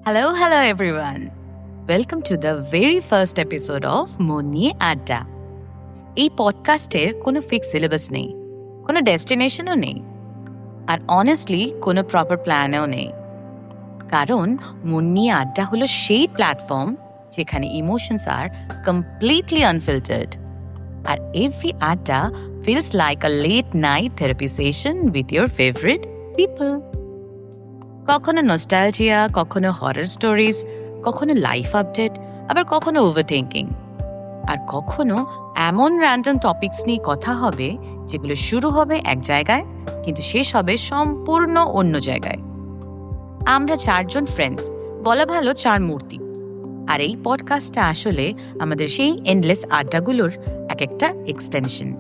Hello everyone. Welcome to the very first episode of মন নিয়ে আড্ডা। এই পডকাস্টের কোনো ফিক্স সিলেবাস নেই, কোনো ডেস্টিনেশনও নেই, আর অনেস্টলি কোনো প্রপার প্ল্যানও নেই। কারণ মন নিয়ে আড্ডা হলো সেই প্ল্যাটফর্ম যেখানে ইমোশনস আর কমপ্লিটলি আনফিল্টার্ড, আর এভরি আড্ডা feels like a late night therapy session with your favorite people. কখনো নস্টালজিয়া, কখনো হরর স্টোরিজ, কখনো লাইফ আপডেট, আবার কখনো ওভারথিঙ্কিং, আর কখনো এমন র্যান্ডম টপিকস নিয়ে কথা হবে যেগুলো শুরু হবে এক জায়গায় কিন্তু শেষ হবে সম্পূর্ণ অন্য জায়গায়। আমরা চারজন ফ্রেন্ডস, বলা ভালো চার মূর্তি, আর এই পডকাস্টটা আসলে আমাদের সেই এন্ডলেস আড্ডাগুলোর এক একটা extension.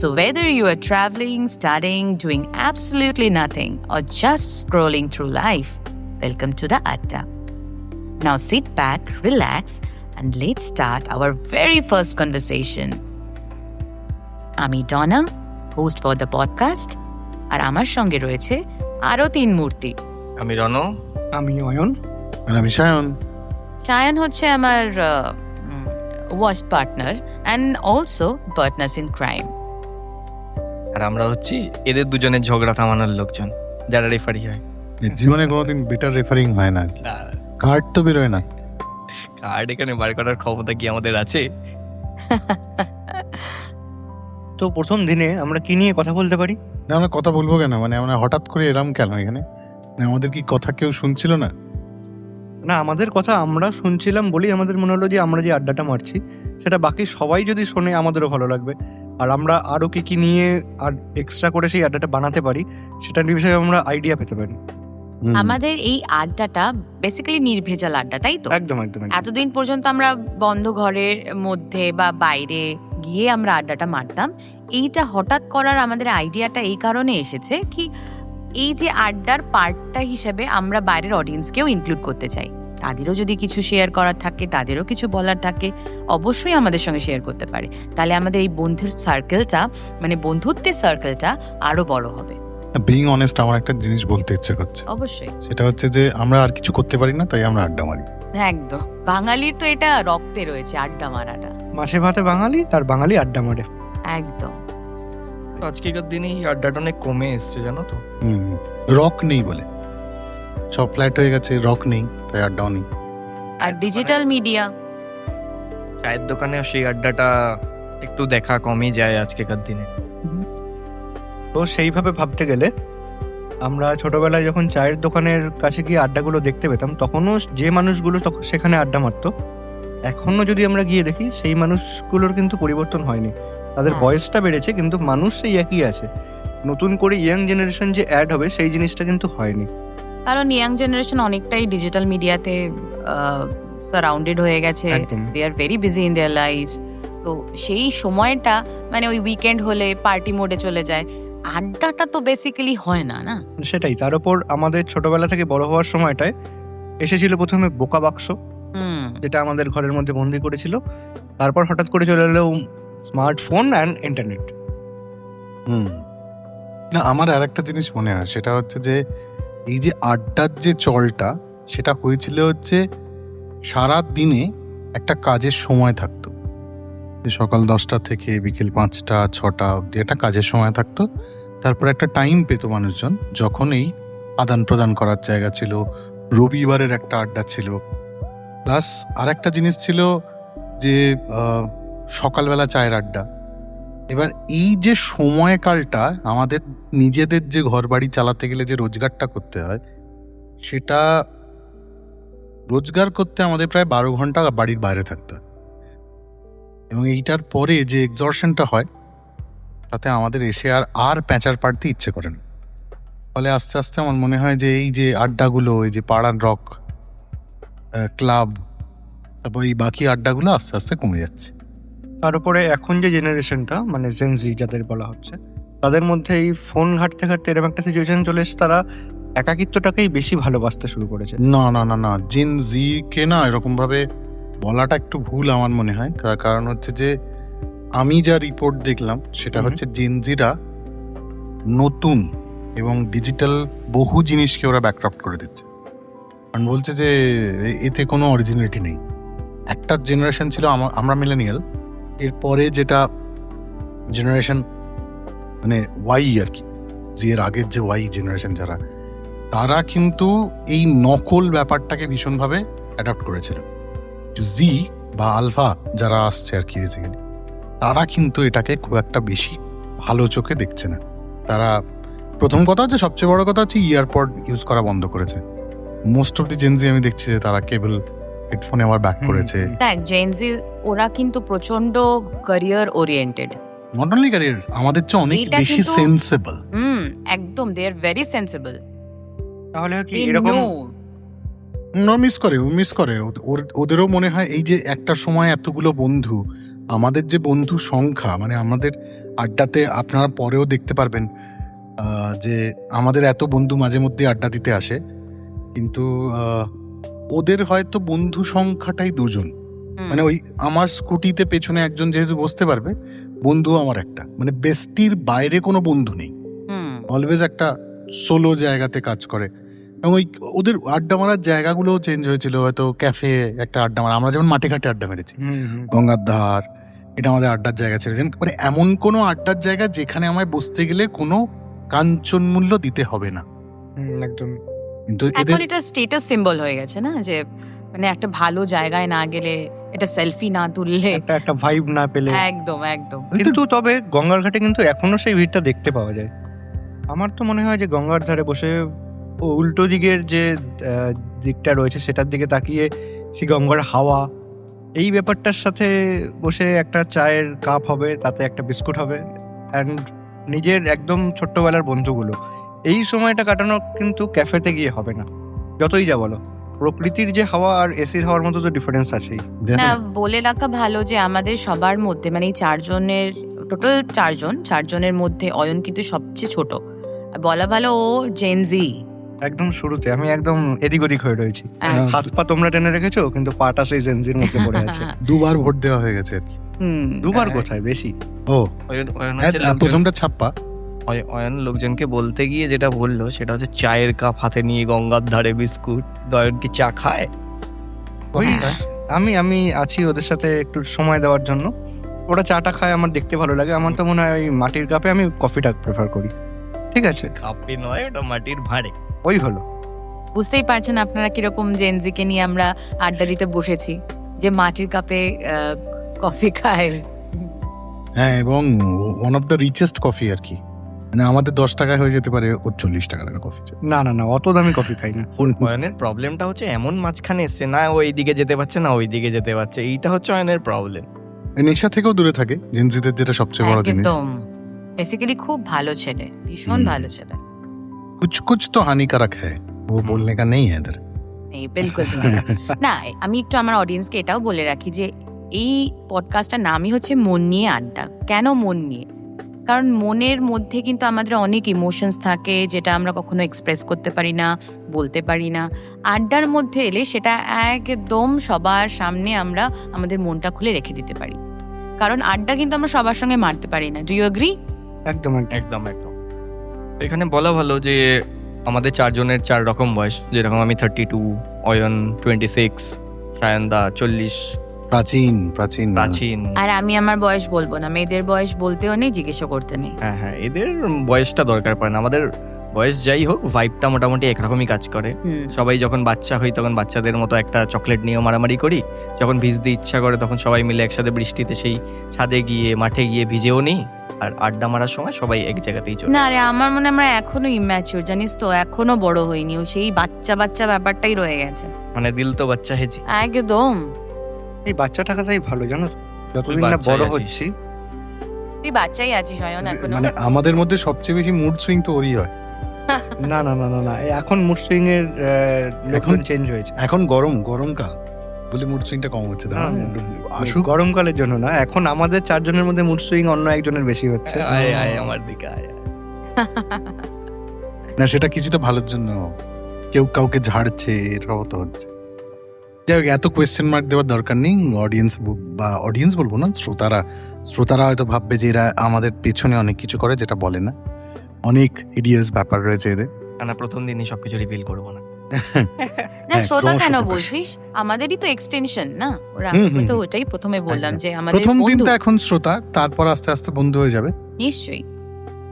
So whether you are traveling, studying, doing absolutely nothing, or just scrolling through life, welcome to the Adda. Now sit back, relax, and let's start our very first conversation. Ami Donna, host for the podcast, আর আমার সঙ্গে রয়েছে আরো তিন মূর্তি। আমি রণ, আমি অয়ন, আর আমি সায়ন। সায়ন হচ্ছে আমার watch partner and also partners in crime. আর আমরা হচ্ছি এদের দুজনের ঝগড়া থামানোর লোকজন, যারা রেফারি হয়। জীবনে কোনোদিন বেটার রেফারিং হয় না, কার্ড তো বেরোয় না। কার্ড এখানে বার করার ক্ষমতা কি আমাদের আছে? তো প্রথম দিনে আমরা কি নিয়ে কথা বলতে পারি? না, আমরা কথা বলবো কেন, মানে আমরা হঠাৎ করে এলাম কেন এখানে? মানে আমাদের কি কথা কেউ শুনছিল না? না, আমাদের কথা আমরা শুনছিলাম বলেই আমাদের মনে হলো যে আমরা যে আড্ডাটা মারছি সেটা বাকি সবাই যদি শোনে আমাদেরও ভালো লাগবে, আর আমরা আরও কি নিয়ে আর এক্সট্রা করে সেই আড্ডাটা বানাতে পারি সেটার বিষয়ে আমরা আইডিয়া পেতে পারি। আমাদের এই আড্ডাটা বেসিক্যালি নির্ভেজাল আড্ডা, তাই তো? একদম একদম। এতদিন পর্যন্ত আমরা বন্ধ ঘরের মধ্যে বা বাইরে গিয়ে আমরা আড্ডাটা মারতাম। এইটা হঠাৎ করার আমাদের আইডিয়াটা এই কারণে এসেছে কি, এই যে আড্ডার পার্টটা হিসেবে আমরা বাইরের অডিয়েন্সকেও ইনক্লুড করতে চাই। তাদেরও যদি কিছু শেয়ার করার থাকে, তাদেরও কিছু বলার থাকে, অবশ্যই আমাদের সঙ্গে শেয়ার করতে পারে। তাহলে আমাদের এই বন্ধুর সার্কেলটা, মানে বন্ধুত্বের সার্কেলটা আরো বড় হবে। বিং অনেস্ট, আমার একটা জিনিস বলতে ইচ্ছে করছে। অবশ্যই, সেটা হচ্ছে যে আমরা আর কিছু করতে পারি না, তাই আমরা আড্ডা মারি। একদম। বাঙালির তো এটা রক্তে রয়েছে, আড্ডা মারাটা। মাছে ভাতে বাঙালি, তার বাঙালি আড্ডা মারে। একদম। আজকেকার দিনে এই আড্ডাটা অনেক কমে এসছে, জানো তো। রক নেই বলে, সব ফ্ল্যাট হয়ে গেছে, রক নেই, তাই আড্ডাও নেই। আর ডিজিটাল মিডিয়া, চায়ের দোকানেও সেই আড্ডাটা একটু দেখা কমই যায় আজকেকার দিনে। তো সেইভাবে ভাবতে গেলে আমরা ছোটবেলায় যখন চায়ের দোকানের কাছে গিয়ে আড্ডাগুলো দেখতে পেতাম, তখনও যে মানুষগুলো তখন সেখানে আড্ডা মারতো, এখনো যদি আমরা গিয়ে দেখি সেই মানুষগুলোর কিন্তু পরিবর্তন হয়নি। তাদের বয়সটা বেড়েছে কিন্তু মানুষ সেই একই আছে। নতুন করে ইয়াং জেনারেশন যে অ্যাড হবে সেই জিনিসটা কিন্তু হয়নি। কারণ ইয়াং জেনারেশন অনেকটাই ডিজিটাল মিডিয়াতে সারাউন্ডেড হয়ে গেছে। They are very busy in their life. তো সেই সময়টা মানে ওই উইকেন্ড হলে পার্টি মোডে চলে যায়, আড্ডাটা তো বেসিক্যালি হয় না। না, সেটাই। তার উপর আমাদের ছোটবেলা থেকে বড় হওয়ার সময়টায় এসেছিল প্রথমে বোকা বাক্স, যেটা আমাদের ঘরের মধ্যে বন্দি করেছিল। তারপর হঠাৎ করে চলে এলো স্মার্টফোন অ্যান্ড ইন্টারনেট। না, আমার আর একটা জিনিস মনে হয়, সেটা হচ্ছে যে এই যে আড্ডার যে চলটা, সেটা হয়েছিল হচ্ছে সারা দিনে একটা কাজের সময় থাকতো, সকাল 10টা থেকে বিকেল 5টা 6টা অবধি একটা কাজের সময় থাকতো। তারপর একটা টাইম পেত মানুষজন যখন এই আদান প্রদান করার জায়গা ছিল। রবিবারের একটা আড্ডা ছিল, প্লাস আর একটা জিনিস ছিল যে সকালবেলা চায়ের আড্ডা। এবার এই যে সময়কালটা আমাদের নিজেদের যে ঘর বাড়ি চালাতে গেলে যে রোজগারটা করতে হয়, সেটা রোজগার করতে আমাদের প্রায় 12 ঘন্টা বাড়ির বাইরে থাকতে হয়, এবং এইটার পরে যে এক্সর্শনটা হয় তাতে আমাদের এসে আর প্যাঁচার পাড়তে ইচ্ছে করে না। ফলে আস্তে আস্তে আমার মনে হয় যে এই যে আড্ডাগুলো, এই যে পাড়ার রক ক্লাব, তারপর এই বাকি আড্ডাগুলো আস্তে আস্তে কমে যাচ্ছে। তার উপরে এখন যে জেনারেশনটা, মানে জেনজি যাদের বলা হচ্ছে, তাদের মধ্যে এই ফোন ঘাঁটতে ঘাঁটতে এরকম একটা সিচুয়েশন চলে এসে তারা একাকিত্বটাকেই বেশি ভালোবাসতে শুরু করেছে। না, জেন জি কে না এরকম ভাবে বলাটা একটু ভুল আমার মনে হয়। কারণ হচ্ছে যে আমি যা রিপোর্ট দেখলাম সেটা হচ্ছে জেনজিরা নতুন এবং ডিজিটাল বহু জিনিসকে ওরা ব্যাকড্রপ করে দিচ্ছে। কারণ বলছে যে এতে কোনো অরিজিনালিটি নেই। একটা জেনারেশন ছিল আমরা মিলেনিয়াল, এরপরে যেটা জেনারেশন মানে ওয়াই আর কি, জি এর আগের যে ওয়াই জেনারেশন যারা, তারা কিন্তু এই নকল ব্যাপারটাকে ভীষণভাবে অ্যাডাপ্ট করেছিল। জি বা আলফা যারা আসছে আর কি বেসিক্যালি, তারা কিন্তু এটাকে খুব একটা বেশি ভালো চোখে দেখছে না। তারা প্রথম কথা হচ্ছে, সবচেয়ে বড় কথা হচ্ছে ইয়ারপড ইউজ করা বন্ধ করেছে। মোস্ট অফ দি জেনজি আমি দেখছি যে তারা কেবল হেডফোনে আবার ব্যাক করেছে। দেখ জেনজি ওরা কিন্তু প্রচন্ড career oriented, not only career, আমাদের চেয়ে অনেক এইটা বেশি কিন্তু- সেন্সেবল। একদম দে আর ভেরি সেন্সিবল। তাহলে কি এরকম মিস করে ওদেরও মনে হয় এই যে একটা সময় এতগুলো বন্ধু, আমাদের যে বন্ধু সংখ্যা, মানে আমাদের আড্ডাতে আপনারা পরেও দেখতে পারবেন যে আমাদের এত বন্ধু মাঝে মধ্যে আড্ডা দিতে আসে, কিন্তু ওদের হয়তো বন্ধু সংখ্যাটাই 2 জন। মানে ওই আমার স্কুটিতে পেছনে একজন যেহেতু বসতে পারবে, বন্ধু আমার একটা, মানে বেস্টির বাইরে কোনো বন্ধু নেই। অলওয়েজ একটা সোলো জায়গাতে কাজ করে। এবং ওই ওদের আড্ডা মারার জায়গাগুলোও চেঞ্জ হয়েছিল, হয়তো ক্যাফে একটা আড্ডা মারা, আমরা যেমন মাঠে ঘাটে আড্ডা মেরেছি, গঙ্গার ধার, এটা আমাদের আড্ডার জায়গা ছিল। মানে এমন কোনো আড্ডার জায়গা যেখানে আমায় বসতে গেলে কোনো কাঞ্চন মূল্য দিতে হবে না একদম। কিন্তু এখন এদের এটা স্টেটাস সিম্বল হয়ে গেছে না, যে মানে একটা ভালো জায়গায় না গেলে, এটা সেলফি না তুললে, একটা ভাইব না পেলে। একদম একদম। কিন্তু তবে গঙ্গার ঘাটে কিন্তু এখনো সেই ভিড়টা দেখতে পাওয়া যায়। আমার তো মনে হয় যে গঙ্গার ধারে বসে উল্টো দিকের যে দিকটা রয়েছে সেটার দিকে তাকিয়ে সেই গঙ্গার হাওয়া, এই ব্যাপারটার সাথে বসে একটা চায়ের কাপ হবে, তাতে একটা বিস্কুট হবে, অ্যান্ড নিজের একদম ছোট্টবেলার বন্ধুগুলো, এই সময়টা কাটানো কিন্তু ক্যাফেতে গিয়ে হবে না। যতই যা বলো, প্রকৃতির যে হাওয়া আর এসির হাওয়ার মধ্যে তো ডিফারেন্স আছেই। না, বলে রাখা ভালো যে আমাদের সবার মধ্যে, মানে এই টোটাল চারজনের মধ্যে অয়ন কিন্তু সবচেয়ে ছোট। আর বলা ভালো ও জেনজি একদম শুরুতে আমি একদম এদিক ওদিক হয়ে রয়েছি। একদম। হাত পা তোমরা টেনে রেখেছো, কিন্তু পাটা সেই জেনজির মধ্যে পড়ে আছে। 2 বার ভোট দেওয়া হয়ে গেছে আর কি। দুবার কোথায়, বেশি। ও অয়ন হচ্ছে প্রথমটা ছাপ্পা। অয়ন লোকজনকে বলতে গিয়ে যেটা বললো সেটা হচ্ছে চায়ের কাপ হাতে নিয়ে গঙ্গার ধারে বিস্কুট। অয়ন কি চা খায়? ওই আমি আছি ওদের সাথে একটু সময় দেওয়ার জন্য। ওরা চাটা খায়, আমার দেখতে ভালো লাগে। আমার তো মনে হয় ওই মাটির কাপে আমি কফিটা প্রেফার করি। ঠিক আছে, কাপে নয়, ওটা মাটির ভাঁড়ে। ওই হলো। বুঝতেই পারছেন আপনারা কিরকম জেনজিকে নিয়ে আমরা আড্ডা দিতে বসেছি, যে মাটির কাপে কফি খায়। হ্যাঁ, এবং one of the richest coffee আর কি। মানে আমাদের 10 টাকায় হয়ে যেতে পারে, ওর 40 টাকা লাগা কফি। না, অত দামি কফি খাই না। অয়নের প্রবলেমটা হচ্ছে এমন মাঝখানে এসছে না, ওই দিকে যেতে পারছে না ওই দিকে যেতে পারছে, এইটা হচ্ছে অয়নের প্রবলেম। নেশা থেকেও দূরে থাকে, জেনজিদের যেটা সবচেয়ে বড় জিনিস। একদম, বেসিক্যালি খুব ভালো ছেলে, ভীষণ ভালো ছেলে। कुछ तो हानिकारक है, वो बोलने का नहीं है इधर। নেই, বিলকুল भी না। না, আমি একটু আমার অডিয়েন্সকে এটাও বলে রাখি যে এই পডকাস্টটার নামই হচ্ছে মন নিয়ে আড্ডা। কেন মন নিয়ে? কারণ মনের মধ্যে কিন্তু আমাদের অনেক ইমোশনস থাকে, যেটা আমরা কখনো এক্সপ্রেস করতে পারি না, বলতে পারি না। আড্ডার মধ্যে এলে সেটা একদম সবার সামনে আমরা আমাদের মনটা খুলে রেখে দিতে পারি। কারণ আড্ডা কিন্তু আমরা সবার সঙ্গে মারতে পারি না। Do you agree? একদম একদম একদম। এখানে বলা ভালো যে আমাদের 4 জনের 4 রকম বয়স। যেরকম আমি 32, অয়ন 26, সায়নদা 40, প্রাচীন প্রাচীন। আর আমি আমার বয়স বলবো না, মেয়েদের বয়স বলতেও নেই, জিজ্ঞেসও করতে নেই। হ্যাঁ, এদের বয়সটা দরকার পড়ে না। আমাদের বয়স যাই হোক, ভাইবটা মোটামুটি একরকমই কাজ করে। সবাই যখন বাচ্চা হই তখন বাচ্চাদের মতো একটা চকলেট নিয়ে মারামারি করি, যখন ভিজতে ইচ্ছা করে তখন সবাই মিলে একসাথে বৃষ্টিতে সেই ছাদে গিয়ে মাঠে গিয়ে ভিজেও নিই, আর আড্ডা মারার সময় সবাই এক জায়গাতেই চলে। না রে, আমার মনে হয় আমরা এখনো ইম্যাচিউর, জানিস তো, এখনো বড় হইনি, ও সেই বাচ্চা ব্যাপারটাই রয়ে গেছে। মানে দিল তো বাচ্চা হেজি। একদম। এই বাচ্চা থাকাটাই ভালো, জানো তো। যতদিন না বাচ্চাই বড় আছিস। হচ্ছি, তুই বাচ্চাই আছিস অয়ন এখনো। মানে আমাদের মধ্যে সবচেয়ে বেশি মুড সুইং তো ওরই হয়। না, এখন মুড সুইং এর এখন চেঞ্জ হয়েছে। এখন গরমকাল বলে মুড সুইংটা কম হচ্ছে। আসুক, গরমকালের জন্য না, এখন আমাদের 4 জনের মধ্যে মুড সুইং অন্য একজনের বেশি হচ্ছে। আয় আমার দিকে আয়। না, সেটা কিছুটা ভালোর জন্য, কেউ কাউকে ঝাড়ছে, এটাও তো হচ্ছে। যাই হোক, এত কোয়েশ্চেন মার্ক দেওয়ার দরকার নেই। অডিয়েন্স বলবো না, শ্রোতারা হয়তো ভাববে যে এরা আমাদের পেছনে অনেক কিছু করে যেটা বলে না। অনেক হিডিয়াস ব্যাপার রয়েছে এদের। প্রথম দিনই সবকিছু রিভিল করবো না। না শ্রোতা ক্রমশ কেন প্রকাশ। বলছিস, আমাদেরই তো এক্সটেনশন না ওরা। হুম, আমি হুম, তো হুম। ওটাই প্রথমে বললাম একদম। যে আমাদের প্রথম দিন বন্ধু। তো এখন শ্রোতা, তারপর আস্তে আস্তে বন্ধু হয়ে যাবে। নিশ্চয়ই,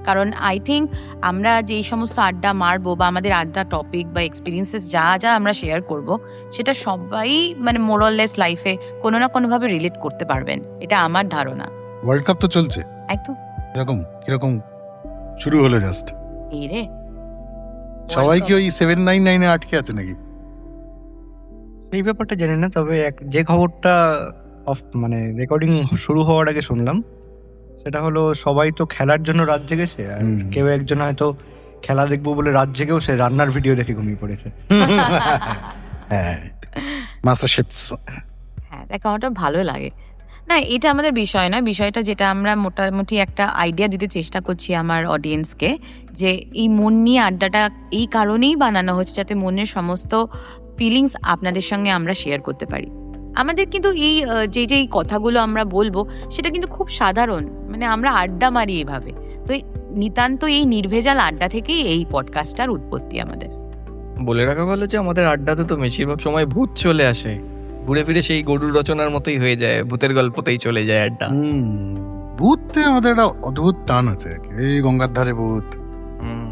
কারণ আই থিঙ্ক আমরা যেই সমস্ত আড্ডা মারবো বা আমাদের আড্ডা টপিক বা এক্সপিরিয়েন্সেস যা যা আমরা শেয়ার করব, সেটা সবাই মানে মোরলেস লাইফে কোনো না কোনোভাবে রিলেট করতে পারবেন, এটা আমার ধারণা। ওয়ার্ল্ড কাপ তো চলছে, একদম। কিরকম কিরকম শুরু হলো জাস্ট। এই রে, সবাই কি ওই 799 এ আটকে আছে নাকি? এই ব্যাপারটা জানি না, তবে যে খবরটা মানে রেকর্ডিং শুরু হওয়ার আগে শুনলাম, সেটা হলো সবাই তো খেলার জন্য রাত জেগেছে, আর হুম। কেউ একজন হয়তো খেলা দেখবো বলে রাত জেগেও সে রান্নার ভিডিও দেখে ঘুমিয়ে পড়েছে। হ্যাঁ, মাস্টার শেফস। হ্যাঁ, দেখ আমারটা ভালো লাগে। না, এটা আমাদের বিষয় নয়, বিষয়টা যেটা আমরা মোটামুটি একটা আইডিয়া দিতে চেষ্টা করছি আমার অডিয়েন্সকে, যে এই মন নিয়ে আড্ডাটা এই কারণেই বানানো হচ্ছে যাতে মনের সমস্ত ফিলিংস আপনাদের সঙ্গে আমরা শেয়ার করতে পারি। আমাদের কিন্তু এই যেই কথাগুলো আমরা বলবো সেটা কিন্তু খুব সাধারণ, মানে আমরা আড্ডা মারি এভাবে। তো নিতান্ত এই নির্ভেজাল আড্ডা থেকেই এই পডকাস্টটার উৎপত্তি আমাদের। বলে রাখা ভালো যে আমাদের আড্ডাতে তো বেশিরভাগ সময় ভূত চলে আসে, ঘুরে ফিরে সেই গরুর রচনার মতোই হয়ে যায়, ভূতের গল্পতেই চলে যায় আড্ডা। ভূতে আমাদের একটা অদ্ভুত টান আছে আর কি। এই গঙ্গার ধারে ভূত, হুম।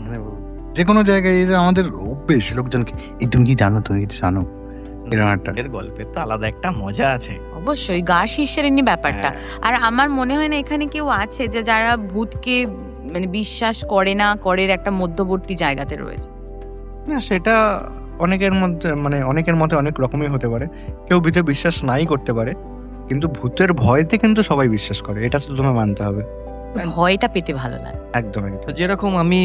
যে কোনো জায়গায় এটা আমাদের অভ্যেস। লোকজনকে এই তুমি কি জানো, তুমি কি জানো, এরকম একটা। এর গল্পের তো আলাদা একটা মজা আছে। অবশ্যই গা শিরশিরানি ব্যাপারটা। হ্যাঁ। আর আমার মনে হয় না এখানে কেউ আছে যে যারা ভূতকে মানে বিশ্বাস করে না করের একটা মধ্যবর্তী জায়গাতে রয়েছে। না, সেটা অনেকের মধ্যে মানে অনেকের মতে অনেক রকমই হতে পারে। কেউ ভূতে বিশ্বাস নাই করতে পারে, কিন্তু ভূতের ভয়তে কিন্তু সবাই বিশ্বাস করে, এটা তো তোমায় মানতে হবে। ভয়টা পেতে ভালো লাগে। একদম তো একদম। যেরকম আমি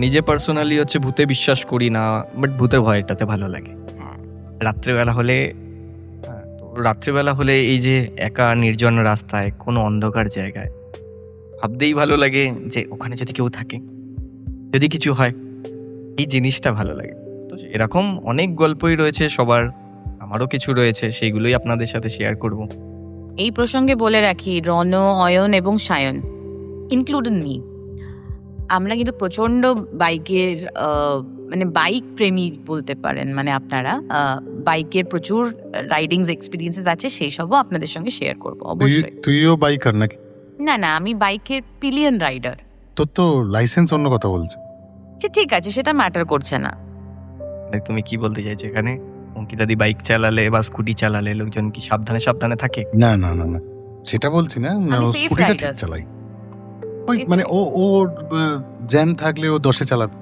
নিজে পার্সোনালি হচ্ছে ভূতে বিশ্বাস করি না, বাট ভূতের ভয়টাতে ভালো লাগে। রাত্রেবেলা হলে তো রাত্রেবেলা হলে এই যে একা নির্জন রাস্তায় কোনো অন্ধকার জায়গায় ভাবতেই ভালো লাগে যে ওখানে যদি কেউ থাকে, যদি কিছু হয়, এই জিনিসটা ভালো লাগে। তো এরকম অনেক গল্পই রয়েছে সবার, আমারও কিছু রয়েছে, সেইগুলোই আপনাদের সাথে শেয়ার করব। এই প্রসঙ্গে বলে রাখি, রণ, অয়ন এবং সায়ন ইনক্লুডেড মি, আমরা কিন্তু প্রচন্ড বাইকের মানে বাইক প্রেমী বলতে পারেন, মানে আপনারা বাইকের প্রচুর রাইডিং এক্সপিরিয়েন্সেস আছে, সেই সবও আপনাদের সঙ্গে শেয়ার করবো অবশ্যই। তুইও বাইকার নাকি? না না, আমি বাইকের পিলিয়ন রাইডার। তোর তো লাইসেন্স অন্য কথা বলছে। ঠিক আছে, সেটা ম্যাটার করছে না। দেখ, তুমি কি বলতে চাইছো এখানে? অঙ্কিতাদি বাইক চালালে বা স্কুটি চালালে লোকজন কি সাবধানে সাবধানে থাকে? না না না না, সেটা বলছি না। আমি ও safe স্কুটিটা rider। ঠিক চালাই। ওই Safe মানে ও জ্যাম থাকলে ও 10-এ চালাবে।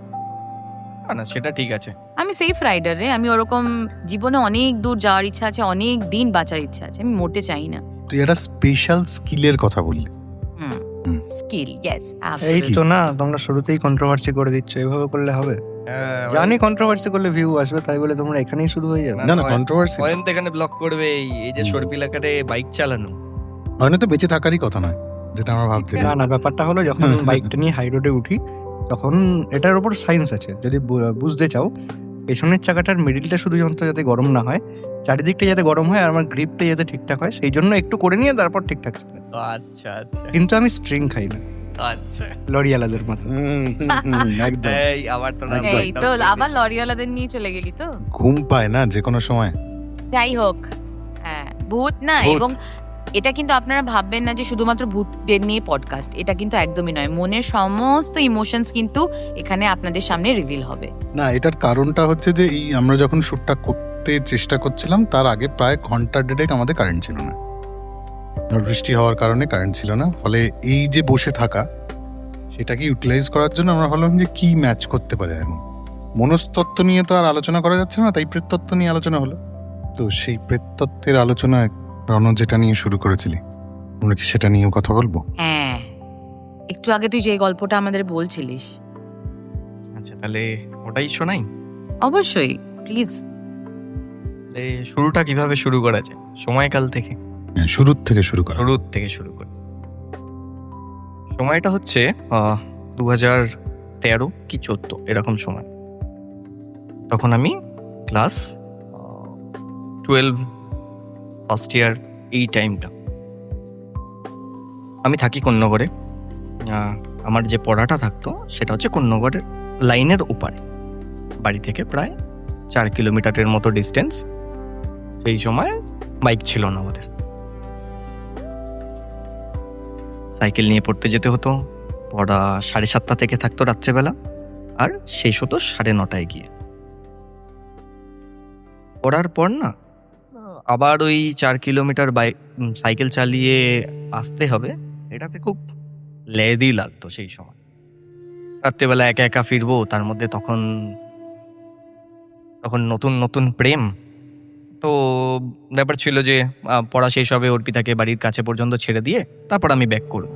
না, সেটা ঠিক আছে। আমি সেফ রাইডার রে, আমি ওরকম জীবনে অনেক দূর যাওয়ার ইচ্ছা আছে, অনেক দিন বাঁচার ইচ্ছা আছে, আমি মরতে চাই না। তুই একটা স্পেশাল স্কিলের কথা বললি। হুম, হুম। Skill, yes. এই তো না, তোমরা শুরুতেই কন্ট্রোভার্সি করে দিচ্ছ, এভাবে করলে হবে? জানি কন্ট্রোভার্সি করলে ভিউ আসবে, তাই বলে তোমরা এখানেই শুরু হয়ে যাবে? না না, কন্ট্রোভার্সি অয়ন্ত এখানে ব্লক করবে এই যে হুম। সর্পিলাকারে বাইক চালানো। হয় না, তো বেঁচে থাকারই কথা নয়, যেটা আমরা ভাবছি। না না, ব্যাপারটা হলো যখন হুম। বাইকটা নিয়ে হাই রোডে উঠি, তখন এটার উপর সায়েন্স আছে। যদি বুঝতে চাও, পেছনের চাকাটার মিডিলটা শুধু যাতে গরম না হয়, চারিদিকটা যাতে গরম হয়, আর আমার গ্রিপটা যাতে ঠিকঠাক হয়, সেই জন্য একটু করে নিয়ে তারপর ঠিকঠাক চালাই। আচ্ছা আচ্ছা কিন্তু আমি স্ট্রিং খাই না, আচ্ছা। লরিয়ালাদের মতো। একদম এই আবার তো একদম। এই তো আবার লরিওয়ালাদের নিয়ে চলে গেলি তো। ঘুম পায় না যে কোনো সময়। যাই হোক, হ্যাঁ, ভূত না। ভূত। এবং এটা কিন্তু আপনারা ভাববেন না যে শুধুমাত্র ভূতদের নিয়ে পডকাস্ট, এটা কিন্তু একদমই নয়। মনের সমস্ত ইমোশনস কিন্তু এখানে আপনাদের সামনে রিভিল হবে। না, এটার কারণটা হচ্ছে যে এই আমরা যখন শ্যুটটা করতে চেষ্টা করছিলাম, তার আগে প্রায় ঘন্টা দেড়েক আমাদের কারেন্ট ছিল না। বৃষ্টি হওয়ার কারণে কারেন্ট ছিল না, ফলে এই যে বসে থাকা, সেটাকে ইউটিলাইজ করার জন্য আমরা ভাবলাম যে কি ম্যাচ করতে পারে এখন। মনস্তত্ত্ব নিয়ে তো আর আলোচনা করা যাচ্ছে না, তাই প্রেততত্ত্ব নিয়ে আলোচনা হলো। তো সেই প্রেততত্ত্বের আলোচনায় রণ যেটা নিয়ে শুরু করেছিলি, আমরা কি সেটা নিয়েও কথা বলবো? হ্যাঁ, একটু আগে তুই যে গল্পটা আমাদের বলছিলিস। আচ্ছা, তাহলে ওটাই শোনাই। অবশ্যই, প্লিজ। শুরুটা কিভাবে শুরু করা যায়, সময়কাল থেকে? হ্যাঁ, শুরুর থেকে শুরু করা। শুরুর থেকে শুরু করি। সময়টা হচ্ছে 2013 কি 14 এরকম সময়। তখন আমি ক্লাস 12 ফার্স্ট ইয়ার, এই টাইমটা। আমি থাকি কোন্নগরে। আমার যে পড়াটা থাকতো সেটা হচ্ছে কোন্নগরের লাইনের ওপারে, বাড়ি থেকে প্রায় 4 কিলোমিটারের মতো ডিস্টেন্স। সেই সময় বাইক ছিল না আমাদের, সাইকেল নিয়ে পড়তে যেতে হতো। পড়া 7:30 থেকে থাকতো রাত্রেবেলা, আর শেষ হতো 9:30 গিয়ে। পড়ার পর না আবার ওই 4 কিলোমিটার সাইকেল চালিয়ে আসতে হবে, এটাতে খুব লেদি লাগতো সেই সময়। রাত্রেবেলা একা একা ফিরবো, তার মধ্যে তখন নতুন নতুন প্রেম। তো ব্যাপার ছিল যে পড়া শেষ হবে, অর্পিতাকে বাড়ির কাছে পর্যন্ত ছেড়ে দিয়ে তারপর আমি ব্যাক করবো।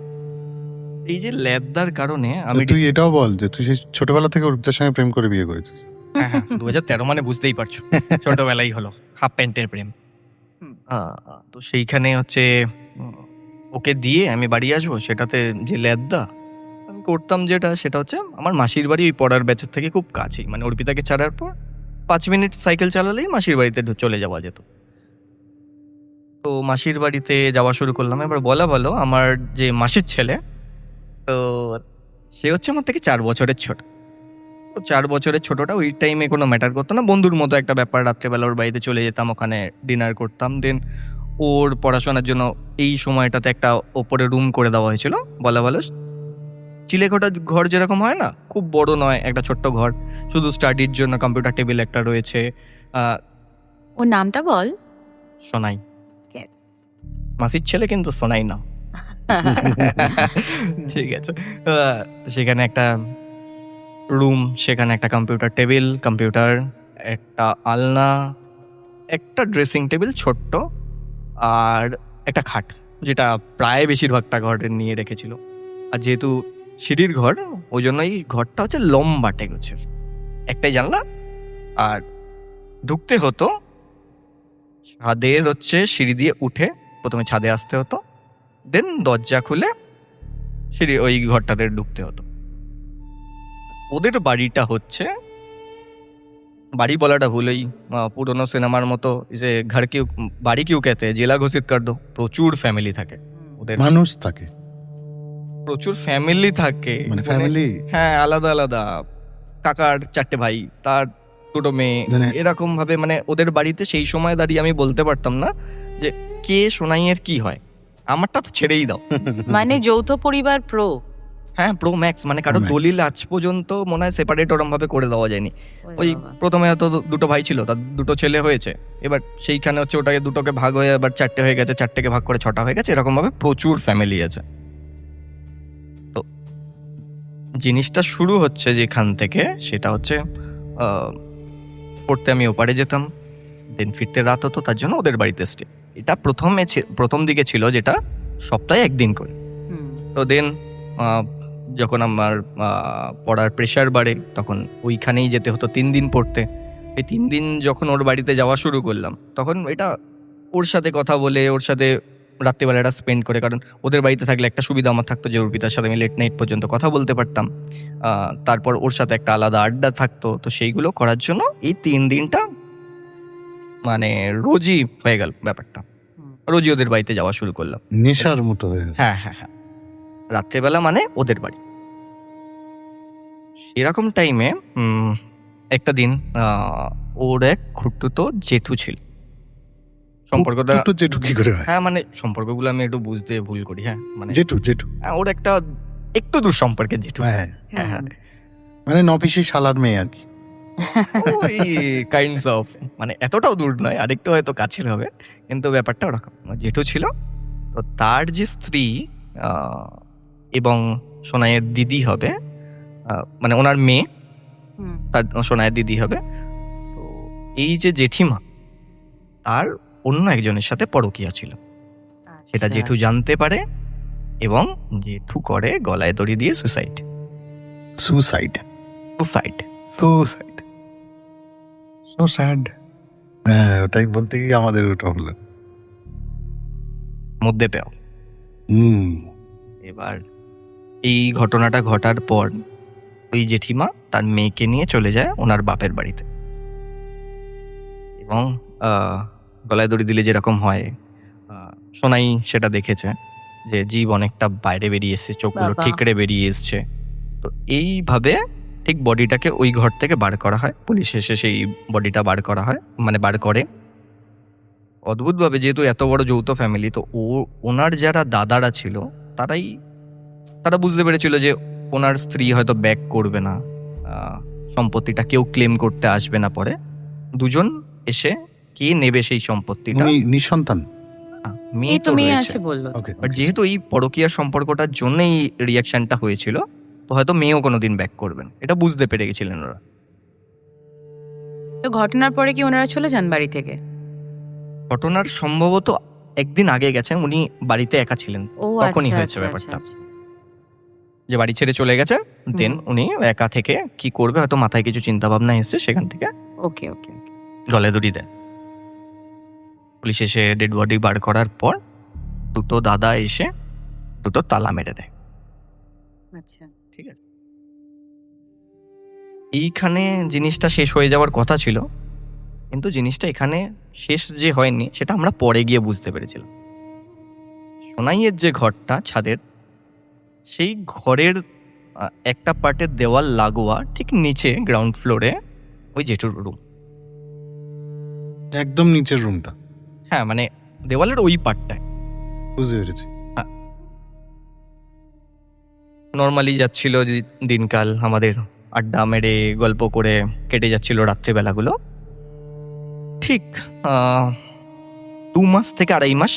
এই যে লেদার কারণে আমি তুই এটাও বল যে তুই সেই ছোটবেলা থেকে অর্পিতার সঙ্গে প্রেম করে বিয়ে করেছিস। হ্যাঁ 2013 মানে বুঝতেই পারছো, ছোটবেলাই হলো, হাফ প্যান্টের প্রেম। তো সেইখানে হচ্ছে ওকে দিয়ে আমি বাড়ি আসবো, সেটাতে যে লেদা আমি করতাম যেটা, সেটা হচ্ছে আমার মাসির বাড়ি ওই পড়ার ব্যাচের থেকে খুব কাছেই, মানে অর্পিতাকে ছাড়ার পর 5 মিনিট সাইকেল চালালেই মাসির বাড়িতে চলে যাওয়া যেত। তো মাসির বাড়িতে যাওয়া শুরু করলাম। এবার বলো আমার যে মাসির ছেলে, তো সে হচ্ছে আমার থেকে 4 বছরের ছোট। তো 4 বছরের ছোটটা ওই টাইমে কোনো ম্যাটার করতো না, বন্ধুর মতো একটা ব্যাপার। রাত্রেবেলা ওর বাড়িতে চলে যেতাম, ওখানে ডিনার করতাম। দেন ওর পড়াশোনার জন্য এই সময়টাতে একটা ওপরে রুম করে দেওয়া হয়েছিল, বলা চিলেকোঠা ঘর যেরকম হয় না, খুব বড় নয়, একটা ছোট্ট ঘর, শুধু স্টাডির জন্য কম্পিউটার টেবিল একটা রয়েছে। ওর নামটা বল। সোনাই, মাসির ছেলে কিন্তু সোনাই না। ঠিক আছে। সেখানে একটা রুম, সেখানে একটা কম্পিউটার টেবিল, কম্পিউটার, একটা আলনা, একটা ড্রেসিং টেবিল ছোট্ট, আর একটা খাট, যেটা প্রায় বেশিরভাগটা ঘরের নিয়ে রেখেছিল। আর যেহেতু সিঁড়ির ঘর, ওই জন্য এই ঘরটা হচ্ছে লম্বাটে গোছের, একটাই জানলা। আর ঢুকতে হতো ছাদের হচ্ছে সিঁড়ি দিয়ে উঠে, প্রথমে ছাদে আসতে হতো, দেন দরজা খুলে সিঁড়ি ওই ঘরটাতে ঢুকতে হতো। ওদের বাড়িটা হচ্ছে, বাড়ি বলাটা ভুল, ওই পুরোনো সিনেমার মতো, যে ঘর কিউ বাড়ি কিউ কেতে জেলা ঘোষিত কর দো। প্রচুর ফ্যামিলি থাকে ওদের, মানুষ থাকে, প্রচুর ফ্যামিলি থাকে, মানে ফ্যামিলি। হ্যাঁ, আলাদা আলাদা। কাকার 4টে ভাই, তার 2টো মেয়ে, মানে- এরকম ভাবে। মানে ওদের বাড়িতে সেই সময় দাঁড়িয়ে আমি বলতে পারতাম না যে কে সোনাইয়ের কি হয়, আমারটা তো ছেড়েই দাও। মানে যৌথ পরিবার প্রো। হ্যাঁ, প্রো ম্যাক্স, মানে কারো Max। দলিল আজ পর্যন্ত মনে হয় সেপারেট ওরম ভাবে করে দেওয়া যায়নি। ওই প্রথমে হয়তো 2টো ভাই ছিল, তার 2টো ছেলে হয়েছে, এবার সেইখানে হচ্ছে ওটাকে 2টোকে ভাগ হয়ে আবার 4টে হয়ে গেছে, 4টেকে ভাগ করে 6টা হয়ে গেছে, এরকম ভাবে প্রচুর ফ্যামিলি আছে। তো জিনিসটা শুরু হচ্ছে যেখান থেকে, সেটা হচ্ছে পড়তে আমি ওপারে যেতাম, দেন ফিরতে রাত হতো, তার জন্য ওদের বাড়িতে স্টে। এটা প্রথম দিকে ছিল যেটা সপ্তাহে 1 দিন করে। তো দেন যখন আমার পড়ার প্রেশার বাড়ে, তখন ওইখানেই যেতে হতো 3 দিন পড়তে। এই 3 দিন যখন ওর বাড়িতে যাওয়া শুরু করলাম, তখন এটা ওর সাথে কথা বলে, ওর সাথে রাত্রিবেলাটা স্পেন্ড করে, কারণ ওদের বাড়িতে থাকলে একটা সুবিধা আমার থাকতো যে অর্পিতার সাথে আমি লেট নাইট পর্যন্ত কথা বলতে পারতাম। তারপর ওর সাথে একটা আলাদা আড্ডা থাকতো। তো সেইগুলো করার জন্য এই 3 দিনটা মানে রোজই হয়ে গেল ব্যাপারটা, রোজই ওদের বাড়িতে যাওয়া শুরু করলাম। নেশার মতো হয়ে গেল। হ্যাঁ, রাত্রেবেলা মানে ওদের বাড়ি। সেরকম টাইমে একটা দিন ওর এক খুঁড়তুতো জেঠু ছিল। সম্পর্কটা দুটো জেঠু কি করে হয়? হ্যাঁ, মানে সম্পর্কগুলো আমি একটু বুঝতে ভুল করি। হ্যাঁ, মানে জেঠু ওর একটা একটু দূর সম্পর্কের জেঠু। হ্যাঁ, হ্যাঁ, মানে নপিসি শালার মেয়ে আর কি। ওই কাইন্ডস অফ, মানে এতটাও দূর নয়, আরেকটু হয়তো কাছের হবে, কিন্তু ব্যাপারটা ওরকম। জেঠু ছিল, তো তার যে স্ত্রী এবং সোনাইয়ের দিদি হবে, মানে ওনার মেয়ে, তার সোনাইয়ের দিদি হবে। তো এই যে জেঠিমা, তার অন্য একজনের সাথে পরকীয়া ছিল, সেটা জেঠু জানতে পারে এবং জেঠু করে গলায় দড়ি দিয়ে সুসাইড। So sad. হ্যাঁ, ওটাই বলতে গিয়ে আমাদের ওটা হলো মধ্যে পেও। এবার এই ঘটনাটা ঘটার পর ওই জেঠিমা তার মেয়েকে নিয়ে চলে যায় ওনার বাপের বাড়িতে, এবং গলায় দড়ি দিলে যেরকম হয়, সোনাই সেটা দেখেছে যে জীব অনেকটা বাইরে বেরিয়ে এসছে, চোখগুলো বাবা। ঠিকরে বেরিয়ে এসছে। তো এইভাবে ঠিক বডিটাকে ওই ঘর থেকে বার করা হয়, পুলিশ এসে সেই বডিটা বার করা হয়, মানে বার করে। অদ্ভুতভাবে যেহেতু এত বড় যৌথ ফ্যামিলি, তো ওনার যারা দাদারা ছিল তারা বুঝতে পেরেছিল যে ওনার স্ত্রী হয়তো ব্যাক করবে না, সম্পত্তিটা কেউ ক্লেম করতে আসবে না পরে। দুজন এসে কে নেবে সেই সম্পত্তিটা? উনি নিঃসন্তান। মেয়ে এই তো তো মেয়ে রয়েছে। আছে বললো। ওকে, বাট যেহেতু এই পরকীয়ার সম্পর্কটার জন্যই রিয়াকশনটা হয়েছিল, তো হয়তো মেয়েও কোনোদিন ব্যাক করবেন, এটা বুঝতে পেরে গেছিলেন ওরা। তো ঘটনার পরে কি ওনারা চলে যান বাড়ি থেকে? ঘটনার সম্ভবত একদিন আগে গেছেন, উনি বাড়িতে একা ছিলেন, ও তখনই আচ্ছা হয়েছে আচ্ছা ব্যাপারটা। আচ্ছা। যে বাড়ি ছেড়ে চলে গেছে, দেন হুম। উনি একা থেকে কি করবে, হয়তো মাথায় কিছু চিন্তা ভাবনা এসছে, সেখান থেকে ওকে ওকে ওকে। গলায় দড়ি দেয়। পুলিশ এসে ডেড বডি বার করার পর দুটো দাদা এসে দুটো তালা মেরে দেয়। আচ্ছা। ঠিক আছে, এইখানে জিনিসটা শেষ হয়ে যাওয়ার কথা ছিল, কিন্তু জিনিসটা এখানে শেষ যে হয়নি সেটা আমরা পরে গিয়ে বুঝতে পেরেছিলাম। সোনাইয়ের যে ঘরটা ছাদের, সেই ঘরের একটা পার্টের দেওয়াল লাগোয়া ঠিক নিচে গ্রাউন্ড ফ্লোরে ওই জেঠুর রুম। একদম নিচের রুমটা। হ্যাঁ, মানে দেওয়ালের ওই পার্টটায়। বুঝতে পেরেছি। নর্মালি যাচ্ছিল যে দিনকাল, আমাদের আড্ডা মেরে গল্প করে কেটে যাচ্ছিল রাত্রিবেলাগুলো। ঠিক 2 মাস থেকে 2.5 মাস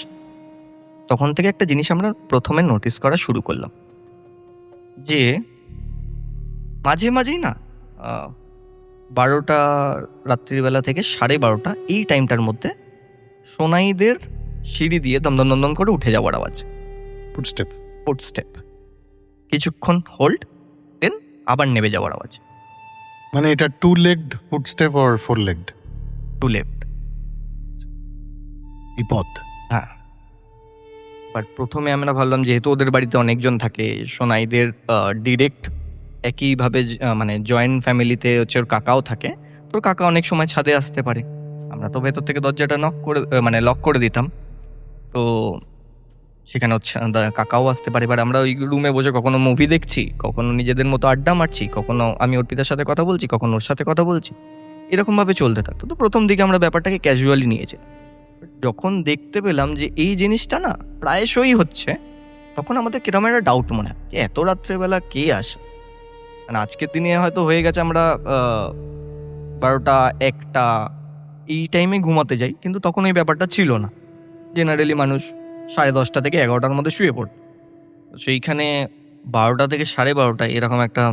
তখন থেকে একটা জিনিস আমরা প্রথমে নোটিস করা শুরু করলাম, যে মাঝে মাঝেই না 12টা রাত্রিবেলা থেকে 12:30 এই টাইমটার মধ্যে সোনাইদের সিঁড়ি দিয়ে দমদম দমদম করে উঠে যাওয়ার আওয়াজ। ফুটস্টেপ। ফুটস্টেপ, কিছুক্ষণ হোল্ড, দেন আবার নেমে যাওয়ার আওয়াজ। মানে এটা 2 legged footstep or 4 legged? To left. এই পথ। হ্যাঁ, বাট প্রথমে আমরা ভাবলাম যেহেতু ওদের বাড়িতে অনেকজন থাকে, সোনাইদের ডিরেক্ট একইভাবে মানে জয়েন্ট ফ্যামিলিতে হচ্ছে ওর কাকাও থাকে, তো ওর কাকা অনেক সময় ছাদে আসতে পারে। আমরা তো ভেতর থেকে দরজাটা মানে লক করে দিতাম, তো সেখানে হচ্ছে কাকাও আসতে পারে। এবার আমরা ওই রুমে বসে কখনো মুভি দেখছি, কখনো নিজেদের মতো আড্ডা মারছি, কখনো আমি অর্পিতার সাথে কথা বলছি, কখনো ওর সাথে কথা বলছি, এরকমভাবে চলতে থাকতো। তো প্রথম দিকে আমরা ব্যাপারটাকে ক্যাজুয়ালি নিয়েছি। যখন দেখতে পেলাম যে এই জিনিসটা না প্রায়শই হচ্ছে, তখন আমাদের কিরকম একটা ডাউট মনে হয় যে এত রাত্রেবেলা কে আসে। মানে আজকের দিনে হয়তো হয়ে গেছে আমরা 12টা 1টা এই টাইমে ঘুমাতে যাই, কিন্তু তখন এই ব্যাপারটা ছিল না। জেনারেলি মানুষ 10:30 থেকে 11টার মধ্যে শুয়ে পড়ত। সেইখানে 12টা থেকে 12:30 এরকম একটা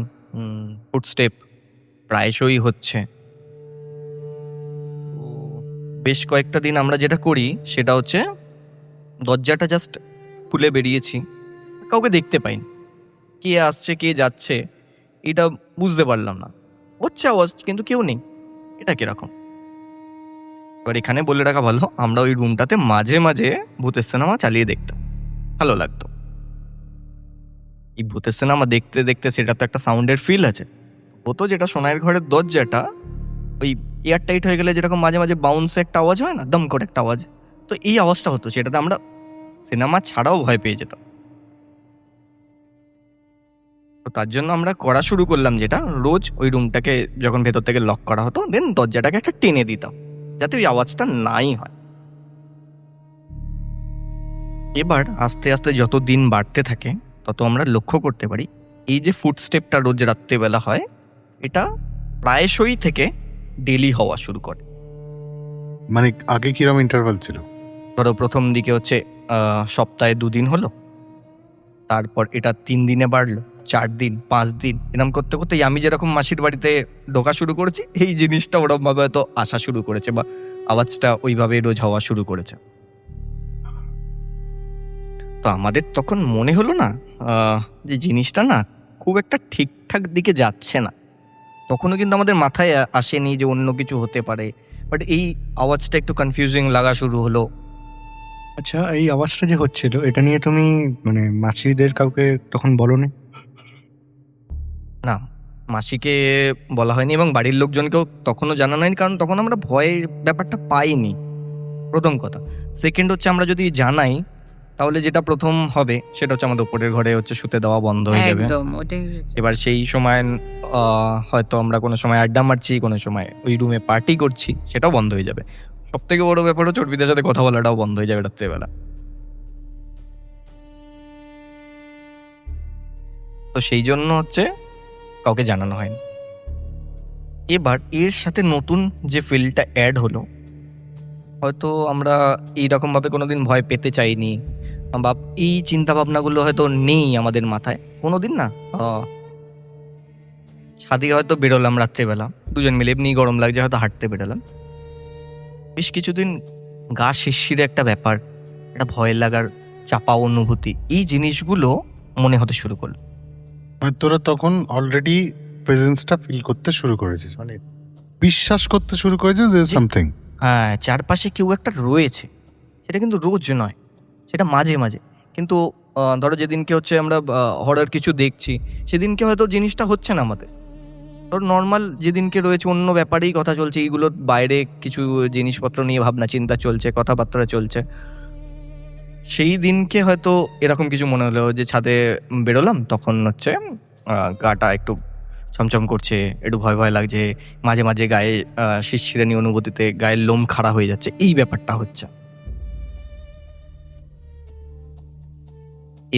ফুটস্টেপ প্রায়শই হচ্ছে। বেশ কয়েকটা দিন আমরা যেটা করি সেটা হচ্ছে দরজাটা জাস্ট খুলে বেরিয়েছি, কাউকে দেখতে পাইনি, কে আসছে কে যাচ্ছে এটা বুঝতে পারলাম না, হচ্ছে আওয়াজ কিন্তু কেউ নেই, এটা কিরকম। এবার এখানে বলে রাখা ভালো, আমরা ওই রুমটাতে মাঝে মাঝে ভূতের সিনেমা চালিয়ে দেখতাম, ভালো লাগতো। এই ভূতের সিনেমা দেখতে দেখতে সেটা তো একটা সাউন্ডের ফিল আছে, হতো যেটা সোনাইয়ের ঘরের দরজাটা ওই এয়ার টাইট হয়ে গেলে যেরকম মাঝে মাঝে বাউন্সে একটা আওয়াজ হয় না, দম করে একটা আওয়াজ, তো এই আওয়াজটা হতো, সেটাতে আমরা সিনেমা ছাড়াও ভয় পেয়ে যেতাম। তো তার জন্য আমরা করা শুরু করলাম যেটা, রোজ ওই রুমটাকে যখন ভেতর থেকে লক করা হতো, দেন দরজাটাকে একটা টেনে দিতাম যাতে ওই আওয়াজটা নাই হয়। এবার আস্তে আস্তে যত দিন বাড়তে থাকে তত আমরা লক্ষ্য করতে পারি এই যে ফুটস্টেপটা রোজ রাত্রেবেলা হয়, এটা প্রায়শই থেকে ডেলি হওয়া শুরু করে। মানে আগে কিরকম ইন্টারভাল ছিল? ধরো প্রথম দিকে হচ্ছে সপ্তাহে 2 দিন হলো, তারপর এটা 3 দিনে বাড়লো, 4 দিন, 5 দিন, এরকম করতে করতে আমি যেরকম মাসির বাড়িতে ঢোকা শুরু করেছি, এই জিনিসটা ওরকম ভাবে হয়তো আসা শুরু করেছে, বা আওয়াজটা ওইভাবে রোজ হওয়া শুরু করেছে। তো আমাদের তখন মনে হলো না যে জিনিসটা না খুব একটা ঠিকঠাক দিকে যাচ্ছে না। তখনও কিন্তু আমাদের মাথায় আসেনি যে অন্য কিছু হতে পারে, বাট এই আওয়াজটা একটু কনফিউজিং লাগা শুরু হলো। আচ্ছা, এই আওয়াজটা যে হচ্ছিল এটা নিয়ে তুমি মানে মাসিদের কাউকে তখন বলোনি? না, মাসিকে বলা হয়নি এবং বাড়ির লোকজনকেও তখনও জানানো হয়নি, কারণ তখন আমরা ভয়ের ব্যাপারটা পাইনি, প্রথম কথা। সেকেন্ড হচ্ছে আমরা যদি জানাই তাহলে যেটা প্রথম হবে সেটা হচ্ছে আমাদের উপরের ঘরে হচ্ছে শুতে দেওয়া বন্ধ হয়ে যাবে। একদম ওটাই হয়েছে। এবার সেই সময় হয়তো আমরা কোনো সময় আড্ডা মারছি, কোনো সময় ওই রুমে পার্টি করছি, সেটাও বন্ধ হয়ে যাবে। সব থেকে বড় ব্যাপার হচ্ছে অর্পিতার সাথে কথা বলাটাও বন্ধ হয়ে যাবে রাত্রেবেলা। তো সেই জন্য হচ্ছে কাউকে জানানো হয়নি। এবার এর সাথে নতুন যে ফিল্ডটা অ্যাড হলো, হয়তো আমরা এইরকম ভাবে কোনোদিন ভয় পেতে চাইনি, বা এই চিন্তা ভাবনাগুলো হয়তো নেই আমাদের মাথায় কোনোদিন না। ছাদে হয়তো বেরোলাম রাত্রেবেলা, দুজন মিলে এমনি গরম লাগছে হয়তো হাঁটতে বেরোলাম, বেশ কিছুদিন গা শিরশিরে একটা ব্যাপার, একটা ভয় লাগার চাপা অনুভূতি, এই জিনিসগুলো মনে হতে শুরু করলো। মানে তোরা তখন অলরেডি প্রেজেন্সটা ফিল করতে শুরু করেছিস, মানে বিশ্বাস করতে শুরু করেছিস যে সামথিং। হ্যাঁ, চারপাশে কেউ একটা রয়েছে, সেটা কিন্তু রোজ নয়, সেটা মাঝে মাঝে। কিন্তু ধরো যেদিনকে হচ্ছে আমরা হরর কিছু দেখছি, সেদিনকে হয়তো জিনিসটা হচ্ছে না আমাদের। ধরো নর্মাল যেদিনকে রয়েছে অন্য ব্যাপারেই কথা চলছে, এইগুলোর বাইরে কিছু জিনিসপত্র নিয়ে ভাবনা চিন্তা চলছে, কথাবার্তা চলছে, সেই দিনকে হয়তো এরকম কিছু মনে হলো যে ছাদে বেরোলাম, তখন হচ্ছে গাটা একটু ছমছম করছে, একটু ভয় ভয় লাগছে, মাঝে মাঝে গায়ে শিরশিরানি অনুভূতিতে গায়ের লোম খাড়া হয়ে যাচ্ছে, এই ব্যাপারটা হচ্ছে।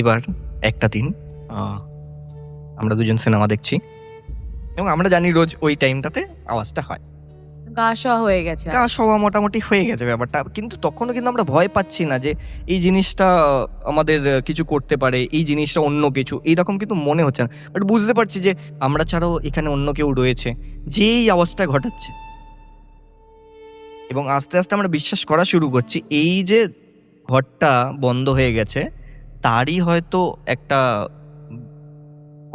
এবার একটা দিন আমরা দুজন সিনেমা দেখছি, এবং আমরা জানি রোজ ওই টাইমটাতে আওয়াজটা হয়, গা শোয়া হয়ে গেছে। গা শোয়া মোটামুটি হয়ে গেছে ব্যাপারটা, কিন্তু তখনও কিন্তু আমরা ভয় পাচ্ছি না যে এই জিনিসটা আমাদের কিছু করতে পারে, এই জিনিসটা অন্য কিছু, এইরকম কিন্তু মনে হচ্ছে না। বাট বুঝতে পারছি যে আমরা ছাড়াও এখানে অন্য কেউ রয়েছে যে এই আওয়াজটা ঘটাচ্ছে, এবং আস্তে আস্তে আমরা বিশ্বাস করা শুরু করছি এই যে ঘরটা বন্ধ হয়ে গেছে তারই হয়তো একটা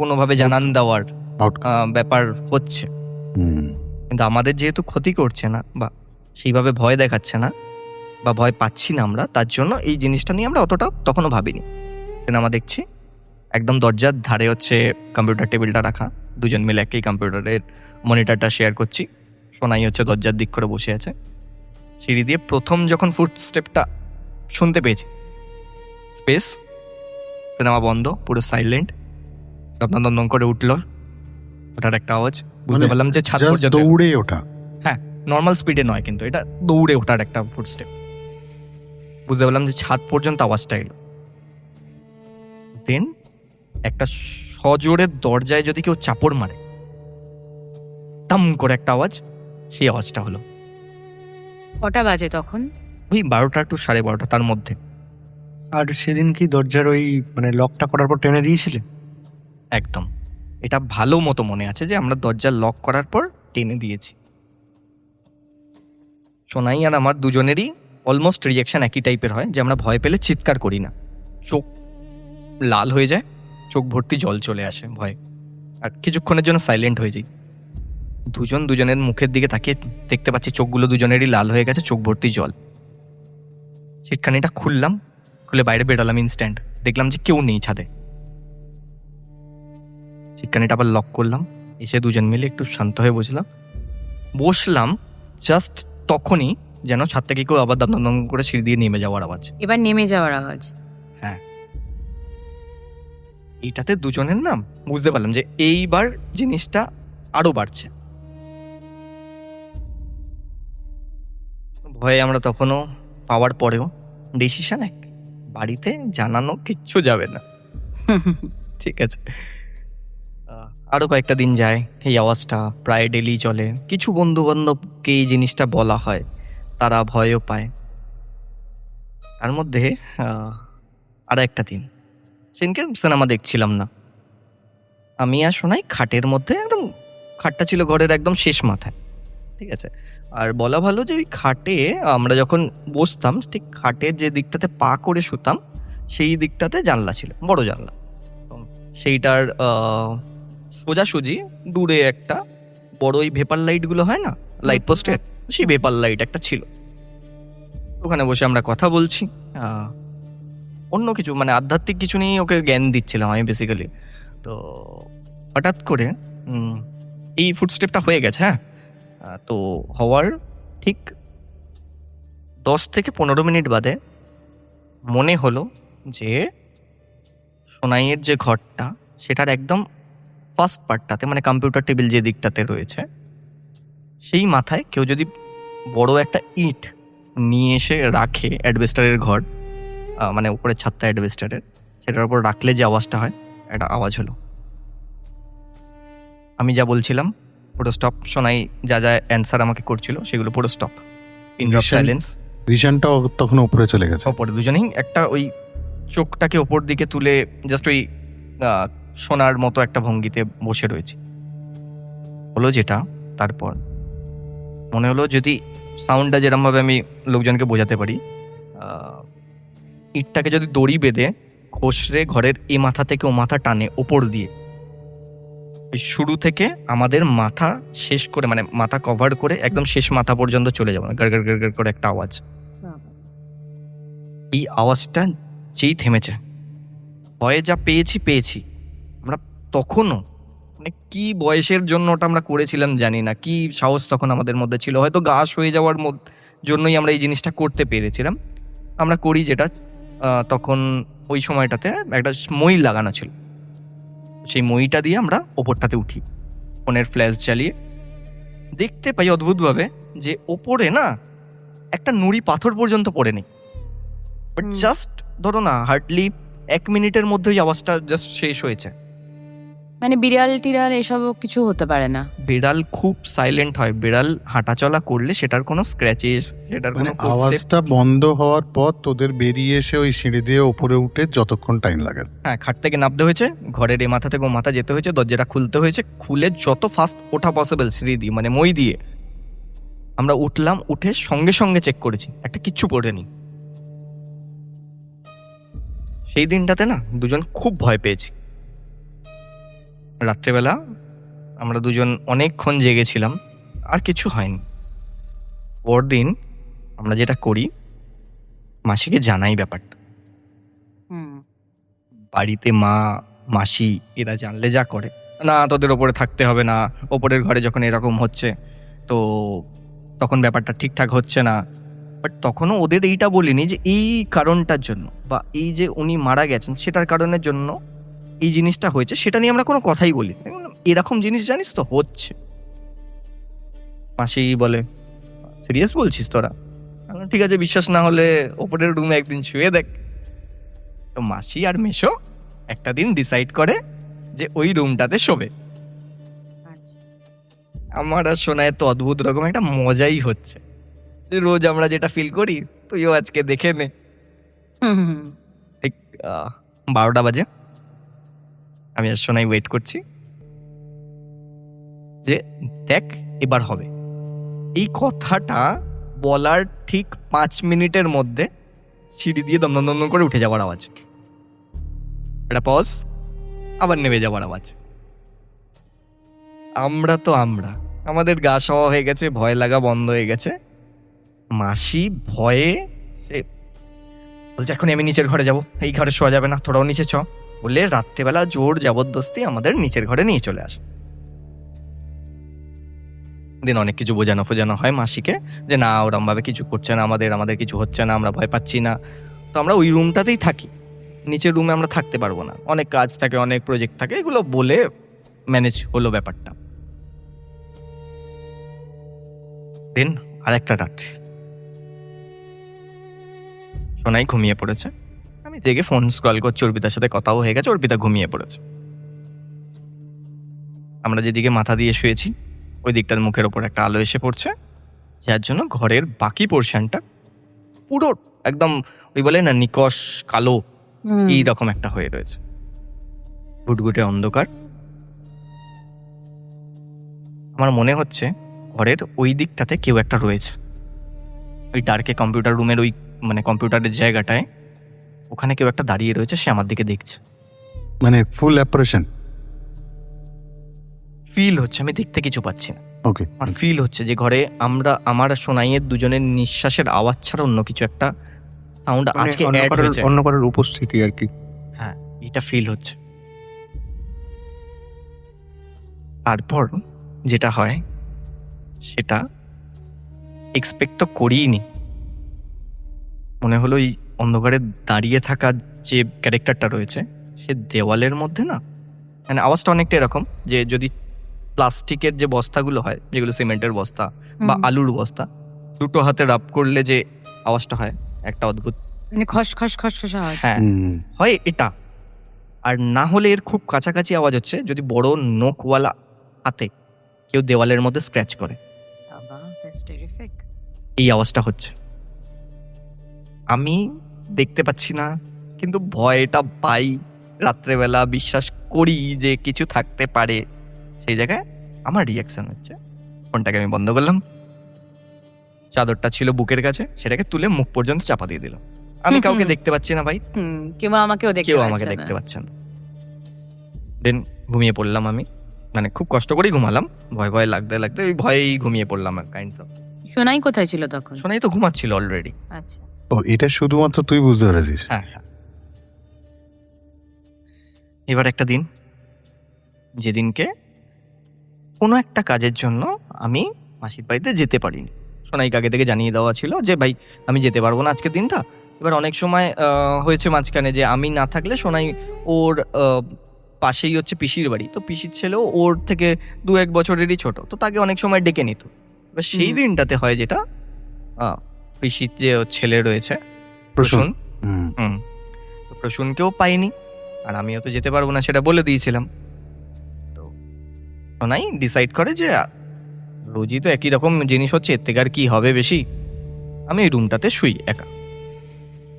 কোনোভাবে জানান দেওয়ার ব্যাপার হচ্ছে। কিন্তু আমাদের যেহেতু ক্ষতি করছে না, বা সেইভাবে ভয় দেখাচ্ছে না, বা ভয় পাচ্ছি না আমরা, তার জন্য এই জিনিসটা নিয়ে আমরা অতটা তখনও ভাবিনি। সিনেমা দেখছি, একদম দরজার ধারে হচ্ছে কম্পিউটার টেবিলটা রাখা, দুজন মিলে একই কম্পিউটারের মনিটরটা শেয়ার করছি, সোনাই হচ্ছে দরজার দিক করে বসে আছে। সিঁড়ি দিয়ে প্রথম যখন ফুট স্টেপটা শুনতে পেয়েছি, স্পেস, সিনেমা বন্ধ, পুরো সাইলেন্ট, দম করে উঠলো, ওটার একটা আওয়াজ, বুঝতে পারলাম যে ছাদ পর্যন্ত দৌড়ে ওঠা। হ্যাঁ, নর্মাল স্পিডে নয়, কিন্তু এটা দৌড়ে ওঠার একটা ফুটস্টেপ। বুঝতে পারলাম যে ছাদ পর্যন্ত আওয়াজটা এলো। দেন একটা সজোরে দরজায় যদি কেউ চাপড় মারে, দাম করে একটা আওয়াজ, সেই আওয়াজটা হলো। কটা বাজে তখন? ওই 12টা টু 12:30 তার মধ্যে। আর সেদিন কি দরজার ওই মানে লকটা করার পর টেনে দিয়েছিলে? একদম, এটা ভালো মতো মনে আছে যে আমরা দরজা লক করার পর টেনে দিয়েছি। সোনাই আর আমার দুজনেরই অলমোস্ট রিয়াকশন একই টাইপের হয়, যে আমরা ভয় পেলে চিৎকার করি না, চোখ লাল হয়ে যায়, চোখ ভর্তি জল চলে আসে ভয়, আর কিছুক্ষণের জন্য সাইলেন্ট হয়ে যাই। দুজন দুজনের মুখের দিকে তাকিয়ে দেখতে পাচ্ছি চোখগুলো দুজনেরই লাল হয়ে গেছে, চোখ ভর্তি জল। সিটখানিটা খুললাম, খুলে বাইরে বেরোলাম, ইনস্ট্যান্ট দেখলাম যে কেউ নেই ছাদে। সিটখানিটা আবার লক করলাম, এসে দুজন মিলে একটু শান্ত হয়ে বসলাম। জাস্ট তখনই যেন ছাদ থেকে কেউ আবার দাম করে সিঁড়ি দিয়ে নেমে যাওয়ার আওয়াজ। এবার নেমে যাওয়ার আওয়াজ। হ্যাঁ, এইটাতে দুজনের নাম বুঝতে পারলাম যে এইবার জিনিসটা আরো বাড়ছে। ভয়ে আমরা তখনও পাওয়ার পরেও ডিসিশন এক, বাড়িতে জানানো কিচ্ছু যাবে না, ঠিক আছে। আরো কয়েকটা দিন যায়, এই আওয়াজটা প্রায় ডেলি চলে। কিছু বন্ধু বান্ধবকে এই জিনিসটা বলা হয়, তারা ভয়ও পায়। তার মধ্যে আর একটা দিন, সেদিনকে সিনেমা দেখছিলাম না, আমি আর সোনাই খাটের মধ্যে, একদম খাটটা ছিল ঘরের একদম শেষ মাথায়, ঠিক আছে। আর বলা ভালো যে ওই খাটে আমরা যখন বসতাম, ঠিক খাটের যে দিকটাতে পা করে শুতাম, সেই দিকটাতে জানলা ছিল, বড় জানলা। সেইটার সোজাসুজি দূরে একটা বড় ওই ভেপার লাইটগুলো হয় না, লাইট পোস্টের, সেই ভেপার লাইট একটা ছিল। ওখানে বসে আমরা কথা বলছি, অন্য কিছু মানে আধ্যাত্মিক কিছু নিয়ে ওকে জ্ঞান দিচ্ছিলাম আমি বেসিক্যালি। তো হঠাৎ করে এই ফুটস্টেপটা হয়ে গেছে। হ্যাঁ, তো হওয়ার ঠিক 10 থেকে 15 মিনিট বাদে মনে হলো যে সোনাইয়ের যে ঘরটা সেটার একদম ফার্স্ট পার্টটাতে, মানে কম্পিউটার টেবিল যে দিকটাতে রয়েছে, সেই মাথায় কেউ যদি বড় একটা ইট নিয়ে এসে রাখে, অ্যাডভেস্টারের ঘর, মানে উপরে ছাদটা অ্যাডভেস্টারের, সেটার উপর রাখলে যে আওয়াজটা হয়, একটা আওয়াজ হলো। আমি যা বলছিলাম পুরো স্টপ, সোনাই যা যা অ্যান্সার আমাকে করছিল সেগুলো পুরো stop, pin drop Vision- silence. ভিশনটাও তখন উপরে চলে গেছে। ওপরে দুজনেই একটা ওই চোখটাকে ওপর দিকে তুলে জাস্ট ওই সোনার মতো একটা ভঙ্গিতে বসে রয়েছি। হলো যেটা, তারপর মনে হলো যদি সাউন্ডটা যেরমভাবে আমি লোকজনকে বোঝাতে পারি, ইটটাকে যদি দড়ি বেঁধে খসড়ে ঘরের এ মাথা থেকে ও মাথা টানে ওপর দিয়ে, ওই শুরু থেকে আমাদের মাথা শেষ করে, মানে মাথা কভার করে একদম শেষ মাথা পর্যন্ত চলে যাবো, গার গার গার গার করে একটা আওয়াজ। এই আওয়াজটা যেই থেমেছে, ভয়ে যা পেয়েছি আমরা তখনও, মানে কি বয়সের জন্য ওটা আমরা করেছিলাম জানি না, কি সাহস তখন আমাদের মধ্যে ছিল, হয়তো গাছ হয়ে যাওয়ার জন্যই আমরা এই জিনিসটা করতে পেরেছিলাম। আমরা করি যেটা, তখন ওই সময়টাতে একটা মই লাগানো ছিল, সেই মইটা দিয়ে আমরা ওপরটাতে উঠি, ফোনের ফ্ল্যাশ জ্বালিয়ে দেখতে পাই অদ্ভুতভাবে যে ওপরে না একটা নুড়ি পাথর পর্যন্ত পড়ে নেই, বাট জাস্ট ধরো না হার্ডলি 1 মিনিটের মধ্যে ওই আওয়াজটা জাস্ট শেষ হয়েছে। মানে বিড়াল টিড়াল এসব কিছু হতে পারে না? বিড়াল খুব সাইলেন্ট হয়, বিড়াল হাঁটাচলা করলে সেটার কোনো স্ক্র্যাচেস, সেটার মানে কোনো footstep, আওয়াজটা বন্ধ হওয়ার পর তোদের বেরিয়ে এসে ওই সিঁড়ি দিয়ে উপরে উঠে যতক্ষণ টাইম লাগে। হ্যাঁ, খাট থেকে নামতে হয়েছে, ঘরের এ মাথা থেকে ও মাথা যেতে হয়েছে, দরজাটা খুলতে হয়েছে, খুলে যত ফাস্ট ওঠা পসিবল সিঁড়ি দিয়ে, মানে মই দিয়ে আমরা উঠলাম। উঠে সঙ্গে সঙ্গে চেক করেছি, একটা কিচ্ছু পড়েনি। সেই দিনটাতে না দুজন খুব ভয় পেয়েছি। রাত্রেবেলা আমরা দুজন অনেকক্ষণ জেগেছিলাম, আর কিছু হয়নি। পরদিন আমরা যেটা করি, মাসিকে জানাই ব্যাপারটা। বাড়িতে মা মাসি এরা জানলে যা করে, না তোদের ওপরে থাকতে হবে না, ওপরের ঘরে যখন এরকম হচ্ছে তো তখন ব্যাপারটা ঠিকঠাক হচ্ছে না। বাট তখনও ওদের এইটা বলিনি যে এই কারণটার জন্য বা এই যে উনি মারা গেছেন সেটার কারণের জন্য এই জিনিসটা হয়েছে, সেটা নিয়ে আমরা কোনো কথাই বলি। এরকম জিনিস জানিস তো হচ্ছে। মাসি বলে, সিরিয়াস বলছিস তোরা? ঠিক আছে, বিশ্বাস না হলে ওপরের রুমে একদিন শুয়ে দেখ। তো মাসি আর মেশো একটা দিন ডিসাইড করে যে ওই রুমটাতে শোবে। আমার আর শোনায় তো অদ্ভুত রকম একটা মজাই হচ্ছে, যে রোজ আমরা যেটা ফিল করি তুইও আজকে দেখে নে। ঠিক 12টা বাজে, আমি আর শোনাই ওয়েট করছি যে দেখ এবার হবে। এই কথাটা বলার ঠিক 5 মিনিটের মধ্যে সিঁড়ি দিয়ে দম দম দম করে উঠে যাওয়ার আওয়াজ, একটা পজ, আবার নেমে যাওয়ার আওয়াজ। আমরা আমাদের গা সওয়া হয়ে গেছে, ভয় লাগা বন্ধ হয়ে গেছে। মাসি ভয়ে সে বলছে এখনই আমি নিচের ঘরে যাব, এই ঘরে শোয়া যাবে না, তোরাও নিচে চ, বলে রাত্রেবেলা জোর জবরদস্তি আমাদের নিচের ঘরে নিয়ে চলে আসে। দিন অনেক কিছু বোঝানো ফোজানো হয় মাসিকে যে না ওরম ভাবে কিছু করছে না, আমাদের কিছু হচ্ছে না, আমরা ভয় পাচ্ছি না। তো আমরা ওই রুমটাতেই থাকি, নিচের রুমে আমরা থাকতে পারবো না, অনেক কাজ থাকে, অনেক প্রজেক্ট থাকে, এগুলো বলে ম্যানেজ হলো ব্যাপারটা। দিন আরেকটা রাত, সোনাই ঘুমিয়ে পড়েছে, আমি জেগে ফোন স্ক্রল করছি, অর্পিতার সাথে কথাও হয়ে গেছে, অর্পিতা ঘুমিয়ে পড়েছে। আমরা যেদিকে মাথা দিয়ে শুয়েছি ওই দিকটার মুখের ওপর একটা আলো এসে পড়ছে, যার জন্য ঘরের বাকি পোর্শনটা পুরো একদম ওই বলে না নিকশ কালো এইরকম একটা হয়ে রয়েছে, ঘুটঘুটে অন্ধকার। আমার মনে হচ্ছে ঘরের ওই দিকটাতে কেউ একটা রয়েছে, ওই ডার্কে কম্পিউটার রুমের ওই মানে কম্পিউটারের জায়গাটায়, ওখানে কেউ একটা দাঁড়িয়ে রয়েছে, সে আমার দিকে দেখছে। মানে ফুল অ্যাপারেশন ফিল হচ্ছে, আমি দেখতে কিছু পাচ্ছি না, ওকে। আমার ফিল হচ্ছে যে ঘরে আমার সোনাইয়ের দুজনের নিঃশ্বাসের আওয়াজ ছাড়া অন্য কিছু একটা সাউন্ড আজকে অ্যাড হয়েছে, অন্য কারোর উপস্থিতি আর কি। হ্যাঁ এটা ফিল হচ্ছে। তারপর যেটা হয় সেটা এক্সপেক্ট তো করিনি, মনে হলো এই অন্ধকারে দাঁড়িয়ে থাকা যে ক্যারেক্টারটা রয়েছে সে দেওয়ালের মধ্যে না, মানে আওয়াজটা অনেকটা এরকম যে যদি প্লাস্টিকের যে বস্তাগুলো হয়, যেগুলো সিমেন্টের বস্তা বা আলুর বস্তা, দুটো হাতে রাব করলে যে আওয়াজটা হয় একটা অদ্ভুত, মানে খস খস খস খস আওয়াজ। হ্যাঁ হয় এটা। আর না হলে এর খুব কাছাকাছি আওয়াজ হচ্ছে যদি বড় নোকওয়ালা হাতে কেউ দেওয়ালের মধ্যে স্ক্র্যাচ করে, বাবা, that's terrific. এই আওয়াজটা হচ্ছে। আমি দেখতে পাচ্ছি না, কিন্তু ভয়টা পাই, রাত্রেবেলা বিশ্বাস করি যে কিছু থাকতে পারে। সেই জায়গায় আমার রিয়াকশন হচ্ছে, ফোনটাকে আমি বন্ধ করলাম, চাদরটা ছিল বুকের কাছে, সেটাকে তুলে মুখ পর্যন্ত চাপা দিয়ে দিলাম। আমি কাউকে দেখতে পাচ্ছি না ভাই, কেউ আমাকেও কেউ আমাকে দেখতে পাচ্ছে না। দেন ঘুমিয়ে পড়লাম আমি, মানে খুব কষ্ট করেই ঘুমালাম, ভয় ভয় লাগতে লাগতে ওই ভয়েই ঘুমিয়ে পড়লাম কাইন্ডস অফ। সোনাই কোথায় ছিল তখন? সোনাই তো ঘুমাচ্ছিল অলরেডি। আচ্ছা, ও, এটা শুধুমাত্র তুই বুঝতে পেরেছিস? হ্যাঁ হ্যাঁ। এবার একটা দিন, যেদিনকে কোনো একটা কাজের জন্য আমি মাসির বাড়িতে যেতে পারিনি, সোনাইকে আগে থেকে জানিয়ে দেওয়া ছিল যে ভাই আমি যেতে পারবো না আজকের দিনটা। এবার অনেক সময় হয়েছে মাঝখানে যে আমি না থাকলে সোনাই ওর পাশেই হচ্ছে পিসির বাড়ি, তো পিসির ছেলেও ওর থেকে 2-1 বছরেরই ছোট, তো তাকে অনেক সময় ডেকে নিত। এবার সেই দিনটাতে হয় যেটা, পিসির যে ছেলে রয়েছে প্রসূন, তো প্রসূনকেও পাইনি, আর আমিও তো যেতে পারবো না সেটা বলে দিয়েছিলাম। তো সোনাই ডিসাইড করে যে রোজই তো একই রকম জিনিস হচ্ছে, এর থেকে আর কি হবে বেশি, আমি এই রুমটাতে শুই একা।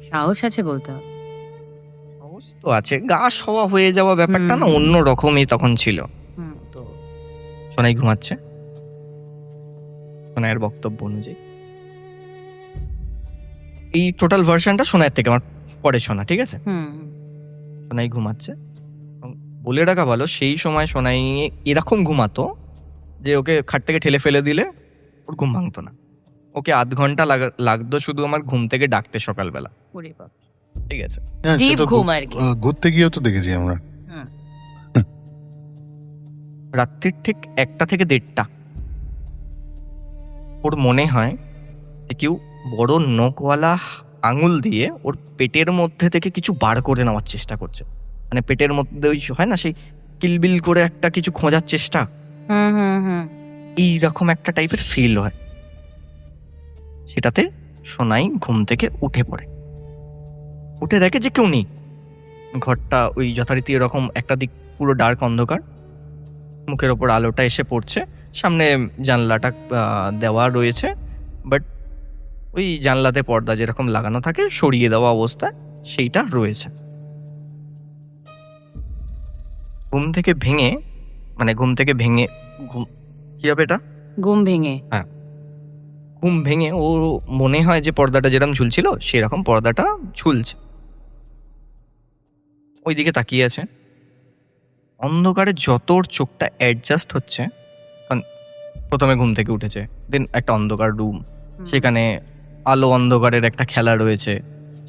সাহস আছে বলতে হবে। সাহস তো আছে, গা সওয়া হয়ে যাওয়া ব্যাপারটা না অন্য রকমই তখন ছিল। তো সোনাই ঘুমাচ্ছে, সোনাইয়ের বক্তব্য অনুযায়ী এই টোটাল ভার্সনটা সোনাইয়ের থেকে আমার পরে শোনা, ঠিক আছে? সোনাই ঘুমাচ্ছে, বলে রাখা ভালো সেই সময় সোনাই এরকম ঘুমাতো যে ওকে খাট থেকে ঠেলে ফেলে দিলে ওর ঘুম ভাঙতো না, ওকে আধ ঘন্টা লাগতো শুধু আমার ঘুম থেকে ডাকতে সকালবেলা, ঠিক আছে? হ্যাঁ, ডিপ সেটা ঘুম আর কি। ঘুরতে গিয়েও তো দেখেছি আমরা। রাত্রির ঠিক 1টা থেকে 1:30 ওর মনে হয় যে কেউ বড় নখওয়ালা আঙুল দিয়ে ওর পেটের মধ্যে থেকে কিছু বার করে নেওয়ার চেষ্টা করছে, মানে পেটের মধ্যে ওই হয় না সেই কিলবিল করে একটা কিছু খোঁজার চেষ্টা, এইরকম একটা টাইপের ফিল হয়। সেটাতে সোনাই ঘুম থেকে উঠে পড়ে, উঠে দেখে যে কেউ নেই, ঘরটা ওই যথারীতি এরকম একটা দিক পুরো ডার্ক অন্ধকার, মুখের ওপর আলোটা এসে পড়ছে, সামনে জানলাটা দেওয়া রয়েছে, বাট ওই জানলাতে পর্দা যেরকম লাগানো থাকে সরিয়ে দেওয়া অবস্থায় সেইটা রয়েছে। ঘুম থেকে ভেঙে কি হবে এটা, ঘুম ভেঙে, হ্যাঁ ঘুম ভেঙে ও মনে হয় যে পর্দাটা যেরকম ঝুলছিল সেরকম পর্দাটা ঝুলছে, ওইদিকে তাকিয়ে আছে। অন্ধকারে যত ওর চোখটা অ্যাডজাস্ট হচ্ছে, প্রথমে ঘুম থেকে উঠেছে, দেন একটা অন্ধকার রুম, সেখানে আলো অন্ধকারের একটা খেলা রয়েছে,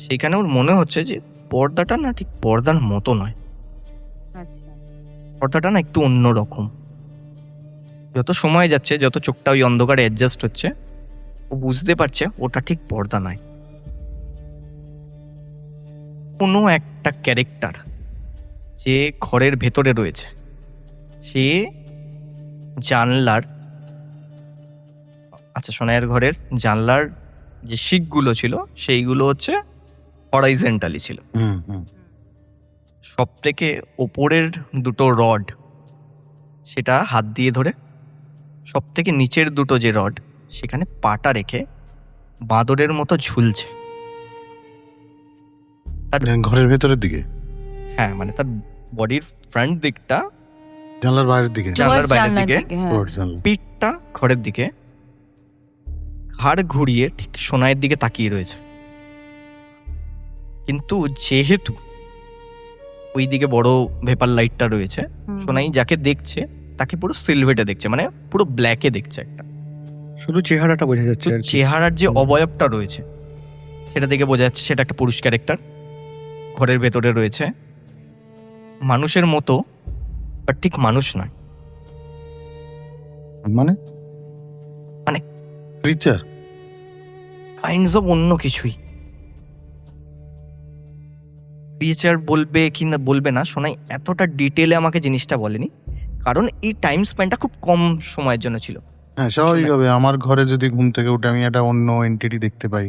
সেখানে ওর মনে হচ্ছে যে পর্দাটা না ঠিক পর্দার মতো নয়, পর্দাটা না একটু অন্য রকম। যত সময় যাচ্ছে, যত চোখটা ওই অন্ধকারে অ্যাডজাস্ট হচ্ছে, ও বুঝতে পারছে ওটা ঠিক পর্দা নয়, কোনো একটা ক্যারেক্টার যে ঘরের ভেতরে রয়েছে, সে জানলার, আচ্ছা সোনাইয়ের ঘরের জানলার যে শিকগুলো ছিল সেইগুলো হচ্ছে হরাইজেন্টালি ছিল, সব থেকে ওপরের দুটো রড সেটা হাত দিয়ে ধরে, সব থেকে নিচের দুটো যে রড সেখানে পাটা রেখে বাঁদরের মতো ঝুলছে ঘরের ভেতরের দিকে। হ্যাঁ, মানে তার বডির ফ্রন্ট দিকটা জানলার বাইরের দিকে, জানলার বাইরের দিকে, জানলা। পিঠটা ঘরের দিকে, ঘাড় ঘুরিয়ে ঠিক সোনাইয়ের দিকে তাকিয়ে রয়েছে। কিন্তু যেহেতু ওই দিকে বড় ভেপার লাইটটা রয়েছে, সোনাই যাকে দেখছে তাকে পুরো সিলভারে দেখছে, মানে পুরো ব্ল্যাকে দেখছে, একটা শুধু চেহারাটা বোঝা যাচ্ছে আর কি। চেহারার যে অবয়বটা রয়েছে সেটা দেখে বোঝা যাচ্ছে সেটা একটা পুরুষ ক্যারেক্টার, ঘরের ভেতরে রয়েছে, মানুষের মতো বাট ঠিক মানুষ নয়, মানে মানে ক্রিচার, কাইন্ডস অফ অন্য কিছুই। ক্রিয়েচার বলবে কি না বলবে না, সোনাই এতটা ডিটেলে আমাকে জিনিসটা বলেনি, কারণ এই টাইম স্প্যানটা খুব কম সময়ের জন্য ছিল। হ্যাঁ, স্বাভাবিকভাবে আমার ঘরে যদি ঘুম থেকে উঠে আমি একটা অন্য এন্টিটি দেখতে পাই,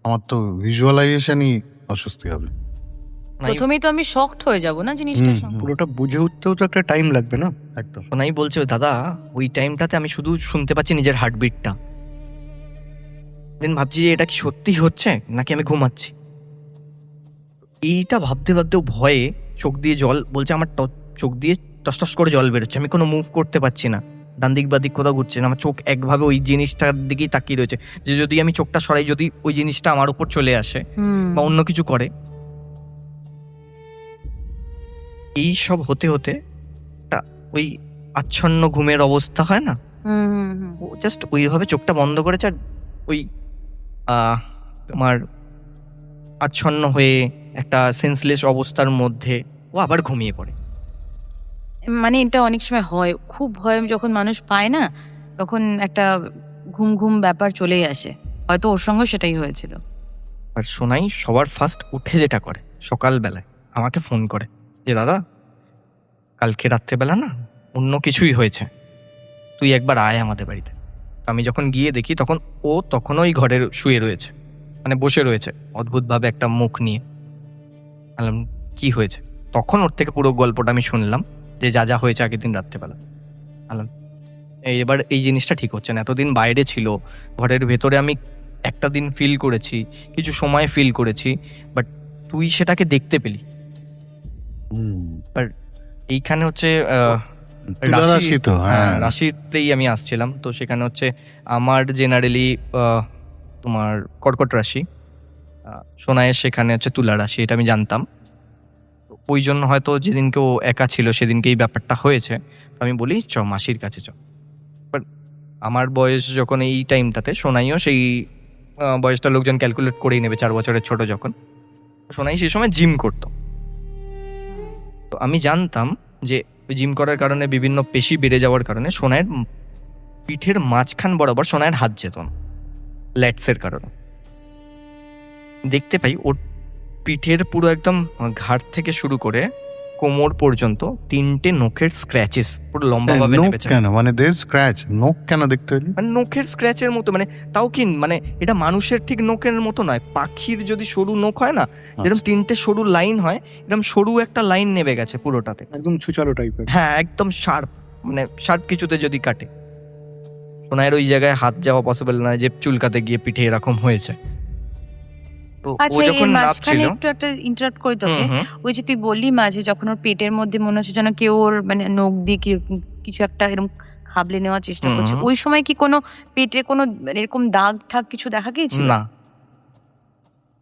আমার তো ভিজুয়ালাইজেশনই অস্বস্তি হবে। সোনাই প্রথমেই তো আমি শকড হয়ে যাব না জিনিসটা হুম, সম্পর্কে। পুরোটা বুঝে উঠতেও তো একটা টাইম লাগবে না। একদম। সোনাই বলছে, দাদা ওই টাইমটাতে আমি শুধু শুনতে পাচ্ছি নিজের হার্টবিটটা। দেন ভাবছি যে এটা কি সত্যি হচ্ছে নাকি আমি ঘুমাচ্ছি। এইটা ভাবতে ভাবতেও ভয়ে চোখ দিয়ে জল বলছে, আমার চোখ দিয়ে টস করে জল বেরোচ্ছে, আমি কোনো মুভ করতে পারছি না, ডান দিক বা দিক কোথাও ঘুরছে না, আমার চোখ একভাবে ওই জিনিসটার দিকেই তাকিয়ে রয়েছে, যে যদি আমি চোখটা সরাই যদি ওই জিনিসটা আমার উপর চলে আসে বা অন্য কিছু করে। এই সব হতে হতে একটা ওই আচ্ছন্ন ঘুমের অবস্থা হয় না, ও জাস্ট ওইভাবে চোখটা বন্ধ করেছে আর ওই তোমার আচ্ছন্ন হয়ে একটা সেন্সলেস অবস্থার মধ্যে ও আবার ঘুমিয়ে পড়ে। মানে এটা অনেক সময় হয়, খুব ভয় যখন মানুষ পায় না, তখন একটা ঘুম ঘুম ব্যাপার চলেই আসে। হয়তো ওর সঙ্গে সেটাই হয়েছিল। আর সোনাই সবার ফার্স্ট উঠে যেটা করে সকালবেলায় আমাকে ফোন করে যে দাদা কালকে রাত্রেবেলা না অন্য কিছুই হয়েছে, তুই একবার আয় আমাদের বাড়িতে। আমি যখন গিয়ে দেখি তখন ও তখন ওই ঘরের শুয়ে রয়েছে, মানে বসে রয়েছে অদ্ভুতভাবে একটা মুখ নিয়ে। বললাম কি হয়েছে? তখন ওর থেকে পুরো গল্পটা আমি শুনলাম যে যা যা হয়েছে আগের দিন রাত্রেবেলা। বললাম এবার এই জিনিসটা ঠিক হচ্ছে না, এতদিন বাইরে ছিল, ঘরের ভেতরে আমি একটা দিন ফিল করেছি, কিছু সময় ফিল করেছি, বাট তুই সেটাকে দেখতে পেলি। এইখানে হচ্ছে রাশি তো, হ্যাঁ। রাশিতেই আমি আসছিলাম, তো সেখানে হচ্ছে আমার জেনারেলি তোমার কর্কট রাশি, সোনাইয়ের সেখানে হচ্ছে তুলা রাশি, এটা আমি জানতাম। তো ওই জন্য হয়তো যেদিনকে ও একা ছিল সেদিনকে এই ব্যাপারটা হয়েছে। তো আমি বলি চ মাসির কাছে চ। বাট আমার বয়স যখন এই টাইমটাতে, সোনাইও সেই বয়সটা লোকজন ক্যালকুলেট করেই নেবে, 4 বছরের ছোট যখন। সোনাই সেই সময় জিম করতো, তো আমি জানতাম যে ওই জিম করার কারণে বিভিন্ন পেশি বেড়ে যাওয়ার কারণে সোনাইয়ের পিঠের মাঝখান বরাবর সোনাইয়ের হাত যেত না, ল্যাটসের কারণে। দেখতে পাই ওর পিঠের পুরো একদম ঘাড় থেকে শুরু করে কোমর পর্যন্ত 3টে নখের স্ক্র্যাচেস পুরো লম্বাভাবে নোক নেমেছে। কেন, মানে দের স্ক্র্যাচ, নোক কেন দেখতে হলি? মানে নখের স্ক্র্যাচের মতো, মানে তাও কি, মানে এটা মানুষের ঠিক নখের মতো নয়, পাখির যদি সরু নখ হয় না, যেরকম 3টে সরু লাইন হয়, এরকম সরু একটা লাইন নেমে গেছে পুরোটাতে। একদম ছুচালো টাইপের। হ্যাঁ, একদম শার্প, মানে শার্প কিছুতে যদি কাটে। সোনাইয়ের ওই জায়গায় হাত যাওয়া পসিবল না যে চুলকাতে গিয়ে পিঠে এরকম হয়েছে। তো ও আচ্ছা, যখন এর মাঝখানে নাচছিল, একটু একটা ইন্টারাপ্ট করি তোকে। হুম, ওই যে তুই বললি মাঝে যখন ওর পেটের মধ্যে মনে হচ্ছে যেন কেউ ওর মানে নখ দিয়ে কিছু একটা এরকম খাবলে নেওয়ার চেষ্টা হুম, করছে, হুম। ওই সময় কি কোনো পেটে কোনো এরকম দাগ ঠাগ কিছু দেখা গিয়েছিল? না,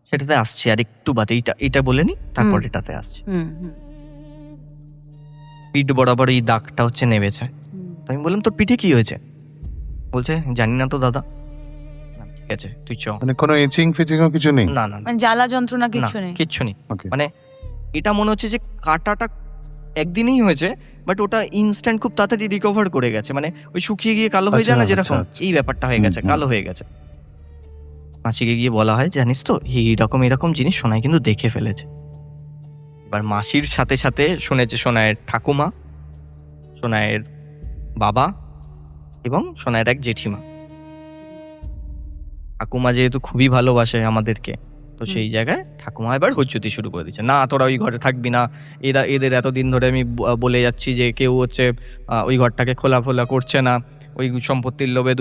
সেটাতে আসছে আর একটু বাদে, এটা বলে নি, তারপর হুম। এটাতে আসছে। হুম হুম পিঠ বরাবর এই দাগটা হচ্ছে নেমেছে। হুম। তো আমি বললাম তোর পিঠে কি হয়েছে? বলছে জানি না তো দাদা। বললাম, ঠিক আছে তুই চ। মানে কোনো এচিং ফিচিংও কিছু নেই? না না না, মানে জ্বালা যন্ত্রণা না, কিছু নেই? কিচ্ছু নেই। ওকে। মানে এটা মনে হচ্ছে যে কাটাটা একদিনই হয়েছে, বাট ওটা ইনস্ট্যান্ট খুব তাড়াতাড়ি রিকভার করে গেছে, মানে ওই শুকিয়ে গিয়ে কালো হয়ে যায় না আচ্ছা, যেরকম, আচ্ছা। এই ব্যাপারটা হয়ে গেছে, হুম, হুম। কালো হয়ে গেছে। মাসিকে গিয়ে বলা হয় জানিস তো এরকম জিনিস সোনাই কিন্তু দেখে ফেলেছে। এবার মাসির সাথে সাথে শুনেছে সোনাইয়ের ঠাকুমা, সোনাইয়ের বাবা এবং সোনাইয়ের এক জেঠিমা। ঠাকুমা যেহেতু খুবই ভালোবাসে আমাদেরকে, তো সেই জায়গায় ঠাকুমা এবার হুজ্জুতি শুরু করে দিচ্ছে, না তোরা ওই ঘরে থাকবি না, এদের এতদিন ধরে আমি বলে যাচ্ছি যে কেউ হচ্ছে ওই ঘরটাকে খোলা করছে না, ওই সম্পত্তির লোভে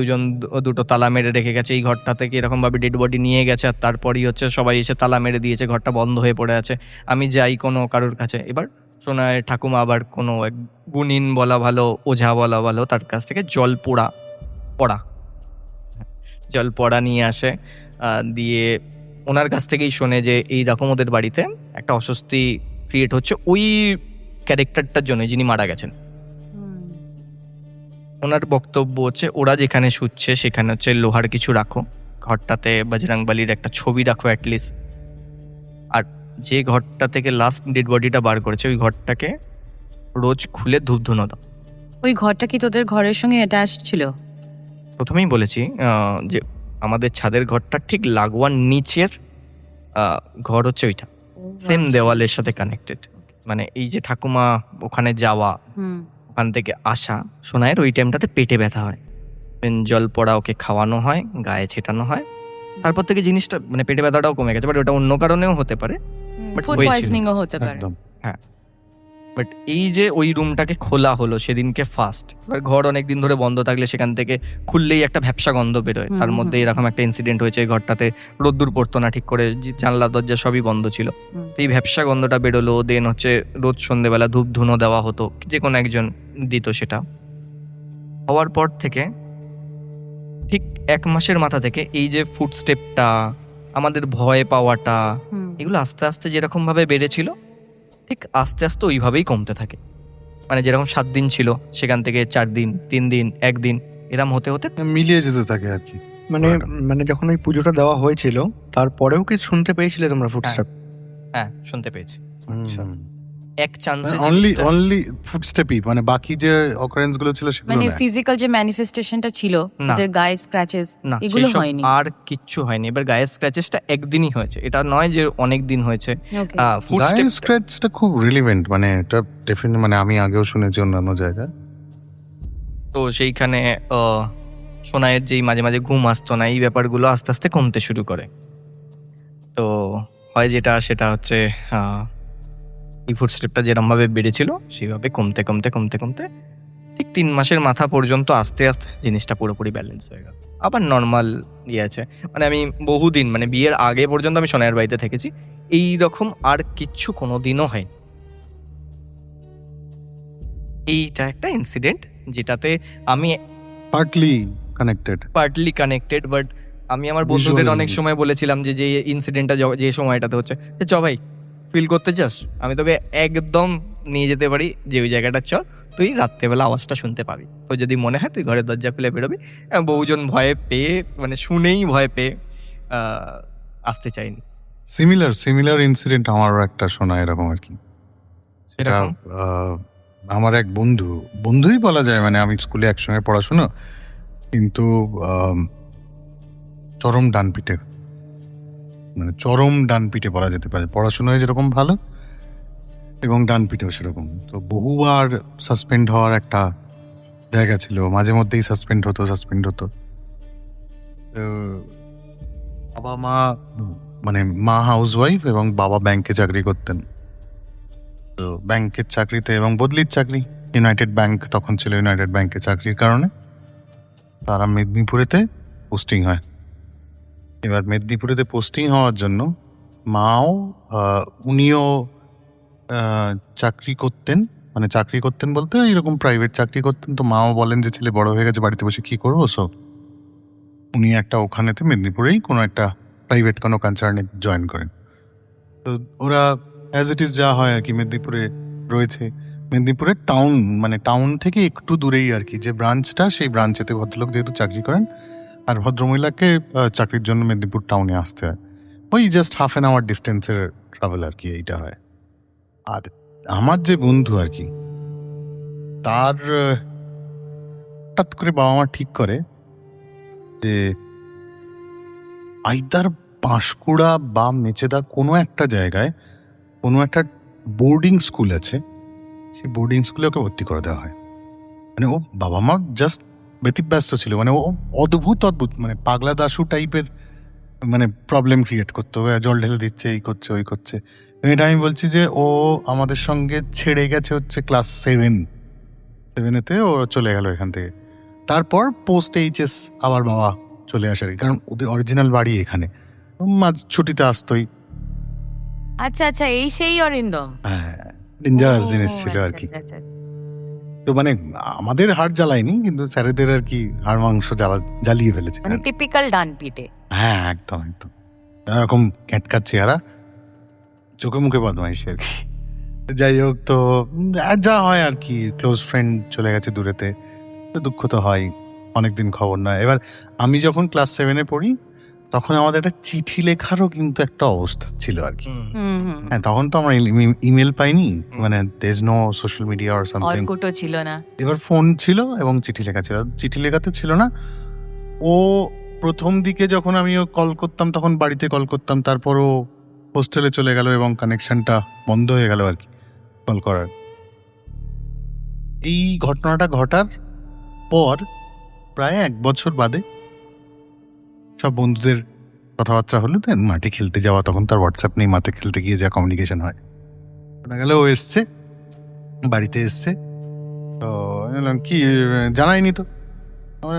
দুটো তালা মেরে রেখে গেছে, এই ঘরটা থেকে এরকম ভাবে ডেড বডি নিয়ে গেছে, আর তারপরই হচ্ছে সবাই এসে তালা মেরে দিয়েছে, ঘরটা বন্ধ হয়ে পড়ে আছে, আমি যাই কোনো কারোর কাছে। এবার সোনায় ঠাকুমা আবার কোনো এক গুণিন বলা ভালো, ওঝা বলা ভালো, তার কাছ থেকে জল পড়া নিয়ে আসে, দিয়ে ওনার কাছ থেকেই শোনে যে এইরকম ওদের বাড়িতে একটা অস্বস্তি ক্রিয়েট হচ্ছে ওই ক্যারেক্টারটার জন্য যিনি মারা গেছেন। ওনার বক্তব্য হচ্ছে ওরা যেখানে শুচ্ছে সেখানে হচ্ছে লোহার কিছু রাখো, ঘরটাতে বজরংবলীর একটা ছবি রাখো অ্যাটলিস্ট, আর যে ঘরটা থেকে লাস্ট ডেড বডিটা বার করেছে ওই ঘরটাকে রোজ খুলে ধূপধুনো দাও। ওই ঘরটা কি তোদের ঘরের সঙ্গে অ্যাটাচ ছিল? প্রথমেই বলেছি যে আমাদের ছাদের ঘরটা ঠিক লাগোয়ার নিচের ঘর হচ্ছে ওইটা। সেম আচ্ছা, দেওয়ালের আচ্ছা, সাথে আচ্ছা। কানেক্টেড। মানে এই যে ঠাকুমা ওখানে যাওয়া, হুম ওখান থেকে আসা, সোনাইয়ের ওই টাইমটাতে পেটে ব্যথা হয়, জল পড়া ওকে খাওয়ানো হয়, গায়ে ছেটানো হয়, তারপর থেকে জিনিসটা মানে পেটে ব্যথাটাও কমে গেছে। বাট ওটা অন্য কারণেও হতে পারে, বাট ফুড হয়েছিল। পয়জনিংও হতে পারে। একদম। বাট এই যে ওই রুমটাকে খোলা হলো সেদিনকে ফার্স্ট, এবার ঘর অনেকদিন ধরে বন্ধ থাকলে সেখান থেকে খুললেই একটা ভ্যাপসা গন্ধ বেরোয়। তার হুম, মধ্যে হুম। এরকম একটা ইনসিডেন্ট হয়েছে, ঘরটাতে রোদ্দুর পড়তো না ঠিক করে, জানলা দরজা সবই বন্ধ ছিল। হুম। তো এই ভ্যাপসা গন্ধটা বেরোলো, দেন হচ্ছে রোজ সন্ধেবেলা ধূপ ধুনো দেওয়া হতো, যে কোনো একজন দিত। সেটা হওয়ার পর থেকে ঠিক 1 মাসের মাথা থেকে এই যে ফুটস্টেপটা, আমাদের ভয় পাওয়াটা, হুম। এগুলো আস্তে আস্তে যেরকম ভাবে বেড়েছিল ঠিক আস্তে আস্তে ওইভাবেই কমতে থাকে। মানে যেরকম 7 দিন ছিল সেখান থেকে 4 দিন, 3 দিন, 1 দিন, এরম হতে হতে মিলিয়ে যেতে থাকে আর কি। মানে পুরোটা। মানে যখন ওই পুজোটা দেওয়া হয়েছিল তারপরেও কি শুনতে পেয়েছিলে তোমরা ফুটস্টেপ? হ্যাঁ শুনতে পেয়েছি। এক চান্সে অনলি ফুটস্টেপই, মানে বাকি যে অকারেন্স গুলো ছিল সেগুলো মানে না। ফিজিক্যাল যে ম্যানিফেস্টেশনটা ছিল, না। ওদের গায়ে স্ক্র্যাচেস না, এগুলো সেসব হয়নি। আর কিচ্ছু হয়নি। এবার গায়ের স্ক্র্যাচেসটা একদিনই হয়েছে, এটা নয় যে অনেক দিন হয়েছে। ওকে। ফুটস্টেপ গায়ের স্ক্র্যাচটা খুব রিলিভেন্ট, মানে এটা ডেফিনেটলি, মানে আমি আগেও শুনেছি অন্যান্য জায়গায়। তো সেইখানে সোনাইয়ের যেই মাঝে মাঝে ঘুম আসতো না, এই ব্যাপারগুলো আস্তে আস্তে কমতে শুরু করে। তো হয় যেটা সেটা হচ্ছে এই ফুটস্টেপটা যেরমভাবে বেড়েছিল সেইভাবে কমতে কমতে কমতে কমতে ঠিক 3 মাসের মাথা পর্যন্ত আস্তে আস্তে জিনিসটা পুরোপুরি ব্যালেন্স হয়ে গেল, আবার নর্মাল ইয়ে আছে। মানে আমি বহুদিন, মানে বিয়ের আগে পর্যন্ত আমি সোনাইয়ের বাড়িতে থেকেছি, এই রকম আর কিচ্ছু কোনোদিনও হয়নি। এইটা একটা ইনসিডেন্ট যেটাতে আমি partly connected. Partly connected, but আমি আমার বন্ধুদের Visually. অনেক সময় বলেছিলাম যে যে ইনসিডেন্টটা যে সময়টাতে হচ্ছে, চ ভাই ফিল করতে চাস, আমি তোকে একদম নিয়ে যেতে পারি যে ওই জায়গাটা, চল তুই রাত্রেবেলা আওয়াজটা শুনতে পাবি, তো যদি মনে হয় তুই ঘরের দরজা খুলে বেরোবি। বহুজন ভয়ে পেয়ে, মানে শুনেই ভয় পেয়ে আসতে চাইনি। সিমিলার ইনসিডেন্ট আমারও একটা শোনা এরকম আর কি। সেটা এরকম? আমার এক বন্ধুই বলা যায়, মানে আমি স্কুলে একসঙ্গে পড়াশুনো, কিন্তু চরম ডানপিটে, মানে চরম ডানপিটে বলা যেতে পারে। পড়াশোনায় যেরকম ভালো এবং ডানপিটেও সেরকম। তো বহুবার সাসপেন্ড হওয়ার একটা জায়গা ছিল, মাঝে মধ্যেই সাসপেন্ড হতো। তো বাবা মা, মানে মা হাউস ওয়াইফ এবং বাবা ব্যাংকে চাকরি করতেন। তো ব্যাংকের চাকরিতে এবং বদলির চাকরি, ইউনাইটেড ব্যাংক তখন ছিল, ইউনাইটেড ব্যাংকে চাকরির কারণে তারা মেদিনীপুরেতে পোস্টিং হয়। এবার মেদিনীপুরেতে পোস্টিং হওয়ার জন্য মাও উনিও চাকরি করতেন, মানে চাকরি করতেন বলতে এরকম প্রাইভেট চাকরি করতেন। তো মাও বলেন যে ছেলে বড় হয়ে গেছে, বাড়িতে বসে কি করবো, সো উনি একটা ওখানেতে মেদিনীপুরেই কোনো একটা প্রাইভেট কোনো কনসার্নে জয়েন করেন। তো ওরা অ্যাজ ইট ইজ যা হয় আর কি, মেদিনীপুরে রয়েছে, মেদিনীপুরের টাউন, মানে টাউন থেকে একটু দূরেই আর কি যে ব্রাঞ্চটা, সেই ব্রাঞ্চেতে ভদ্রলোক যেহেতু চাকরি করেন, আর ভদ্রমহিলাকে চাকরির জন্য মেদিনীপুর টাউনে আসতে হয়। ওই জাস্ট হাফ অ্যান আওয়ার ডিস্টেন্সের ট্রাভেল আর কি, এইটা হয়। আর আমার যে বন্ধু আর কি, তার হঠাৎ করে বাবা মা ঠিক করে যে আইদার পাঁশকুড়া বা মেচেদা কোনো একটা জায়গায় কোনো একটা বোর্ডিং স্কুল আছে, সেই বোর্ডিং স্কুলে ওকে ভর্তি করে দেওয়া হয়। মানে ও বাবা মা জাস্ট ব্যতিব্যস্ত ছিল, মানে ও অদ্ভুত মানে পাগলা দাশু টাইপের, মানে প্রবলেম ক্রিয়েট করতে হবে, জল ঢেলে দিচ্ছে, এই করছে ওই করছে। এটা আমি বলছি যে ও আমাদের সঙ্গে ছেড়ে গেছে হচ্ছে ক্লাস 7-এতে ও চলে গেল এখান থেকে। তারপর পোস্ট এইচএস আবার বাবা চলে আসে আর কি, কারণ ওদের অরিজিনাল বাড়ি এখানে, মাঝ ছুটিতে আসতোই। আচ্ছা আচ্ছা, এই সেই অরিন্দম। হ্যাঁ, ডেঞ্জারাস ও, জিনিস ছিল আর আচ্ছা, কি। আচ্ছা, আচ্ছা, আচ্ছা। তো মানে আমাদের হাড় জ্বালায়নি, কিন্তু স্যারেদের আর কি হাড় মাংস জ্বালিয়ে ফেলেছে। মানে টিপিক্যাল ডান পিটে। হ্যাঁ, একদম এরকম ক্যাটকাট চেহারা, চোখে মুখে বদমাইশি আর কি। যাই হোক, তো যা হয় আর কি, ক্লোজ ফ্রেন্ড চলে গেছে দূরেতে, তো দুঃখ তো হয়, অনেকদিন খবর নয়। এবার আমি যখন ক্লাস 7-এ পড়ি, তখন আমাদের একটা চিঠি লেখারও কিন্তু একটা অবস্থা ছিল আর কি। হ্যাঁ, তখন তো আমরা ইমেল পাইনি, মানে there is no social media or something. অর্কুটও ছিল না। এবার ফোন ছিল এবং চিঠি লেখা ছিল। চিঠি লেখাতে ছিল না, ও প্রথম দিকে যখন আমি কল করতাম তখন বাড়িতে কল করতাম, তারপরও হোস্টেলে চলে গেল এবং কানেকশনটা বন্ধ হয়ে গেল আর কি কল করার। এই ঘটনাটা ঘটার পর প্রায় 1 বছর বাদে সব বন্ধুদের কথাবার্তা হলো, তো মাঠে খেলতে যাওয়া, তখন তার হোয়াটসঅ্যাপ নেই, মাঠে খেলতে গিয়ে যা কমিউনিকেশন হয়। শোনা গেল ও এসছে, বাড়িতে এসছে, তো আমি বললাম কি জানাইনি তো,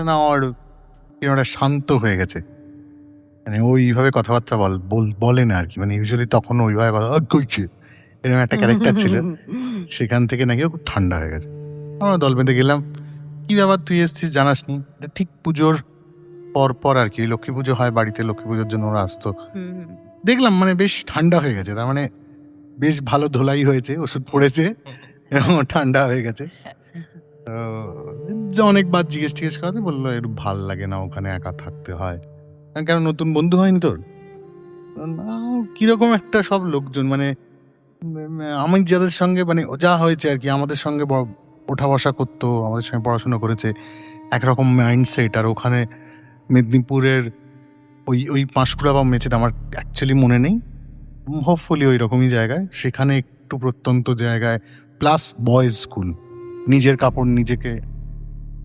না ওর কিরকম শান্ত হয়ে গেছে, মানে ওইভাবে কথাবার্তা বলে না আর কি, মানে ইউজুয়ালি তখন ওইভাবে কথা কইছে এরকম একটা ক্যারেক্টার ছিল, সেখান থেকে নাকি ও খুব ঠান্ডা হয়ে গেছে। আমরা দল বেঁধে গেলাম, কি ব্যাপার তুই এসছিস জানাসনি? ঠিক পুজোর পর আর কি, লক্ষ্মী পুজো হয় বাড়িতে, লক্ষ্মী পুজোর জন্য ওরা আসতো। দেখলাম মানে বেশ ঠান্ডা হয়ে গেছে, তার মানে বেশ ভালো ধোলাই হয়েছে, ওষুধ পড়েছে এবং ঠান্ডা হয়ে গেছে। তো অনেকবার জিজ্ঞেস করাতে বললো একটু ভাল লাগে না, ওখানে একা থাকতে হয়, কেন নতুন বন্ধু হয়নি তোর? না, কিরকম একটা সব লোকজন, মানে আমি যাদের সঙ্গে মানে যা হয়েছে আর কি, আমাদের সঙ্গে ওঠা বসা করতো, আমাদের সঙ্গে পড়াশোনা করেছে, একরকম মাইন্ডসেট। আর ওখানে মেদিনীপুরের ওই পাঁশকুড়া বা মেচেতে, আমার অ্যাকচুয়ালি মনে নেই, হোপফুলি ওই রকমই জায়গায়, সেখানে একটু প্রত্যন্ত জায়গায়, প্লাস বয়েজ স্কুল, নিজের কাপড় নিজেকে,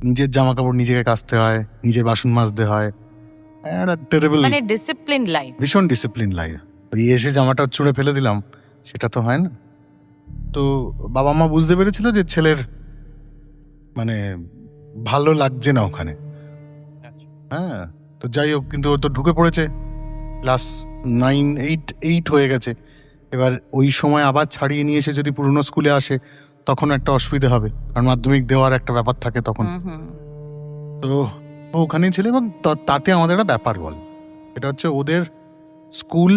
নিজের জামা কাপড় নিজেকে কাচতে হয়, নিজের বাসন মাজতে হয়, টেরেবল, মানে ডিসিপ্লিন লাইফ, ভীষণ ডিসিপ্লিন লাইফ। ওই এসে জামাটা ছুঁড়ে ফেলে দিলাম, সেটা তো হয় না। তো বাবা মা বুঝতে পেরেছিল যে ছেলের মানে ভালো লাগছে না ওখানে। হ্যাঁ, তো যাই হোক, কিন্তু ও তো ঢুকে পড়েছে, ক্লাস 9, 8 হয়ে গেছে। এবার ওই সময় আবার ছাড়িয়ে নিয়ে এসে যদি পুরনো স্কুলে আসে তখন একটা অসুবিধা হবে, কারণ মাধ্যমিক দেওয়ার একটা ব্যাপার থাকে তখন। তো ও ওখানেই ছিল, এবং তাতে আমাদের একটা ব্যাপার বল, এটা হচ্ছে ওদের স্কুল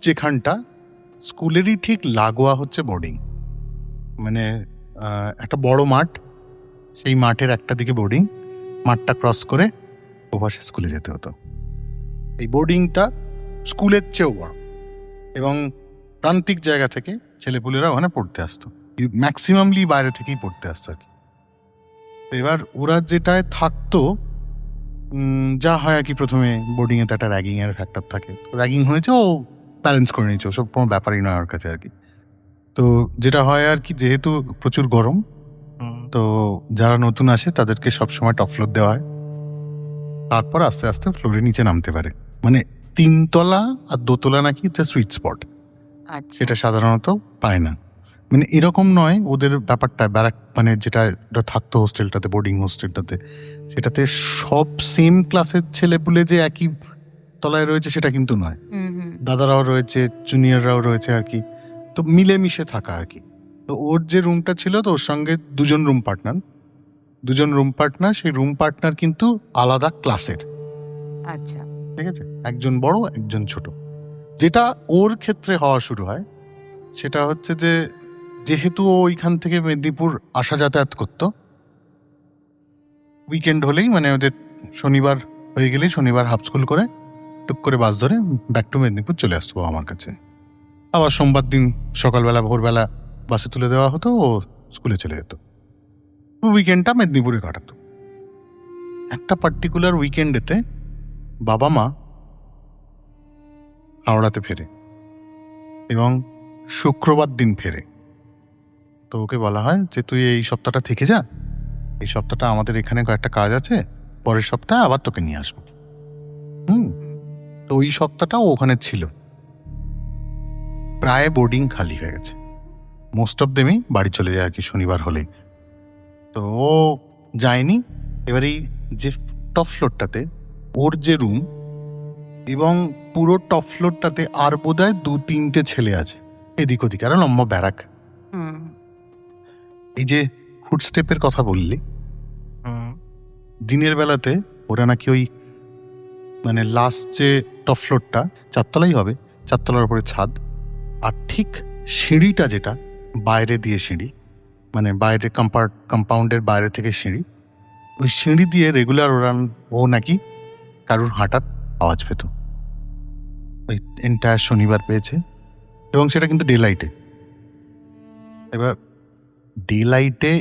যেখানটা, স্কুলেরই ঠিক লাগোয়া হচ্ছে বোর্ডিং, মানে একটা বড় মাঠ, সেই মাঠের একটা দিকে বোর্ডিং, মাঠটা ক্রস করে ওপাশে স্কুলে যেতে হতো। এই বোর্ডিংটা স্কুলের চেয়েও বড়, এবং প্রান্তিক জায়গা থেকে ছেলেপুলেরা ওখানে পড়তে আসতো, ম্যাক্সিমামলি বাইরে থেকেই পড়তে আসতো আর কি। এবার ওরা যেটায় থাকতো, যা হয় আর কি, প্রথমে বোর্ডিংয়ে তো একটা র্যাগিংয়ের ফ্যাক্টর থাকে, র্যাগিং হয়েছে, ও ব্যালেন্স করে নিয়েছে, ওসব কোনো ব্যাপারই নয় ওর কাছে আর কি। তো যেটা হয় আর কি, যেহেতু প্রচুর গরম, তো যারা নতুন আসে তাদেরকে সবসময় টপ ফ্লোর দেওয়া হয়, তারপর আস্তে আস্তে ফ্লোরে নিচে নামতে পারে, মানে 3 তলা আর 2 তলা নাকি হচ্ছে সুইট স্পট, সেটা সাধারণত পায় না। মানে এরকম নয় ওদের ব্যাপারটা, ব্যারাক মানে যেটা থাকতো হোস্টেলটাতে, বোর্ডিং হোস্টেলটাতে, সেটাতে সব সেম ক্লাসের ছেলেপুলে যে একই তলায় রয়েছে সেটা কিন্তু নয়, দাদারাও রয়েছে, জুনিয়ররাও রয়েছে আর কি, তো মিলেমিশে থাকা আর কি। তো ওর যে রুমটা ছিল, তো ওর সঙ্গে 2জন রুম পার্টনার, সেই রুম পার্টনার কিন্তু আলাদা ক্লাসের, আচ্ছা, ঠিক আছে, একজন বড় একজন ছোট। যেটা ওর ক্ষেত্রে হওয়া শুরু হয় সেটা হচ্ছে যে, যেহেতু ও ওইখান থেকে মেদিনীপুর আসা যাতায়াত করতো, উইকেন্ড হলেই, মানে ওদের শনিবার হয়ে গেলেই, শনিবার হাফ স্কুল করে টুক করে বাস ধরে ব্যাক টু মেদিনীপুর চলে আসতো আমার কাছে। আবার সোমবার দিন সকালবেলা ভোরবেলা বাসে তুলে দেওয়া হতো, ও স্কুলে চলে যেত। উইকেন্ডটা মেদিনীপুরে কাটাতো। একটা পার্টিকুলার উইকেন্ডেতে বাবা মা হাওড়াতে ফেরে, এবং শুক্রবার দিন ফেরে। তো ওকে বলা হয় যে তুই এই সপ্তাহটা থেকে যা, এই সপ্তাহটা আমাদের এখানে কয়েকটা কাজ আছে, পরের সপ্তাহে আবার তোকে নিয়ে আসবো। তো ওই সপ্তাহটা ও ওখানে ছিল। প্রায় বোর্ডিং খালি হয়ে গেছে, মোস্ট অফ দেমই বাড়ি চলে যায় আর কি শনিবার হলেই। তো ও যায়নি। এবার এই যে টপ ফ্লোরটাতে ওর যে রুম, এবং পুরো টপ ফ্লোরটাতে আর বোধহয় 2-3টে ছেলে আছে এদিক ওদিক, আর লম্বা ব্যারাক। এই যে ফুটস্টেপের কথা বললি, দিনের বেলাতে ওরা নাকি ওই মানে লাস্ট যে টপ ফ্লোরটা 4 তলাই হবে, 4 তলার উপরে ছাদ, আর ঠিক সিঁড়িটা যেটা বাইরে দিয়ে সিঁড়ি, মানে বাইরে কম্পাউন্ডের বাইরে থেকে সিঁড়ি, ওই সিঁড়ি দিয়ে রেগুলার ও নাকি কারুর হাঁটার আওয়াজ পেত। ওই এন্টায়ার শনিবার পেয়েছে, এবং সেটা কিন্তু ডে লাইটে। এবার ডে লাইটে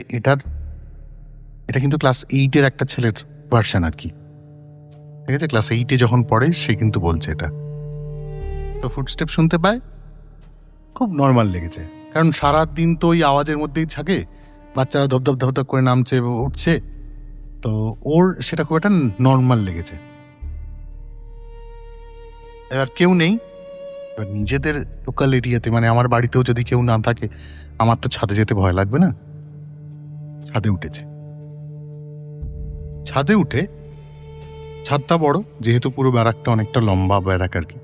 এটা কিন্তু ক্লাস 8-এর একটা ছেলের ভার্সন আর কি, ঠিক আছে, ক্লাস 8-এ যখন পড়ে সে কিন্তু বলছে এটা। তো ফুটস্টেপ শুনতে পায়, খুব নর্মাল লেগেছে, কারণ সারা দিন তো ওই আওয়াজের মধ্যেই থাকে, বাচ্চারা ধপধপ ধপধপ করে নামছে উঠছে, তো ওর সেটা খুব একটা নর্মাল লেগেছে। এবার কেউ নেই, এবার নিজেদের লোকাল এরিয়াতে, মানে আমার বাড়িতেও যদি কেউ না থাকে, আমার তো ছাদে যেতে ভয় লাগবে না। ছাদে উঠেছে, ছাদে উঠে, ছাদটা বড় যেহেতু, পুরো ব্যারাকটা অনেকটা লম্বা ব্যারাক আর কি,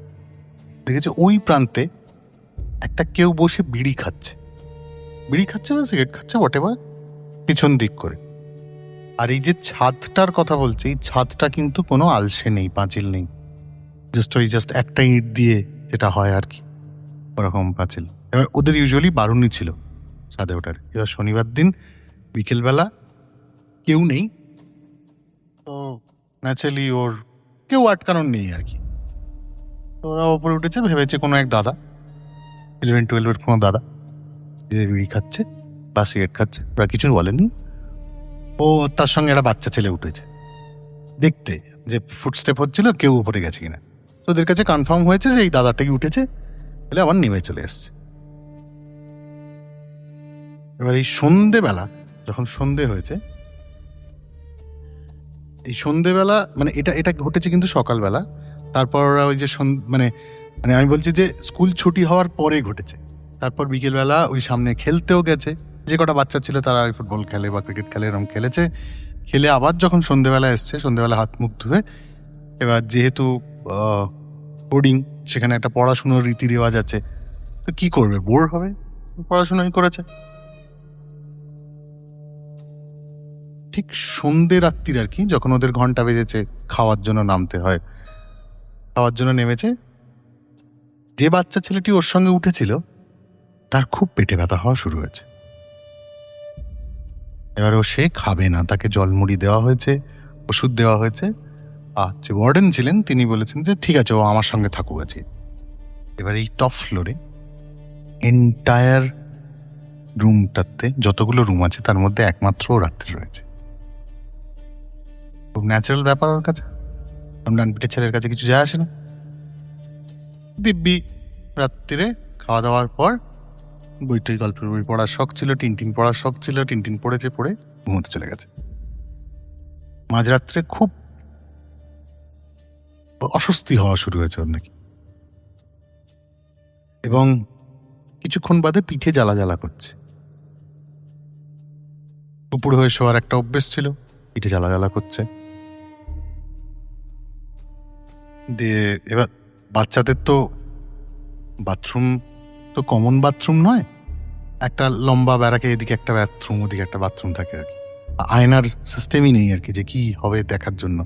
দেখেছে ওই প্রান্তে একটা কেউ বসে বিড়ি খাচ্ছে বা সিগারেট খাচ্ছে, হোয়াটএভার, পিছন দিক করে। আর এই যে ছাদটার কথা বলছি, এই ছাদটা কিন্তু কোনো আলসে নেই, পাঁচিল নেই, জাস্ট একটা ইট দিয়ে যেটা হয় আর কি, ওরকম পাঁচিল। এবার ওদের ইউজুয়ালি বারুনি ছিল ছাদে ওঠার। এবার শনিবার দিন বিকেলবেলা কেউ নেই, তো ন্যাচারালি ওর কেউ আটকানোর নেই আর কি। তো ওরা ওপরে উঠেছে, ভেবেছে কোনো এক দাদা, 11-12 কোনো দাদা যে বিড়ি খাচ্ছে বা সিগারেট খাচ্ছে, ওরা কিছু বলেনি। ও তার সঙ্গে একটা বাচ্চা ছেলে উঠেছে দেখতে যে ফুটস্টেপ হচ্ছিল, কেউ উপরে গেছে কিনা। তো ওদের কাছে কনফার্ম হয়েছে যে এই দাদাটাই উঠেছে, বলে আবার নেমে চলে এসছে। এবার এই সন্ধেবেলা, যখন সন্ধে হয়েছে, এই সন্ধেবেলা মানে এটা ঘটেছে কিন্তু সকালবেলা। তারপর ওরা ওই যে মানে মানে আমি বলছি যে স্কুল ছুটি হওয়ার পরে ঘটেছে। তারপর বিকেলবেলা ওই সামনে খেলতেও গেছে, যে কটা বাচ্চা ছিল তারা ফুটবল খেলে বা ক্রিকেট খেলে, এরকম খেলেছে। খেলে আবার যখন সন্ধেবেলা এসছে, সন্ধেবেলা হাত মুখ ধুয়ে, এবার যেহেতু বোর্ডিং, সেখানে একটা পড়াশুনোর রীতি রেওয়াজ আছে, তো কি করবে, বোর হবে, পড়াশোনাই করেছে। ঠিক সন্ধে রাত্রির আর কি, যখন ওদের ঘন্টা বেজেছে খাওয়ার জন্য নামতে হয়, খাওয়ার জন্য নেমেছে, যে বাচ্চা ছেলেটি ওর সঙ্গে উঠেছিল তার খুব পেটে ব্যথা হওয়া শুরু হয়েছে। এবার সে খাবে না, তাকে জলমুড়ি দেওয়া হয়েছে, ওষুধ দেওয়া হয়েছে। আর যে ওয়ার্ডেন ছিলেন তিনি বলেছেন যে ঠিক আছে, ও আমার সঙ্গে থাকুক আছে। এবার এই টপ ফ্লোরে এন্টায়ার রুমটাতে যতগুলো রুম আছে তার মধ্যে একমাত্র ও রাত্রি রয়েছে। খুব ন্যাচারাল ব্যাপার ওর কাছে, ডান পিঠের ছেলের কাছে কিছু যায় আসে না। দিব্যি রাত্রিরে খাওয়া দাওয়ার পর বইটাই, গল্পের বই পড়ার শখ ছিল, টিনটিন পড়ার শখ ছিল, টিনটিন পড়েছে, পড়ে ঘুমোতে চলে গেছে। মাঝরাত্রে খুব অস্বস্তি হওয়া শুরু হয়েছে ওর নাকি, এবং কিছুক্ষণ বাদে পিঠে জ্বালা জ্বালা করছে। উপর হয়ে শোয়ার একটা অভ্যেস ছিল, পিঠে জ্বালা জ্বালা করছে। দিয়ে এবার বাচ্চাদের তো বাথরুম তো কমন বাথরুম নয়, একটা লম্বা ব্যারাকে এদিকে একটা বাথরুম, ওদিকে একটা বাথরুম থাকে আর কি, আয়নার সিস্টেমই নেই আর কি যে কি হবে দেখার জন্য।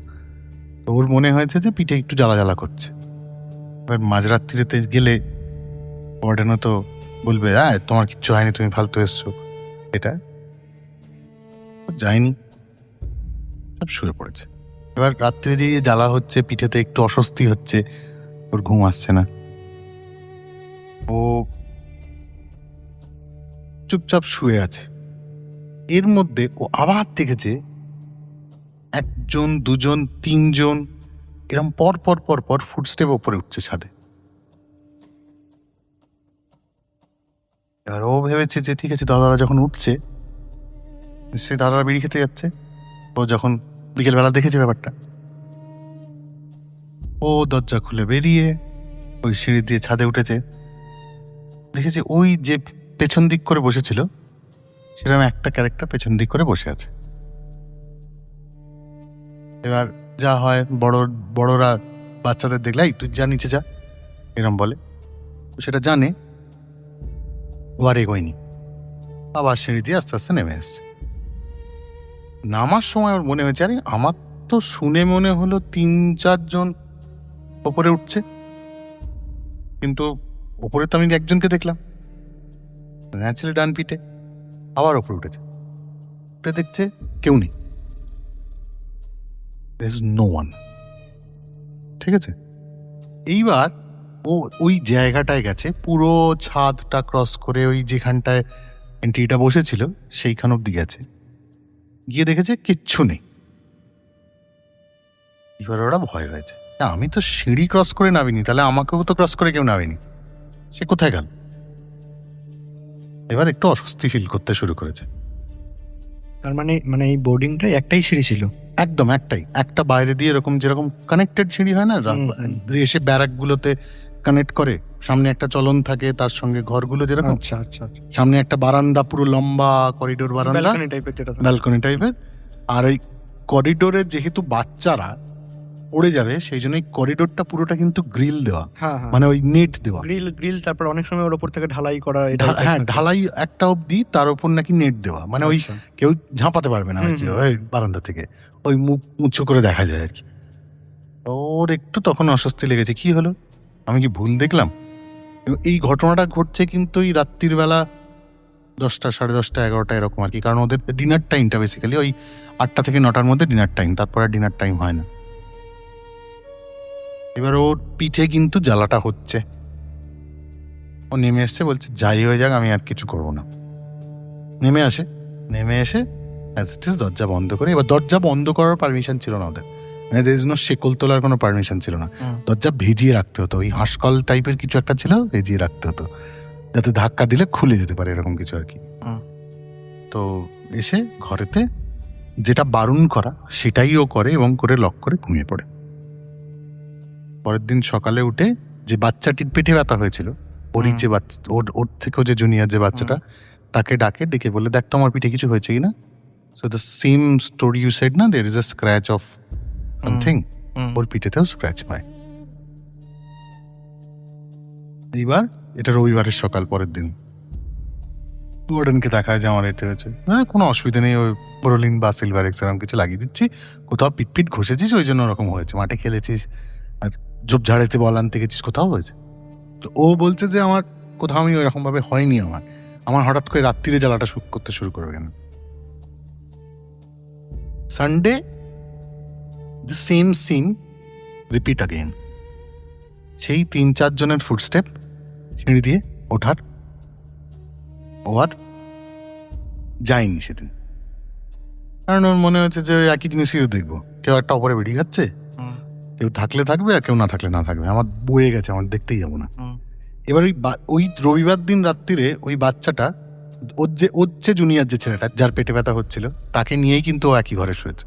তো ওর মনে হয়েছে যে পিঠে একটু জ্বালা জ্বালা করছে। এবার মাঝরাত্রিতে গেলে ওয়ার্ডেনও তো বলবে, হ্যাঁ তোমার কিচ্ছু হয়নি, তুমি ফালতু এসছো, এটা যায়নি, সব শুয়ে পড়েছে। এবার রাত্রে দিয়ে জ্বালা হচ্ছে, পিঠেতে একটু অস্বস্তি হচ্ছে, ওর ঘুম আসছে না। ও চুপচাপ শুয়ে আছে। এর মধ্যে ও আবার দেখেছে একজন, দুজন, তিনজন এরম পর পর পর পর ফুটস্টেপ ওপরে উঠছে ছাদে। এবার ও ভেবেছে যে ঠিক আছে, দাদারা যখন উঠছে সে দাদারা বিড়ি খেতে যাচ্ছে। ও যখন বিকেলবেলা দেখেছে ব্যাপারটা, ও দরজা খুলে বেরিয়ে ওই সিঁড়ি দিয়ে ছাদে উঠেছে, দেখেছে ওই যে পেছন দিক করে বসেছিল সেরকম একটা ক্যারেক্টার পেছন দিক করে বসে আছে। এবার যা হয়, বড়রা বাচ্চাদের দেখলে এই তুই যা নিচে যা, এরম বলে, সেটা জানে। ও আর এগোয়নি, আবার সিঁড়ি দিয়ে আস্তে আস্তে নেমে এসছে। নামার সময় ওর মনে হয়েছে, আরে আমার তো শুনে মনে হলো 3-4 জন ওপরে উঠছে, কিন্তু ওপরে তো আমি একজনকে দেখলাম ন্যাচারালি ডান পিঠে। আবার ওপরে উঠেছে, উঠে দেখছে কেউ নেই, there is no one, ঠিক আছে। এইবার ও ওই জায়গাটায় গেছে, পুরো ছাদটা ক্রস করে ওই যেখানটায় এন্ট্রিটা বসেছিল সেইখান অব্দি গেছে, গিয়ে দেখেছে কিচ্ছু নেই। এবার ওরা ভয় হয়েছে, আমি তো সিঁড়ি ক্রস করে নামিনি, তাহলে আমাকেও তো ক্রস করে কেউ নামেনি, সে কোথায় গেল। এবার একটু অস্বস্তি ফিল করতে শুরু করেছে। তার মানে এই বোর্ডিংটাই একটাই সিঁড়ি ছিল? একদম একটাই, একটা বাইরে দিয়ে এরকম যেরকম কানেক্টেড সিঁড়ি হয় না, এসে ব্যারাকগুলোতে কানেক্ট করে, সামনে একটা চলন থাকে, তার সঙ্গে ঘরগুলো যেরকম, আচ্ছা আচ্ছা আচ্ছা, সামনে একটা বারান্দা, পুরো লম্বা করিডোর বারান্দা, ব্যালকনি টাইপের যেটা থাকে। ব্যালকনি টাইপের। আর ওই করিডোরে যেহেতু বাচ্চারা পড়ে যাবে, সেই জন্য এই করিডোরটা পুরোটা কিন্তু গ্রিল দেওয়া, হ্যাঁ হ্যাঁ, মানে ওই নেট দেওয়া। গ্রিল তারপর অনেক সময় ওর উপর থেকে ঢালাই করা, এটা হ্যাঁ, ঢালাই একটা অবধি, তার উপর নাকি নেট দেওয়া, মানে ওই আচ্ছা। কেউ ঝাঁপাতে পারবে না আর কি, ওই বারান্দা থেকে ওই মুখ উঁচু করে দেখা যায় আর কি। ওর একটু তখন অস্বস্তি লেগেছে, কি হলো, আমি কি ভুল দেখলাম? এই ঘটনাটা ঘটছে কিন্তু এই রাত্রির বেলা 10টা, 10:30, 11টা এরকম আর কি, কারণ ওদের ডিনার টাইমটা বেসিক্যালি ওই 8টা থেকে 9টার মধ্যে ডিনার টাইম, তারপর আর ডিনার টাইম হয় না। এবার ওর পিঠে কিন্তু জ্বালাটা হচ্ছে, ও নেমে এসছে, বলছে যাই হয়ে যাক, আমি আর কিছু করবো না। নেমে এসে অ্যাজ ইট ইজ দরজা বন্ধ করে, এবার দরজা বন্ধ করার পারমিশন ছিল না ওদের, মানে দের ইজ নো শেকল তোলার কোনো পারমিশন ছিল না, দরজা ভেজিয়ে রাখতে হতো, ওই হাঁসকল টাইপের কিছু একটা ছিল, ভেজিয়ে রাখতে হতো, যাতে ধাক্কা দিলে খুলে যেতে পারে, এরকম কিছু আর কি। তো এসে ঘরেতে যেটা বারণ করা সেটাই ও করে, এবং করে লক করে ঘুমিয়ে পড়ে। পরের দিন সকালে উঠে যে বাচ্চাটির পেটে ব্যথা হয়েছিল, ওরই যে বাচ্চা, ওর থেকেও যে জুনিয়র যে বাচ্চাটা, তাকে ডেকে বলে, দেখ তো আমার পিঠে কিছু হয়েছে কিনা। So the same story you said না, there is a scratch of something, ওর পিঠেতেও স্ক্র্যাচ পায়। এইবার এটা রবিবারের সকাল, পরের দিন ওয়ার্ডেনকে দেখায় যে আমার এতে হয়েছে, কোনো অসুবিধা নেই, ওই বোরোলিন বা সিলভার এক্স এরকম কিছু লাগিয়ে দিচ্ছি, কোথাও পিট ঘষেছিস ওই জন্য ওরকম হয়েছে, মাঠে খেলেছিস আর ঝোপঝাড়েতে বল আনতে গেছিস, কোথাও হয়েছে? তো ও বলছে যে আমার কোথাও, আমি ওইরকম ভাবে হয়নি, আমার হঠাৎ করে রাত্রিরে জ্বালাটা করতে শুরু করবে কেন। Sunday the same scene repeat again, সেই 3-4 জনের ফুটস্টেপ সিঁড়ি দিয়ে ওঠার, ও আর যায়নি সেদিন, কারণ ওর মনে হচ্ছে যে একই জিনিসই দেখবো, কেউ একটা অপরে বেরিয়ে খাচ্ছে, কেউ থাকলে থাকবে আর কেউ না থাকলে না থাকবে, আমার বয়ে গেছে, আমার দেখতেই যাবো না। এবার ওই রবিবার দিন রাত্রিরে ওই বাচ্চাটা, ওর যে জুনিয়র যে ছেলেটা যার পেটে ব্যথা হচ্ছিল, তাকে নিয়েই কিন্তু ও একই ঘরে শুয়েছে।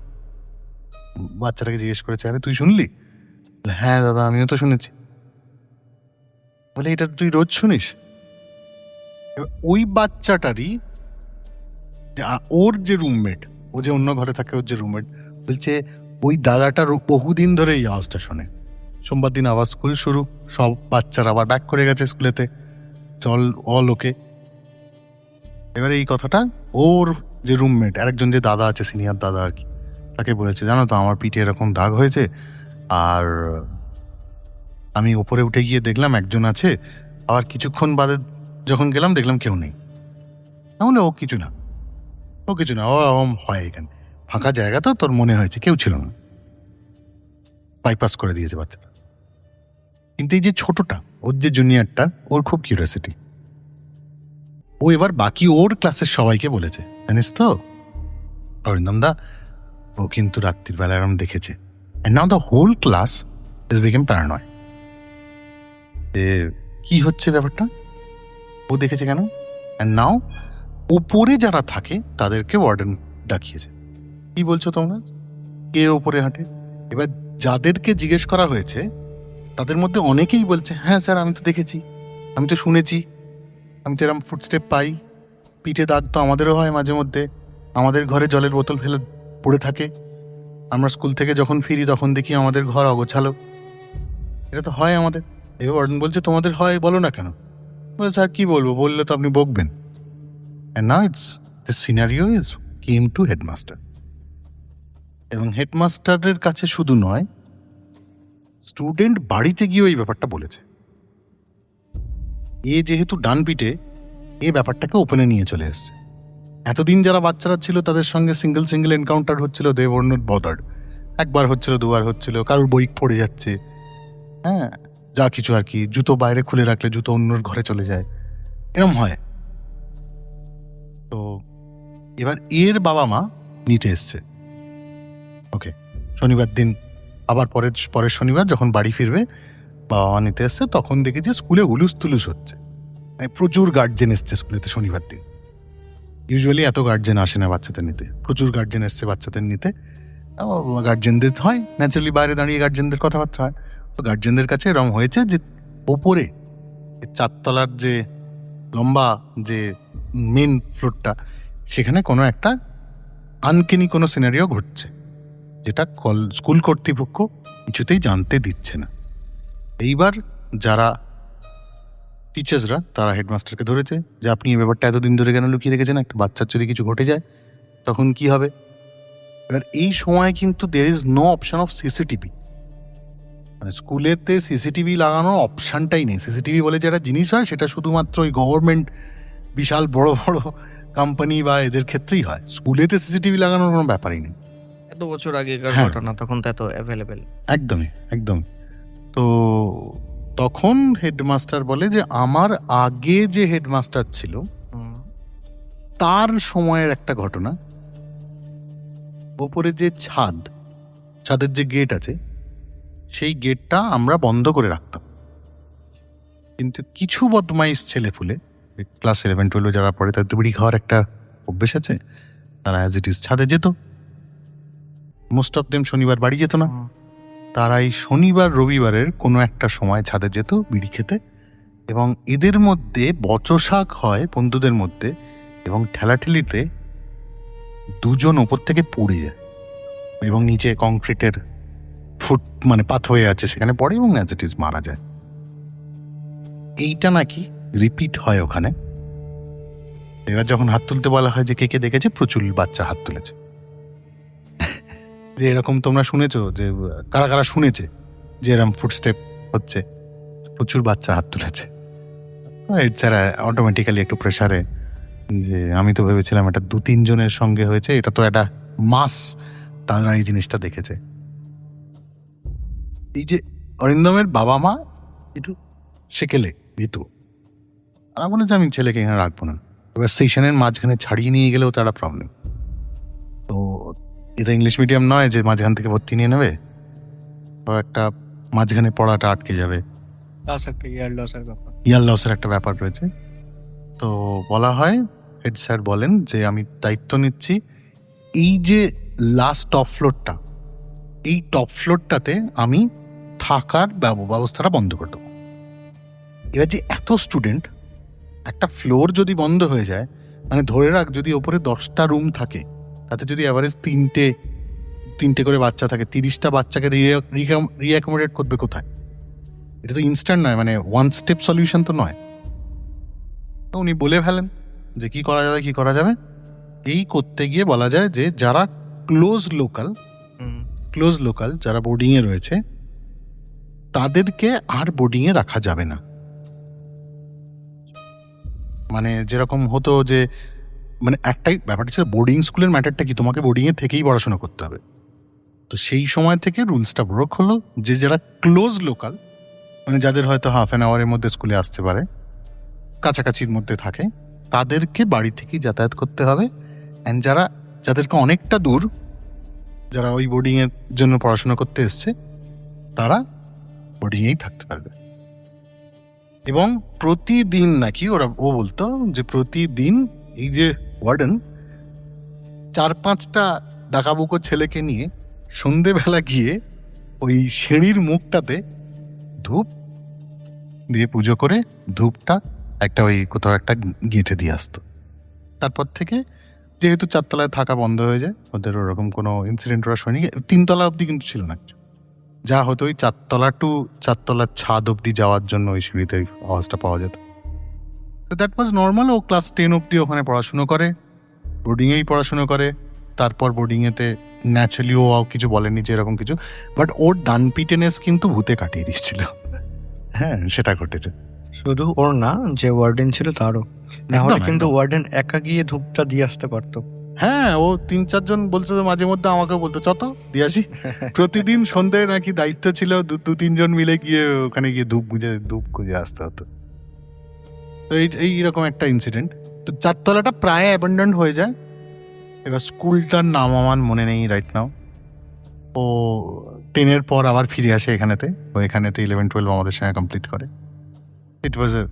বাচ্চাটাকে জিজ্ঞেস করেছে, আরে তুই শুনলি? হ্যাঁ দাদা, আমিও তো শুনেছি। বলে, এটা তুই রোজ শুনিস? ওই বাচ্চাটারই ওর যে রুমমেট, ও যে অন্য ঘরে থাকে, ওর যে রুমমেট বলছে ওই দাদাটার বহুদিন ধরে এই আওয়াজটা শোনে। সোমবার দিন আবার স্কুল শুরু, সব বাচ্চারা আবার ব্যাক করে গেছে স্কুলেতে, চল অল ওকে। এবার এই কথাটা ওর যে রুমমেট, আরেকজন যে দাদা আছে, সিনিয়র দাদা আর কি, তাকে বলেছে, জানো তো আমার পিঠে এরকম দাগ হয়েছে, আর আমি ওপরে উঠে গিয়ে দেখলাম একজন আছে, আবার কিছুক্ষণ বাদে যখন গেলাম দেখলাম কেউ নেই। তাহলে ও কিছু না, ও হয় এখানে ফাঁকা জায়গা, তো তোর মনে হয়েছে কেউ ছিল না, বাইপাস করে দিয়েছে বাচ্চাটা। কিন্তু এই যে ছোটটা, ওর যে জুনিয়রটা, ওর খুব কিউরিয়াসিটি, ও এবার বাকি ওর ক্লাসের সবাইকে বলেছে, জানিস তো অরিন্দম দা, ও কিন্তু রাত্রির বেলা এরম দেখেছে। And now the whole class has become paranoid. কি হচ্ছে ব্যাপারটা, ও দেখেছে কেন? And now ওপরে যারা থাকে তাদেরকে ওয়ার্ডেন ডাকিয়েছে। কি বলছো তোমরা, কে ওপরে হাঁটে? এবার যাদেরকে জিজ্ঞেস করা হয়েছে তাদের মধ্যে অনেকেই বলছে, হ্যাঁ স্যার, আমি তো দেখেছি, আমি তো শুনেছি, আমি তো এরকম ফুটস্টেপ পাই, পিঠে দাগ তো আমাদেরও হয় মাঝে মধ্যে, আমাদের ঘরে জলের বোতল ফেলে পড়ে থাকে, আমরা স্কুল থেকে যখন ফিরি তখন দেখি আমাদের ঘর অগোছালো, এটা তো হয় আমাদের। এবার ওয়ার্ডেন বলছে, তোমাদের হয়, বলো না কেন? বলে, স্যার কি বলবো, বললে তো আপনি বকবেন। And now the scenario came to headmaster. এবং হেডমাস্টারের কাছে শুধু নয়, স্টুডেন্ট বাড়িতে গিয়ে ওই ব্যাপারটা বলেছে। এ যেহেতু ডান পিঠে, এ ব্যাপারটাকে ওপেনে নিয়ে চলে এসছে। এতদিন যারা বাচ্চারা ছিল তাদের সঙ্গে সিঙ্গেল এনকাউন্টার হচ্ছিল, দে ওয়ার নট বদার্ড, একবার হচ্ছিল, দুবার হচ্ছিল, কারোর বই পড়ে যাচ্ছে, হ্যাঁ যা কিছু আর কি, জুতো বাইরে খুলে রাখলে জুতো অন্যর ঘরে চলে যায়, এরম হয়। তো এবার এর বাবা মা নিতে এসছে, ওকে, শনিবার দিন, আবার পরের শনিবার যখন বাড়ি ফিরবে, বাবা মা নিতে এসছে, তখন দেখি যে স্কুলে হুলুস তুলুস হচ্ছে, প্রচুর গার্জেন এসছে স্কুলেতে শনিবার দিন। ইউজুয়ালি এত গার্জেন আসে না বাচ্চাদের নিতে, প্রচুর গার্জেন এসছে বাচ্চাদের নিতে। গার্জেনদের হয় ন্যাচারালি বাইরে দাঁড়িয়ে গার্জেনদের কথাবার্তা হয়। তো গার্জেনদের কাছে এরকম হয়েছে যে ওপরে 4 তলার যে লম্বা যে মেন ফ্লোরটা, সেখানে কোনো একটা আনকেনি কোনো সিনারিও ঘটছে, যেটা স্কুল কর্তৃপক্ষ কিছুতেই জানতে দিচ্ছে না। এইবার যারা টিচার্সরা তারা হেডমাস্টারকে ধরেছে যে আপনি এই ব্যাপারটা এতদিন ধরে কেন লুকিয়ে রেখেছেন, একটা বাচ্চার যদি কিছু ঘটে যায় তখন কি হবে। এবার এই সময় কিন্তু there is no option of CCTV, মানে স্কুলেতে সিসিটিভি লাগানোর অপশানটাই নেই। সিসিটিভি বলে যেটা জিনিস হয় সেটা শুধুমাত্র ওই গভর্নমেন্ট বিশাল বড় বড় কোম্পানি বা এদের ক্ষেত্রেই হয়, স্কুলেতে সিসিটিভি লাগানোর কোনো ব্যাপারই নেই। এত বছর আগেকার হ্যাঁ। ঘটনা, তখন তো এত অ্যাভেলেবেল। একদমই একদম। তো তখন হেডমাস্টার বলে যে আমার আগে যে হেডমাস্টার ছিল তার সময়ের একটা ঘটনা, ওপরে যে ছাদের যে গেট আছে সেই গেটটা আমরা বন্ধ করে রাখতাম, কিন্তু কিছু বদমাইশ ছেলেপুলে ক্লাস 11-12 যারা পড়ে তাদের তো বিড়ি খাওয়ার একটা অভ্যেস আছে, তারা অ্যাজ ইট ইজ ছাদে যেত। মোস্ট অফ দেম শনিবার বাড়ি যেত না, তারা এই শনিবার রবিবারের কোনো একটা সময় ছাদে যেত বিড়ি খেতে, এবং এদের মধ্যে বচসাক হয় বন্ধুদের মধ্যে, এবং ঠেলাঠেলিতে দুজন ওপর থেকে পড়ে যায় এবং নিচে কংক্রিটের মানে পাথ হয়ে আছে সেখানে পড়ে এবং অ্যাজ ইট ইজ মারা যায়। এইটা নাকি রিপিট হয় ওখানে। এবার যখন হাত তুলতে বলা হয় যে কে কে দেখেছে, প্রচুর বাচ্চা হাত তুলেছে। যে এরকম তোমরা শুনেছো, যে কারা কারা শুনেছে যে এরকম ফুটস্টেপ হচ্ছে, প্রচুর বাচ্চা হাত তুলেছে। এছাড়া অটোমেটিক্যালি একটু প্রেসারে যে আমি তো ভেবেছিলাম এটা 2-3 জনের সঙ্গে হয়েছে, এটা তো একটা মাস, তারা এই জিনিসটা দেখেছে। এই যে অরিন্দমের বাবা মা একটু সেকেলে ভিতু, তারা বলেছে আমি ছেলেকে এখানে রাখবো না। এবার সেশনের মাঝখানে ছাড়িয়ে নিয়ে গেলেও তারা প্রবলেম। তো এটা ইংলিশ মিডিয়াম নয় যে মাঝখান থেকে ভর্তি নিয়ে নেবে, তো একটা মাঝখানে পড়াটা আটকে যাবে, ইয়ার লসের একটা ব্যাপার রয়েছে। তো বলা হয়, হেড স্যার বলেন যে আমি দায়িত্ব নিচ্ছি এই যে লাস্ট টপ ফ্লোরটা, এই টপ ফ্লোরটাতে আমি থাকার ব্যবস্থাটা বন্ধ করে দেবো। এবার যে এত স্টুডেন্ট, একটা ফ্লোর যদি বন্ধ হয়ে যায়, মানে ধরে রাখ যদি ওপরে 10টা রুম থাকে, তাতে যদি অ্যাভারেজ 3টে করে বাচ্চা থাকে, 30টা বাচ্চাকে রিঅ্যাকোমোডেট করবে কোথায়? এটা তো ইনস্ট্যান্ট নয়, মানে ওয়ান স্টেপ সলিউশন তো নয়। তো উনি বলে ফেলেন যে কি করা যাবে। এই করতে গিয়ে বলা যায় যে যারা ক্লোজ লোকাল যারা বোর্ডিংয়ে রয়েছে তাদেরকে আর বোর্ডিংয়ে রাখা যাবে না। মানে যেরকম হতো যে, মানে একটাই ব্যাপারটা ছিল, বোর্ডিং স্কুলের ম্যাটারটা কি, তোমাকে বোর্ডিংয়ে থেকেই পড়াশোনা করতে হবে। তো সেই সময় থেকে রুলসটা ব্রোক হলো যে যারা ক্লোজ লোকাল, মানে যাদের হয়তো হাফ অ্যান আওয়ারের মধ্যে স্কুলে আসতে পারে, কাছাকাছির মধ্যে থাকে, তাদেরকে বাড়ি থেকেই যাতায়াত করতে হবে। অ্যান্ড যাদেরকে অনেকটা দূর, যারা ওই বোর্ডিংয়ের জন্য পড়াশোনা করতে এসছে, তারা বোর্ডিংয়েই থাকতে পারবে। এবং প্রতিদিন নাকি ও বলতো যে প্রতিদিন এই যে ওয়ার্ডেন 4-5টা ডাকাবুকো ছেলেকে নিয়ে সন্ধেবেলা গিয়ে ওই সিঁড়ির মুখটাতে ধূপ দিয়ে পুজো করে ধূপটা একটা ওই কোথাও একটা গেঁথে দিয়ে আসতো। তারপর থেকে যেহেতু 4 তলায় থাকা বন্ধ হয়ে যায়, ওদের ওরকম কোনো ইনসিডেন্ট ওরা শোনেনি। 3 তলা অবধি কিন্তু ছিল না, যা হতো ওই 4 তলার ছাদ অবধি যাওয়ার জন্য ওই সিঁড়িতে আওয়াজটা পাওয়া যেত। তো দ্যাট ওয়াজ নর্মাল। ও ক্লাস 10 অবধি ওখানে পড়াশুনো করে, বোর্ডিংয়েই পড়াশুনো করে। তারপর বোর্ডিংয়েতে ন্যাচারালি ও কিছু বলেনি যে এরকম কিছু, বাট ওর ডানপিটেনেস কিন্তু ভূতে কাটিয়ে দিচ্ছিল। হ্যাঁ, সেটা ঘটেছে। শুধু ওর না, যে ওয়ার্ডেন ছিল তারও। তাহলে কিন্তু একদম। ওয়ার্ডেন একা গিয়ে ধূপটা দিয়ে আসতে পারতো। হ্যাঁ, ও 3-4 জন বলছে, তো মাঝে মধ্যে আমাকেও বলতো চত দিয়ে আসি। প্রতিদিন সন্ধ্যায় নাকি দায়িত্ব ছিল 2-3 জন মিলে গিয়ে ওখানে গিয়ে ধূপ গুঁজে আসতে হতো। তো এইরকম একটা ইনসিডেন্ট। তো 4 তলাটা প্রায় অ্যাবান্ডন্ড হয়ে যায়। এবার স্কুলটার নাম আমার মনে নেই রাইট নাও। ও 10-এর পর আবার ফিরে আসে এখানেতে। ও এখানেতে 11-12 আমাদের সঙ্গে কমপ্লিট করে। ইট ওয়াজ এ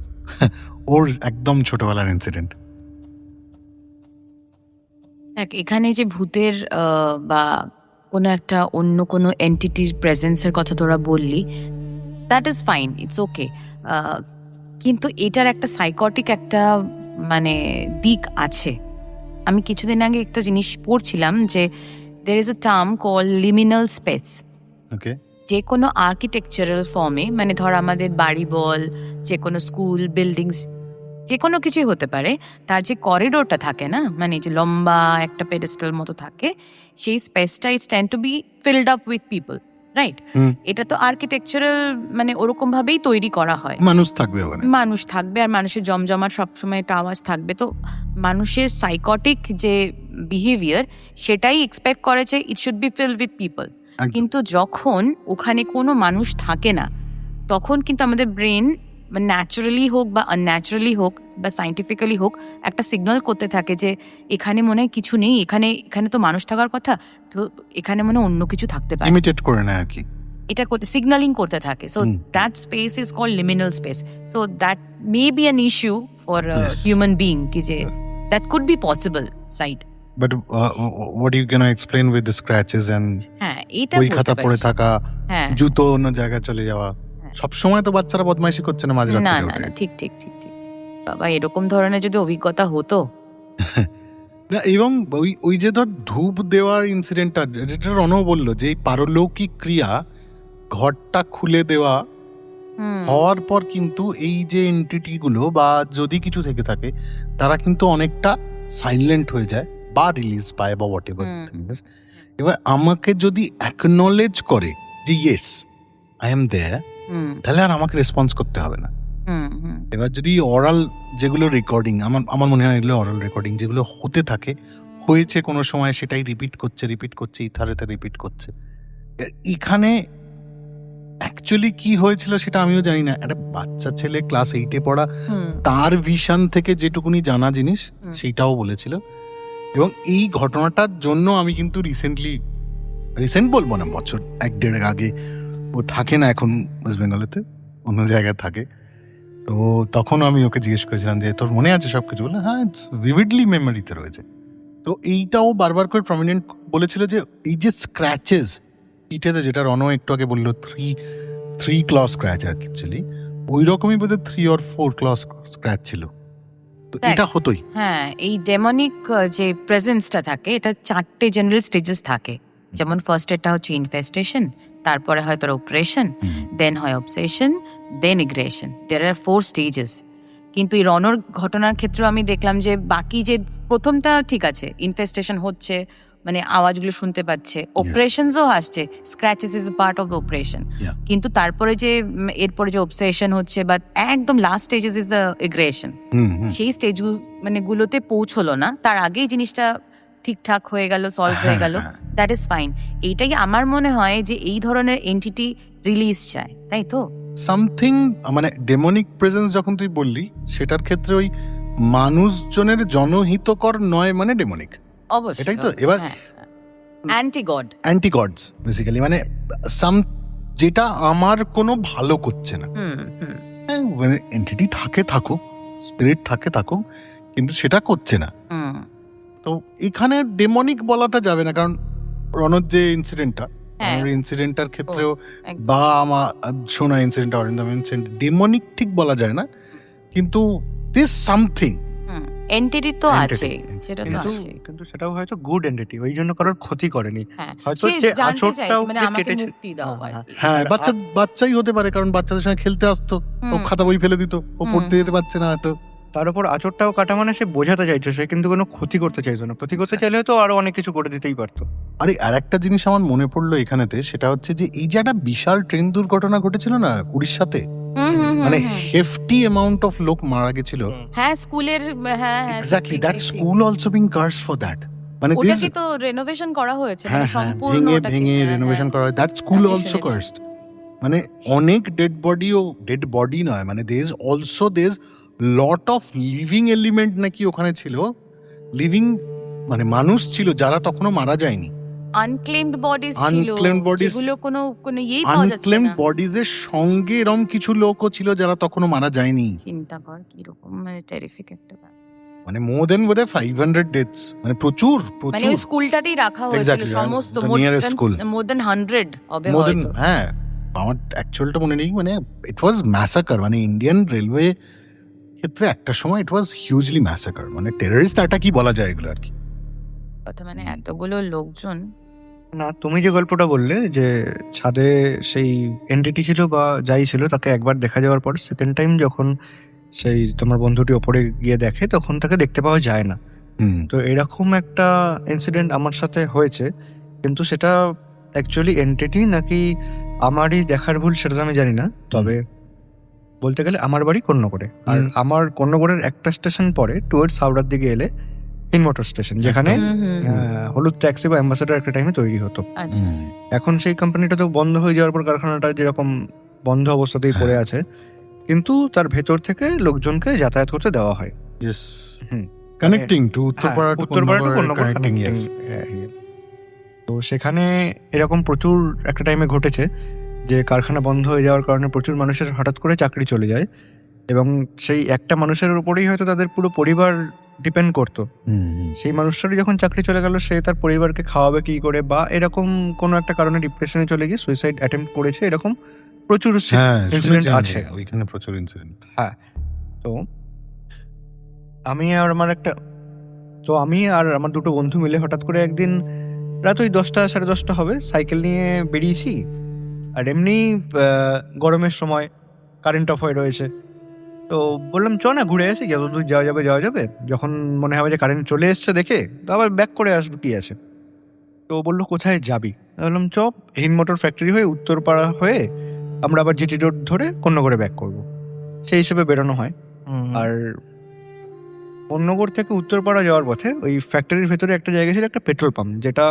ওর একদম ছোটবেলার ইনসিডেন্ট। দেখ, এখানে যে ভূতের বা কোনো একটা অন্য কোনো এন্টিটির প্রেজেন্সের কথা তোরা বললি, that is fine, it's okay. কিন্তু এটার একটা সাইকটিক একটা মানে দিক আছে। আমি কিছুদিন আগে একটা জিনিস পড়ছিলাম যে there is a term call liminal space. Okay, যে কোনো আর্কিটেকচারাল ফর্মে, মানে ধর আমাদের বাড়ি বল, যে কোনো স্কুল বিল্ডিংস, যে কোনো কিছুই হতে পারে, তার যে করিডোরটা থাকে না, মানে যে লম্বা একটা পেডেস্টাল মতো থাকে, সেই স্পেসটা is tend to be filled up with people, right? হুম। এটা তো আর্কিটেকচারাল মানে ওরকম ভাবেই তৈরি করা হয়। মানুষ থাকবে ওখানে। মানুষ থাকবে, আর মানুষের জমজমাট সবসময় একটা আওয়াজ থাকবে। তো মানুষের সাইকটিক যে বিহেভিয়ার, সেটাই এক্সপেক্ট করে যে it should be filled with people. একদম। কিন্তু যখন ওখানে কোনো মানুষ থাকে না, তখন কিন্তু আমাদের ব্রেন ন্যাচারালি হোক বা আনন্যাচারালি হোক বা সাইন্টিফিক্যালি হোক, একটা সিগন্যাল করতে থাকে যে এখানে মনে হয় কিছু নেই, এখানে এখানে তো মানুষ থাকার কথা, তো এখানে মনে হয় অন্য কিছু থাকতে পারে। ইমিটেট করে নেয় আর কি। এটা করতে সিগন্যালিং করতে থাকে। So that space is called liminal space. So that may be an issue for Yes. Human being, কি যে that could be possible side. But what you can explain with the scratches and হ্যাঁ, এটা বই বলতে খাতা পড়ে পারিস। থাকা, হ্যাঁ, জুতো অন্য জায়গায় চলে যাওয়া। হ্যাঁ। সব সময় তো বাচ্চারা বদমাইশি করছে না মাঝরাত না থেকে না উঠে। না, ঠিক ঠিক ঠিক ঠিক। বাবা, এরকম ধরনের যদি অভিজ্ঞতা হতো। না, এবং ওই ওই যে ধর ধূপ দেওয়ার ইনসিডেন্টটা, যেটা রণও বললো যে এই পারলৌকিক ক্রিয়া, ঘরটা খুলে দেওয়া হুম, হওয়ার পর কিন্তু এই যে এন্টিটি গুলো বা যদি কিছু থেকে থাকে, তারা কিন্তু অনেকটা সাইলেন্ট হয়ে যায় বা রিলিজ পায় বা হোয়াট এভার। হুম। এবার আমাকে যদি অ্যাকনলেজ করে যে ইয়েস আই এম দেয়ার, হুম, তাহলে আর আমাকে রেসপন্স করতে হবে না। হুম, হুম, এবার যদি অরাল যেগুলো রেকর্ডিং, আমার মনে হয় এগুলো অরাল রেকর্ডিং যেগুলো হতে থাকে, হয়েছে কোনো সময়, সেটাই রিপিট করছে ইথারেতে রিপিট করছে। এখানে অ্যাকচুয়ালি কি হয়েছিল সেটা আমিও জানি না। একটা বাচ্চা ছেলে ক্লাস 8-এ পড়া, হুম, তার ভিশন থেকে যেটুকুনি জানা জিনিস হুম। সেইটাও বলেছিল। এবং এই ঘটনাটার জন্য আমি কিন্তু রিসেন্ট বলবো না, বছর 1-1.5 আগে, ও থাকে না এখন ওয়েস্ট বেঙ্গলেতে, অন্য জায়গায় থাকে। তো তখন আমি ওকে জিজ্ঞেস করেছিলাম যে তোর মনে আছে সবকিছু? বলে হ্যাঁ, ভিভিডলি মেমোরিতে রয়েছে। তো এইটাও বারবার করে প্রমিনেন্ট বলেছিল যে এই যে স্ক্র্যাচেস পিঠেতে, যেটা রণ একটু আগে বললো, থ্রি ক্লস স্ক্র্যাচ অ্যাকচুয়ালি ওই রকমই বোধহয় 3 or 4 ক্লস স্ক্র্যাচ ছিল। তো দেখ, এটা হতোই। হ্যাঁ, এই ডেমনিক যে প্রেজেন্সটা থাকে, এটা 4টে জেনারেল স্টেজেস থাকে। যেমন ফার্স্ট এটা হচ্ছে ইনফেস্টেশন, তারপরে হয় তোর অপারেশন, দেন হয় অবসেশন, দেন ইগ্রেশন। দেয়ার আর 4 স্টেজেস। কিন্তু এই রণর ঘটনার ক্ষেত্রে আমি দেখলাম যে বাকি যে প্রথমটা ঠিক আছে, ইনফেস্টেশন হচ্ছে, মানে আওয়াজগুলো শুনতে পাচ্ছে, অপারেশনসও আসছে, scratches is part of operation. Yeah. কিন্তু তারপরে যে এরপরে যে অবসেশন হচ্ছে বা একদম লাস্ট স্টেজেস ইজ ইগ্রেশন, সেই স্টেজ মানে গুলোতে পৌঁছলো না, তার আগেই জিনিসটা ঠিকঠাক হয়ে গেল, সলভ হয়ে গেল, দ্যাট ইজ ফাইন। এইটাই আমার মনে হয় যে এই ধরনের এন্টিটি রিলিজ চায়, তাই তো? সামথিং, মানে ডেমনিক প্রেজেন্স যখন তুই বললি, সেটার ক্ষেত্রে ওই মানুষজনের জনহিতকর নয় মানে ডেমনিক, অবশ্যই, এটাই তো। অবশ্যই, এবার হ্যাঁ, anti god. Anti gods basically, মানে যেটা আমার কোনো ভালো করছে না। হুম, হুম, মানে এন্টিটি থাকুক, স্পিরিট থাকুক, কিন্তু সেটা করছে না। হুম, তো এখানে ডেমনিক বলাটা যাবে না, কারণ রণর যে ইনসিডেন্টটা, হ্যাঁ, ইনসিডেন্টটার ক্ষেত্রেও একদম। বা আমার শোনা ইনসিডেন্ট, অরিন্দম ইনসিডেন্ট, ডেমনিক ঠিক বলা যায় না, কিন্তু দিস সামথিং এন্টিটি তো Entity, আছে, সেটা তো কিন্তু আছে। কিন্তু সেটাও হয়তো গুড এন্টিটি, ওই জন্য কারোর ক্ষতি করেনি। হ্যাঁ, হয়তো সে যে জানতে আঁচড়টাও চাইছে, মানে যে আমাকে কেটেছে। মুক্তি দাও আর কি। হ্যাঁ, আর- বাচ্চাই হতে পারে, কারণ বাচ্চাদের সঙ্গে খেলতে আসতো, ও হুম, খাতা বই ফেলে দিত, ও হুম, পড়তে যেতে পারছে না হয়তো। তার উপর আঁচড়টাও কাটা মানে সে বোঝাতে চাইছো, সে কিন্তু কোনো ক্ষতি করতে চাইতো না। ক্ষতি করতে চাইলে তো আরো অনেক কিছু করে দিতেই পারতো। আরে আর একটা জিনিস আমার মনে পড়লো এখানেতে, সেটা হচ্ছে যে এই যে একটা বিশাল ট্রেন দুর্ঘটনা ঘটেছিল না উড়িষ্যাতে, হুম, হুম, হুম, মানে হুম। হেফটি অ্যামাউন্ট অফ লোক মারা গেছিল। হ্যাঁ, স্কুলের, হ্যাঁ, হ্যাঁ, এক্স্যাক্টলি, ঠিক, দ্যাট ঠিক, ঠিক। School also being cursed for that. মানে ওটাকে তো রেনোভেশন করা হয়েছে, মানে সম্পূর্ণ ভেঙে ওটাকে, ভেঙে হ্যাঁ, রেনোভেশন হ্যাঁ। করা হয়, দ্যাট স্কুল আমি অলসো শুনেছি। কার্সড। মানে অনেক ডেড বডি নয়, মানে there is lot of living element নাকি ওখানে ছিল, লিভিং মানে মানুষ ছিল যারা তখনও মারা যায়নি, আনক্লেমড বডিজ ছিল, Unclaimed bodies- যেগুলো কোনো ইয়েই পাওয়া যাচ্ছে আনক্লেম না। বডিজের সঙ্গে এরম কিছু লোকও ছিল যারা তখনও মারা যায়নি, চিন্তা কর কিরকম মানে টেরিফিক একটা ব্যাপার। মানে মোর দেন বোধহয় 500 ডেথস, মানে প্রচুর মানে প্রচুর ওই স্কুলটাতেই রাখা হয়েছিল Exactly, সমস্ত the nearest school. মোর দেন 100 হবে more than, হয়তো। হ্যাঁ আমার অ্যাকচুয়ালটা মনে নেই, মানে ইট ওয়াজ ম্যাসাকার, মানে ইন্ডিয়ান রেলওয়ে ক্ষেত্রে একটা সময় ইট ওয়াজ হিউজলি ম্যাসাকার, মানে টেররিস্ট অ্যাটাক কি বলা যায় এগুলো আর কি। কথা মানে এতগুলো লোকজন। না, তুমি যে গল্পটা বললে যে ছাদে সেই এন্টিটি ছিল বা যাই ছিল, তাকে একবার দেখা যাওয়ার পর সেকেন্ড টাইম যখন সেই তোমার বন্ধুটি ওপরে গিয়ে দেখে তখন তাকে দেখতে পাওয়া যায় না। তো এরকম একটা ইনসিডেন্ট আমার সাথে হয়েছে, কিন্তু সেটা অ্যাকচুয়ালি এন্টিটি নাকি আমারই দেখার ভুল সেটা তো আমি জানি না। তবে বলতে গেলে আমার বাড়ি কন্যগড়ে, আর আমার কন্যগড়ের একটা স্টেশন পরে টুয়ার্ডস হাওড়ার দিকে এলে হিনমোটর স্টেশন, যেখানে হলুদ ট্যাক্সি বা অ্যাম্বাসেডার একটা টাইমে তৈরি হতো। আচ্ছা এখন সেই কোম্পানিটা তো বন্ধ হয়ে যাওয়ার পর কারখানাটা যেরকম বন্ধ অবস্থাতেই পড়ে আছে, কিন্তু তার ভেতর থেকে লোকজনকে যাতায়াত করতে দেওয়া হয়। Yes, hmm. Connecting to Uttarpara to Uttarpara to Konnagar connecting, connecting, yes. তো সেখানে এরকম প্রচুর একটা টাইমে ঘটেছে যে কারখানা বন্ধ হয়ে যাওয়ার কারণে প্রচুর মানুষের হঠাৎ করে চাকরি চলে যায়, এবং সেই একটা মানুষের উপরেই হয়তো তাদের পুরো পরিবার ডিপেন্ড করতো। সেই মানুষটারই যখন চাকরি চলে গেল, সে তার পরিবারকে খাওয়াবে কি করে, বা এরকম কোনো একটা কারণে ডিপ্রেশনে চলে গিয়ে সুইসাইড অ্যাটেম্প্ট করেছে, এরকম প্রচুর হ্যাঁ ইনসিডেন্ট শুনেছি আছে। ওইখানে প্রচুর ইনসিডেন্ট। তো আমি আর আমার দুটো বন্ধু মিলে হঠাৎ করে একদিন রাত ওই 10টা 10:30 হবে সাইকেল নিয়ে বেরিয়েছি, আর এমনি গরমের সময় কারেন্ট অফ হয়ে রয়েছে, তো বললাম চ না ঘুরে আসি, যত দূর যাওয়া যাবে। যখন মনে হবে যে কারেন্ট চলে এসছে দেখে, তো আবার ব্যাক করে আসবো, কি আছে। তো বললো কোথায় যাবি, বললাম চ হিনমোটর ফ্যাক্টরি হয়ে উত্তরপাড়া হয়ে আমরা আবার জিটি রোড ধরে কন্যগড়ে ব্যাক করবো। সেই হিসেবে বেরোনো হয়। আর কন্যগড় থেকে উত্তরপাড়া যাওয়ার পথে ওই ফ্যাক্টরির ভেতরে একটা জায়গা ছিল, একটা পেট্রোল পাম্প, যেটা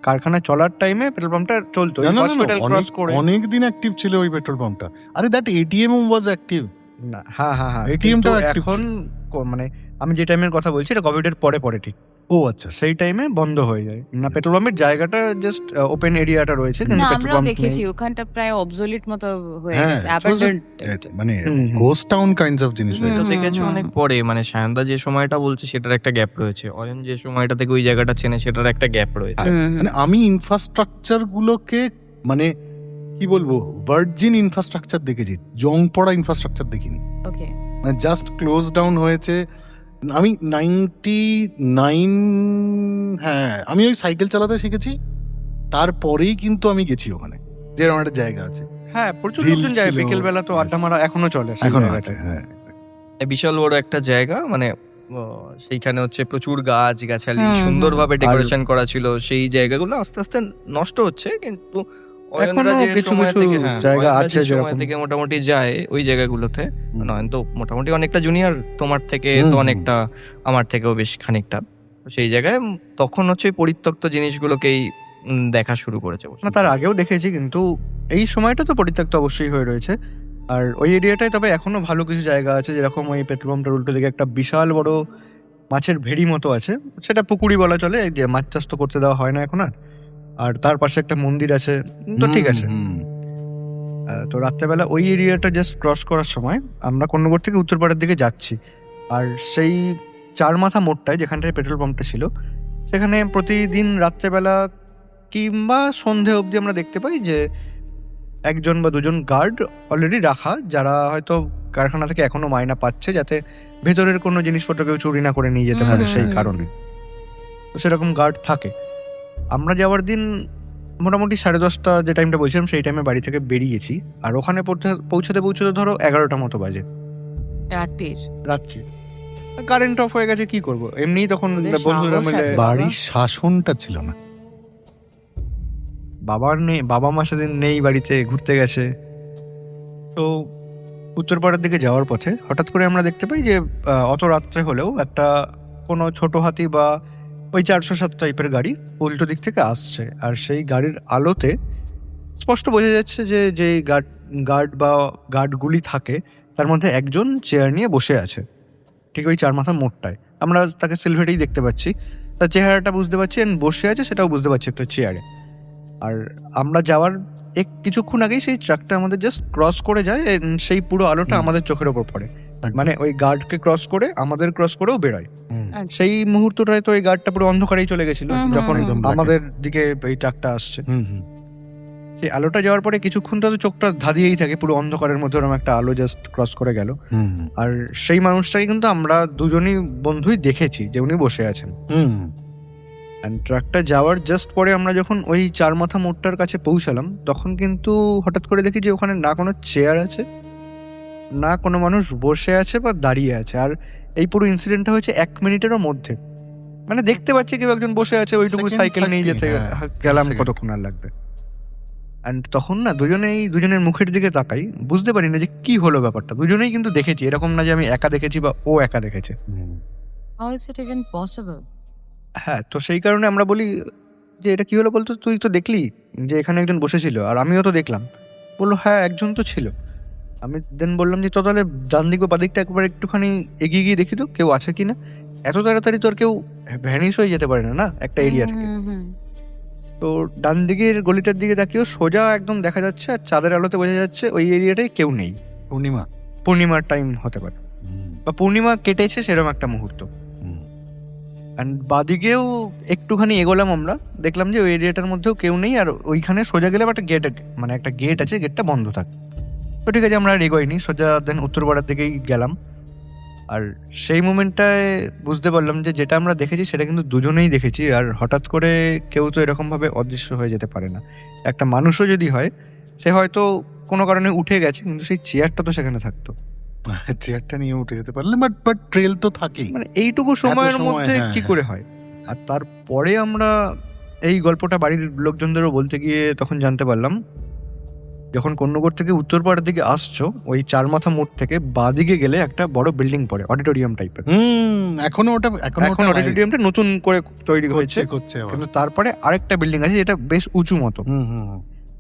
কারখানা চলার টাইমে পেট্রোল পাম্পটা চলতো, হসপিটাল ক্রস করে। অনেক দিন অ্যাক্টিভ ছিল ওই পেট্রোল পাম্পটা। আরে দ্যাট এটিএম ওয়াজ অ্যাক্টিভ। না, হ্যাঁ ATM টা active এখন মানে আমি যে টাইমের কথা বলছি এটা কোভিড এর পরে ঠিক। ও আচ্ছা, সেই টাইমে বন্ধ হয়ে যায় না, পেট্রোল পাম্পের জায়গাটা জাস্ট ওপেন এরিয়াটা রয়েছে, কিন্তু না পেট্রোল আমরাও পাম্প দেখেছি ওখানটা প্রায় অবসলিট মতো হয়ে হ্যাঁ, গেছে, it was a- abandoned. মানে হুম। গোস্ট টাউন কাইন্ডস অফ জিনিস হয়ে হুম, গেছে। দেখেছো অনেক পরে, মানে সায়নদা যে সময়টা বলছে সেটার একটা গ্যাপ রয়েছে, অয়ন যে সময়টা থেকে ওই জায়গাটা চেনে সেটার একটা গ্যাপ রয়েছে। মানে আমি ইনফ্রাস্ট্রাকচার গুলোকে, মানে কি বলবো, ভার্জিন ইনফ্রাস্ট্রাকচার দেখেছি, জং পড়া ইনফ্রাস্ট্রাকচার দেখিনি। ওকে মানে জাস্ট ক্লোজ ডাউন হয়েছে। আমি 99, হ্যাঁ আমি ওই সাইকেল চালাতে শিখেছি, তারপরেই কিন্তু আমি গেছি ওখানে, যেরকম একটা জায়গা আছে, হ্যাঁ প্রচুর ঝিল লোকজন যায়, ছিল। বিকেল বেলা তো আড্ডা Yes. মারা এখনো চলে সেই এখনো জায়গাটায়। আছে। হ্যাঁ বিশাল বড় একটা জায়গা, মানে সেইখানে হচ্ছে প্রচুর গাছ গাছালি হুম, সুন্দরভাবে হুম। ডেকোরেশন করা ছিল। সেই জায়গাগুলো আস্তে আস্তে নষ্ট হচ্ছে, কিন্তু অয়নরা এখনো যে কিছু সময় কিছু থেকে, হ্যাঁ, জায়গা অয়নরা আছে যে সময় যেরকম। থেকে মোটামুটি যায় ওই জায়গাগুলোতে। নয়ন তো মোটামুটি অনেকটা জুনিয়র তোমার থেকে, তো হুম, অনেকটা আমার থেকেও বেশ খানিকটা। তো সেই জায়গায় তখন হচ্ছে ওই পরিত্যক্ত জিনিসগুলোকেই দেখা শুরু করেছে। না, তার আগেও দেখেছি, কিন্তু এই সময়টা তো পরিত্যক্ত অবশ্যই হয়ে রয়েছে। আর ওই এরিয়াটায় তবে এখনো ভালো কিছু জায়গা আছে, যেরকম ওই পেট্রোল পাম্পটার উল্টো দিকে একটা বিশাল বড় মাছের ভেড়ি মতো আছে, সেটা পুকুরি বলা চলে, যে মাছ চাষ তো করতে দেওয়া হয় না এখন আর তার পাশে একটা মন্দির আছে, তো ঠিক আছে। তো রাত্রেবেলা ওই এরিয়াটা জাস্ট ক্রস করার সময় আমরা কন্যগড় থেকে উত্তরপাড়ার দিকে যাচ্ছি, আর সেই চার মাথা মোড়টায় যেখানটায় পেট্রোল পাম্পটা ছিল, সেখানে প্রতিদিন রাত্রেবেলা কিংবা সন্ধে অবধি আমরা দেখতে পাই যে একজন বা দুজন গার্ড অলরেডি রাখা, যারা হয়তো কারখানা থেকে এখনো মাইনা পাচ্ছে, যাতে ভেতরের কোনো জিনিসপত্র কেউ চুরি না করে নিয়ে যেতে পারে, সেই কারণে তো সেরকম গার্ড থাকে। আমরা যাওয়ার দিন মোটামুটি 10:30 যে টাইমটা বলছিলাম সেই টাইমে বাড়ি থেকে বেরিয়েছি, আর ওখানে পৌঁছতে ধরো 11টা মতো বাজে রাত্রি। কারেন্ট অফ হয়ে গেছে, কি করব, এমনিই তখন ওদের বন্ধুরা সাহস মিলে। আছে। বাড়ির শাসনটা ছিল না। বাবা মা সেদিন নেই বাড়িতে, ঘুরতে গেছে। তো উত্তরপাড়ার দিকে যাওয়ার পথে হঠাৎ করে আমরা দেখতে পাই যে অত রাত্রে হলেও একটা কোনো ছোট হাতি বা ওই 407 টাইপের গাড়ি উল্টো দিক থেকে আসছে, আর সেই গাড়ির আলোতে স্পষ্ট বোঝা যাচ্ছে যে যেই গার্ডগুলি থাকে তার মধ্যে একজন চেয়ার নিয়ে বসে আছে ঠিক ওই চার মাথা মোড়টায়। আমরা তাকে সিলভারেই দেখতে পাচ্ছি, তার চেহারাটা বুঝতে পারছি, and বসে আছে সেটাও বুঝতে পারছি একটা চেয়ারে। আর আমরা যাওয়ার কিছুক্ষণ আগেই সেই ট্রাকটা আমাদের জাস্ট ক্রস করে যায়, and সেই পুরো আলোটা আমাদের চোখের ওপর পড়ে, মানে ওই গার্ডকে ক্রস করে আমাদের ক্রস করেও বেরোয়। সেই মুহূর্তটায় তো ওই গার্ডটা পুরো অন্ধকারেই চলে গেছিল যখন একদম black-এ। আমাদের দিকে এই ট্রাকটা আসছে। সেই আলোটা যাওয়ার পরে কিছুক্ষণ তো চোখটা ধাঁধিয়েই থাকে, পুরো অন্ধকারের মধ্যে ওরকম একটা আলো জাস্ট ক্রস করে গেল। আর সেই মানুষটাকে কিন্তু আমরা দুজনই বন্ধুই দেখেছি যে উনি বসে আছেন। অ্যান্ড ট্রাকটা যাওয়ার জাস্ট পরে আমরা যখন ওই চার মাথা মোড়টার কাছে পৌঁছালাম, তখন কিন্তু হঠাৎ করে দেখি যে ওখানে না কোনো চেয়ার আছে, না কোনো মানুষ বসে আছে বা দাঁড়িয়ে আছে। আর এই পুরো ইনসিডেন্টটা হয়েছে 1 মিনিটেরও মধ্যে। মানে দেখতে পাচ্ছি কেউ একজন বসে আছে, ওইটুকু Second, সাইকেল নিয়ে 30, যেতে হ্যাঁ, গেলাম, second। কতক্ষণ আর লাগবে। অ্যান্ড তখন না দুজনের মুখের দিকে তাকাই, বুঝতে পারি না যে কি হলো ব্যাপারটা। দুজনেই কিন্তু দেখেছি, এরকম না যে আমি একা দেখেছি বা ও একা দেখেছে। How is it even possible? হ্যাঁ, তো সেই কারণে আমরা বলি যে এটা কি হলো বলতো, তুই তো দেখলি যে এখানে একজন বসেছিল, আর আমিও তো দেখলাম। বললো হ্যাঁ, একজন তো ছিল। আমি দেন বললাম যে তো তাহলে ডান দিক বা বাদিকটা একবার একটুখানি এগিয়ে গিয়ে দেখি তো কেউ আছে কিনা। এত তাড়াতাড়ি তোর কেউ ভ্যানিশ হয়ে যেতে পারে না একটা এরিয়া থেকে। তো ডান দিকের গলিটার দিকে তাকিয়েও সোজা একদম দেখা যাচ্ছে, আর চাঁদের আলোতে বোঝা যাচ্ছে ওই এরিয়াটায় কেউ নেই। পূর্ণিমার টাইম হতে পারে বা পূর্ণিমা কেটেছে সেরকম একটা মুহূর্ত। অ্যান্ড বাদিকেও একটুখানি এগোলাম, আমরা দেখলাম যে ওই এরিয়াটার মধ্যেও কেউ নেই, আর ওইখানে সোজা গেলে একটা গেট, মানে একটা গেট আছে, গেটটা বন্ধ থাকে। তো ঠিক আছে, আমরা আর এগোইনি, সোজা দেন উত্তরপাড়ার দিকেই গেলাম। আর সেই মোমেন্টটায় বুঝতে পারলাম যে যেটা আমরা দেখেছি সেটা কিন্তু দুজনেই দেখেছি, আর হঠাৎ করে কেউ তো এরকমভাবে অদৃশ্য হয়ে যেতে পারে না। একটা মানুষও যদি হয়, সে হয়তো কোনো কারণে উঠে গেছে, কিন্তু সেই চেয়ারটা তো সেখানে থাকতো। চেয়ারটা নিয়ে উঠে যেতে পারলে, বাট ট্রেল তো থাকেই। মানে এইটুকু সময়ের সময়, মধ্যে হ্যাঁ, কি হ্যাঁ। করে হয়? আর তারপরে আমরা এই গল্পটা বাড়ির লোকজনদেরও বলতে গিয়ে তখন জানতে পারলাম, যখন কন্যগর থেকে উত্তরপাড়ার দিকে আসছো, ওই চার মাথা মোড় থেকে বাদিকে গেলে একটা বড় বিল্ডিং পড়ে, অডিটোরিয়াম টাইপের। এখনো ওটা এখন অডিটোরিয়ামটা নতুন করে তৈরি হয়েছে, হচ্ছে আবার। কিন্তু তারপরে আরেকটা বিল্ডিং আছে যেটা বেশ উঁচু মতো।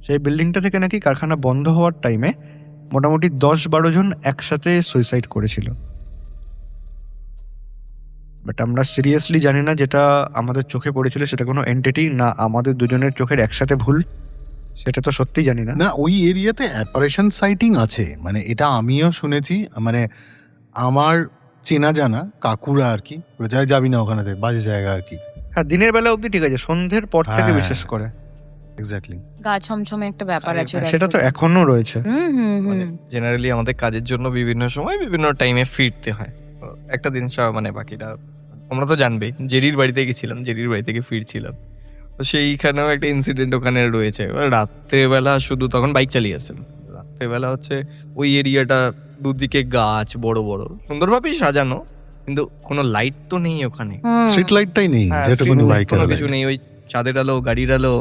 সেই বিল্ডিংটা থেকে নাকি কারখানা বন্ধ হওয়ার টাইমে মোটামুটি 10-12 জন একসাথে সুইসাইড করেছিল। বাট আমরা সিরিয়াসলি জানি না যেটা আমাদের চোখে পড়েছিল সেটা কোনো এন্টিটি না আমাদের দুজনের চোখের একসাথে ভুল, সেটা তো সত্যি জানি না। না, ওই এরিয়াতে অ্যাপারেশন সাইটিং আছে, মানে এটা আমিও শুনেছি। মানে আমার চেনা জানা কাকুরা আর কি, যাবি না ওখানে, বাজে জায়গা আর কি। হ্যাঁ, দিনের বেলা অবধি ঠিক আছে, সন্ধ্যের পর থেকে হ্যাঁ, বিশেষ করে এক্স্যাক্টলি। গা ছমছমে একটা ব্যাপার আছে সেটা তো এখনো রয়েছে। মানে জেনারেলি আমাদের কাজের জন্য বিভিন্ন সময় বিভিন্ন টাইমে ফিরতে হয়। তো একটা দিন মানে বাকিটা আমরা তো জানবেই, জেরির বাড়িতে গেছিলাম, জেরির বাড়ি থেকে ফিরছিলাম, তো সেইখানেও একটা ইনসিডেন্ট ওখানে রয়েছে। এবার রাত্রেবেলা শুধু তখন বাইক চালিয়ে আসছিলাম, রাত্রেবেলা হচ্ছে ওই এরিয়াটা দুদিকে গাছ বড় বড় সুন্দরভাবেই সাজানো, কিন্তু কোনো লাইট তো নেই ওখানে। স্ট্রিট লাইটটাই নেই, হ্যাঁ, যেটুকুনি street light বাইকের কোনো কিছু নেই, ওই চাঁদের আলো, গাড়ির আলো।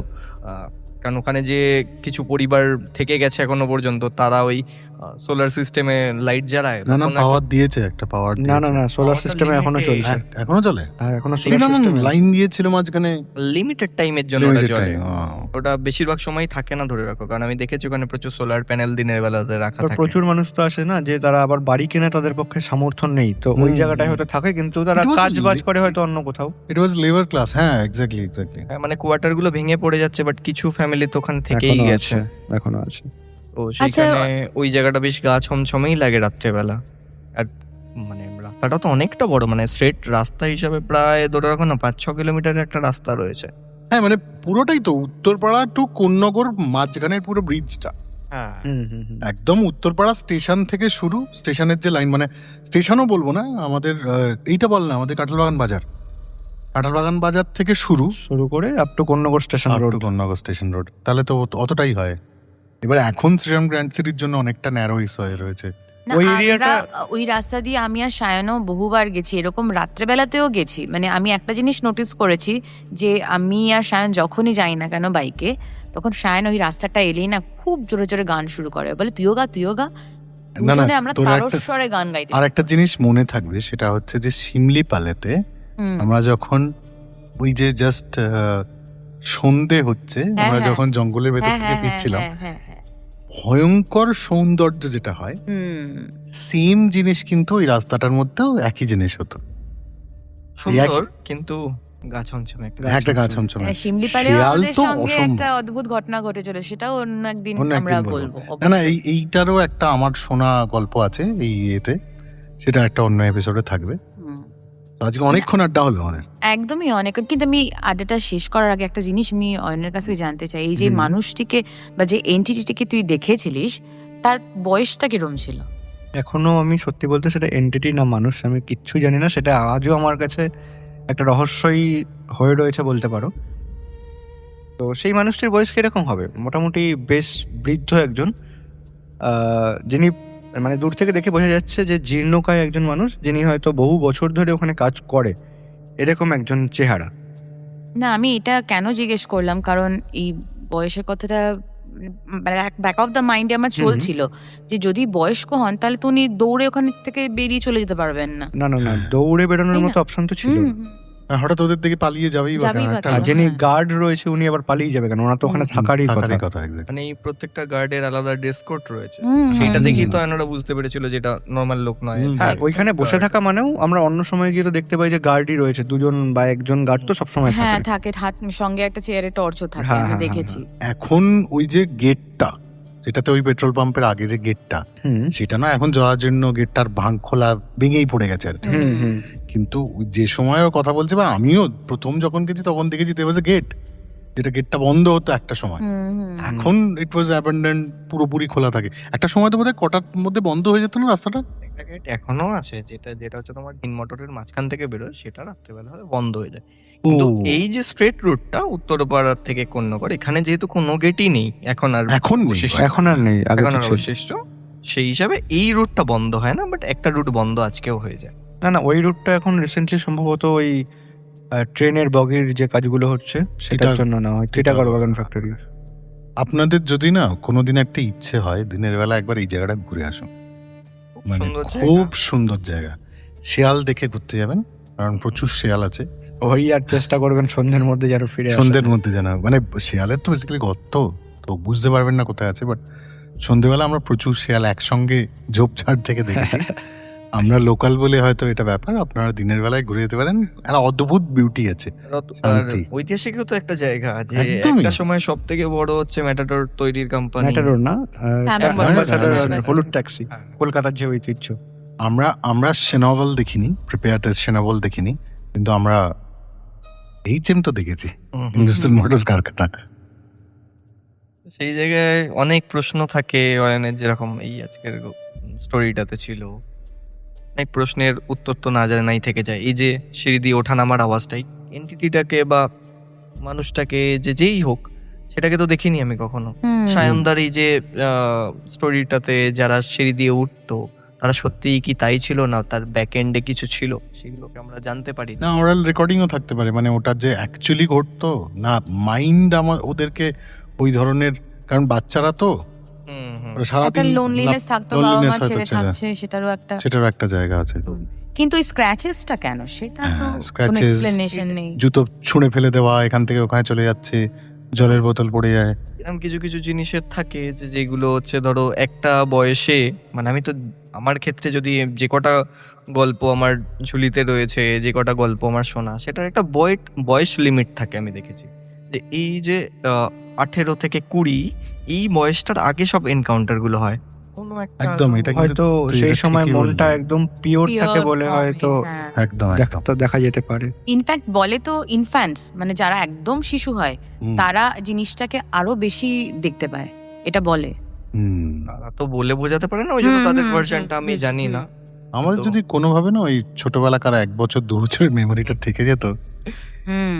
কারণ ওখানে যে কিছু পরিবার থেকে গেছে এখনো পর্যন্ত, তারা ওই সোলার সিস্টেমে লাইট জ্বালায়। না, তখন পাওয়ার দিয়েছে, একটা পাওয়ার না না না, সোলার Powerটা সিস্টেমে এখনো limited। চলছে। এখনো চলে। হ্যাঁ, এখনো সোলার সিস্টেম লাইন দিয়েছিল মাঝখানে, লিমিটেড টাইমের জন্য ওটা limited চলে। time, ওটা বেশিরভাগ সময় থাকে না, ধরে রাখো, কারণ আমি দেখেছি ওখানে প্রচুর সোলার প্যানেল দিনের বেলাতে রাখা থাকে। প্রচুর মানুষ তো আসে না, যে তারা আবার বাড়ি কেনে, তাদের পক্ষে সামর্থ্য নেই, তো ওই জায়গাটায় হয়তো থাকে, কিন্তু তারা It was কাজ বাজ li- করে হয়তো অন্য কোথাও। ইট ওয়াজ লেবার ক্লাস। হ্যাঁ, এক্স্যাক্টলি। হ্যাঁ, মানে কোয়ার্টার গুলো ভেঙে পড়ে যাচ্ছে, বাট কিছু ফ্যামিলি তো ওখানে থেকেই এখনো গেছে। এখনো আছে। তো সেইখানে ওই জায়গাটা বেশ গা ছমছমেই লাগে রাত্রেবেলা। আর মানে রাস্তাটা তো অনেকটা বড়, মানে স্ট্রেট রাস্তা হিসাবে প্রায় ধরে রাখো না 5-6 কিলোমিটারের একটা রাস্তা রয়েছে। হ্যাঁ, মানে পুরোটাই তো উত্তরপাড়া টু কোন্নগর মাঝখানের পুরো ব্রিজটা হ্যাঁ, একদম উত্তরপাড়া স্টেশন থেকে শুরু। স্টেশনের যে লাইন, মানে স্টেশনও বলবো না, আমাদের এইটা বল না, আমাদের কাঁঠালবাগান বাজার থেকে শুরু করে up to Konnagar station road. Konnagar station road, তাহলে তো অতটাই হয়। এবার এখন শ্রীরাম গ্র্যান্ড সিটির জন্য অনেকটা ন্যারো হয়ে রয়েছে। না, ওই আমরা এরিয়াটা- ওই রাস্তা দিয়ে আমি আর সায়নও বহুবার গেছি, এরকম রাত্রেবেলাতেও গেছি। মানে আমি একটা জিনিস নোটিস করেছি, যে আমি আর সায়ন যখনই যাই না কেন বাইকে, তখন সায়ন ওই রাস্তাটা এলেই না খুব জোরে জোরে গান শুরু করে, বলে তুইও গা। না, দুজনে আমরা তোর তারস্বরে গান গাইতে আর একটা জিনিস মনে থাকবে, সেটা হচ্ছে যে শিমলিপালেতে হুম। আমরা যখন ওই যে জাস্ট সন্ধে হচ্ছে, হ্যাঁ, আমরা হ্যাঁ। যখন জঙ্গলের ভেতর হ্যাঁ, থেকে হ্যাঁ, ফিরছিলাম, হ্যাঁ, হ্যাঁ, হ্যাঁ। ভয়ঙ্কর সৌন্দর্য যেটা হয়, সেম জিনিস কিন্তু ওই রাস্তাটার মধ্যেও একই জিনিস হতো। সুন্দর, কিন্তু গা ছমছমে একটা একটা গা ছমছমে। শিমলিপালে শেয়াল আমাদের তো সঙ্গে অসম্ভব। একটা অদ্ভুত ঘটনা ঘটেছিল, সেটাও অন্য একদিন অন্য একদিন আমরা বলবো। বলবো। না অবশ্যই। এইটারও একটা আমার শোনা গল্প আছে এই ইয়েতে, সেটা একটা অন্য এপিসোডে থাকবে। হুম। তো আজকে অনেকক্ষণ আড্ডা হলো আমাদের। একদমই অনেক, কিন্তু আমি আড্ডাটা শেষ করার আগে একটা জিনিস আমি অয়নের কাছ থেকে জানতে চাই, এই যে হুম। মানুষটিকে বা যে এন্টিটিটিকে তুই দেখেছিলিস তার বয়সটা কিরম ছিল? এখনো আমি সত্যি বলতে সেটা এন্টিটি না মানুষ আমি কিচ্ছু জানি না, সেটা আজও আমার কাছে একটা রহস্যই হয়ে রয়েছে বলতে পারো। তো সেই মানুষটির বয়স কিরকম হবে? মোটামুটি বেশ বৃদ্ধ একজন, যিনি মানে দূর থেকে দেখে বোঝা যাচ্ছে যে জীর্ণকায় একজন মানুষ, যিনি হয়তো বহু বছর ধরে ওখানে কাজ করে, এরকম একজন চেহারা। না, আমি এটা কেন জিজ্ঞেস করলাম, কারণ এই বয়সের কথাটা ব্যাক অফ দ্য মাইন্ডে আমার হুম। চলছিল যে যদি বয়স্ক হন তাহলে তো উনি দৌড়ে ওখান থেকে বেরিয়ে চলে যেতে পারবেন না। না না না, দৌড়ে বেরোনোর তাই না? মতো অপশন তো ছিল। হুম, আর হঠাৎ ওদের দিকে পালিয়ে যাবেই বা যাবেই কেন, বা একটা কেন? আর যিনি হ্যাঁ। গার্ড রয়েছে উনি আবার পালিয়ে যাবে কেন? ওনার তো ওখানে থাকারই কথা। কথা exactly। মানে এই প্রত্যেকটা গার্ডের আলাদা ড্রেস কোড রয়েছে, হুম, সেইটা হুম, দেখেই হুম। তো আয়নারা বুঝতে পেরেছিল যে এটা নর্মাল লোক নয়। হুম, এটা হ্যাঁ, একজন ওইখানে বসে guard। থাকা মানেও আমরা অন্য সময় গিয়ে তো দেখতে পাই যে গার্ডই রয়েছে, দুজন বা একজন গার্ড তো সবসময় হ্যাঁ থাকে। থাকে, সঙ্গে একটা চেয়ারে টর্চও থাকে, হ্যাঁ, আমি হ্যাঁ, দেখেছি। এখন ওই যে গেটটা, যেটাতে ওই পেট্রোল পাম্পের আগে যে গেটটা, হুম সেটা না এখন জরাজীর্ণ, গেটটার ভাঙ খোলা ভেঙেই পড়ে গেছে আর কি। হুম হুম। কিন্তু ওই যে সময় ওর কথা বলছে, বা আমিও প্রথম যখন গেছি তখন দেখেছি দেয়ার ওয়াজ এ গেট, যেটা গেটটা বন্ধ হতো একটা সময়। হুম, হুম। এখন ইট ওয়াজ অ্যাবান্ডেন্ট, পুরোপুরি খোলা থাকে। একটা সময় তো বোধহয় কটার মধ্যে বন্ধ হয়ে যেত না রাস্তাটা? একটা গেট এখনো আছে, যেটা হচ্ছে তোমার তিন মোটরের মাঝখান থেকে বেরোয়, সেটা রাত্রেবেলা হলে বন্ধ হয়ে যায়। কিন্তু এই যে স্ট্রেট রুটটা উত্তরপাড়া থেকে কন্যাগড়, এখানে যেহেতু কোনো গেটই নেই এখন আর এখন নেই। অবশিষ্ট। এখন আর নেই, আগে এখন তো আর ছিল। অবশিষ্ট, সেই হিসাবে এই রুটটা বন্ধ হয় না, বাট একটা রুট বন্ধ আজকেও হয়ে যায়। না না, ওই রুটটা এখন রিসেন্টলি সম্ভবত ওই ট্রেনের বগির যে কাজগুলো হচ্ছে সেটার টিটা- জন্য না হয় টিটাগড় বাগান ফ্যাক্টরি। আপনাদের যদি না কোনোদিন একটা ইচ্ছে হয় দিনের বেলা একবার এই জায়গাটা ঘুরে আসুন, খুব মানে সুন্দর খুব জায়গা। সুন্দর জায়গা। শেয়াল দেখে ঘুরতে যাবেন, কারণ প্রচুর শেয়াল আছে। ওই আর চেষ্টা করবেন সন্ধ্যের মধ্যে যেন ফিরে আসে। সন্ধ্যের মধ্যে জানা, মানে শেয়ালের তো বেসিক্যালি গর্ত, তো বুঝতে পারবেন না কোথায় আছে, বাট সন্ধ্যেবেলা আমরা প্রচুর শেয়াল একসঙ্গে ঝোপঝাড় থেকে দেখেছি। আমরা লোকাল বলে হয়তো এটা ব্যাপার, আপনারা দিনের বেলায় ঘুরে যেতে পারেন, একটা অদ্ভুত বিউটি আছে। আর শান্তি। ঐতিহাসিকও তো একটা জায়গা, যে একদমই। একটা সময় সব থেকে বড় হচ্ছে ম্যাটাডোর তৈরির কোম্পানি। ম্যাটাডোর না, অ্যাম্বাসাডর, হলুদ ট্যাক্সি, কলকাতার যে ঐতিহ্য। আমরা সেনবল দেখিনি, প্রিপেয়ার্ড সেনবল দেখিনি, কিন্তু আমরা এইচএম তো দেখেছি, হিন্দুস্তান মোটরস কারখানা। সেই জায়গায় অনেক প্রশ্ন থাকে অয়নের, যেরকম এই আজকের স্টোরিটাতে ছিল। অনেক প্রশ্নের উত্তর তো না জানাই থেকে যায়। এই যে সিঁড়ি দিয়ে ওঠা নামার আওয়াজটাই, এন্টিটিটাকে বা মানুষটাকে যেই হোক, সেটাকে তো দেখিনি আমি কখনো। হুম। সায়নদার এই যে স্টোরিটাতে যারা সিঁড়ি দিয়ে উঠতো, তারা সত্যিই কি তাই ছিল, না তার ব্যাক এন্ডে কিছু ছিল, সেগুলোকে আমরা জানতে পারি না, ওরাল রেকর্ডিংও থাকতে পারে, মানে ওটা যে অ্যাকচুয়ালি ঘটতো না, মাইন্ড ওদেরকে ওই ধরনের, কারণ বাচ্চারা তো ওরা একটা সারাদিন লোনলিনেস থাকতো, বাবা loneliness মা হয়তো ছেড়ে ছিল। থাকছে, সেটারও একটা। সেটারও একটা জায়গা আছে। কিন্তু ওই স্ক্র্যাচেসটা কেন, সেটা তো হ্যাঁ, কোনো scratches, এক্সপ্লেনেশন নেই। জুতো ছুঁড়ে ফেলে দেওয়া, এখান থেকে ওখানে চলে যাচ্ছে, জলের বোতল পড়ে যায়। এরকম কিছু কিছু জিনিসের থাকে যেগুলো হচ্ছে ধরো একটা বয়সে, মানে আমি তো আমার ক্ষেত্রে যদি যে কটা গল্প আমার ঝুলিতে রয়েছে, যে কটা গল্প আমার শোনা, সেটার একটা বয়স লিমিট থাকে। আমি দেখেছি যে এই যে 18 থেকে 20 এই বয়সটার আগে সব এনকাউন্টার গুলো হয় কোনো একটা। একদম, এটা কিন্তু হয়তো তুই সেই এটা সময় ঠিকই মনটা বললি। একদম পিওর থাকে বলে হয়তো একদম একদম। দেখা যেতে পারে। ইনফ্যাক্ট বলে তো ইনফ্যান্টস, মানে যারা একদম শিশু হয় হুম, তারা জিনিসটাকে আরো বেশি দেখতে পায়, এটা বলে। হুম। তারা তো বলে বোঝাতে পারে না, ওই জন্য হুম, তাদের হুম, ভার্সনটা আমি হুম, জানি হুম। না। আমার তো- যদি কোনোভাবে না ওই ছোটবেলাকার 1 বছর 2 বছরের মেমোরিটা থেকে যেত, হুম,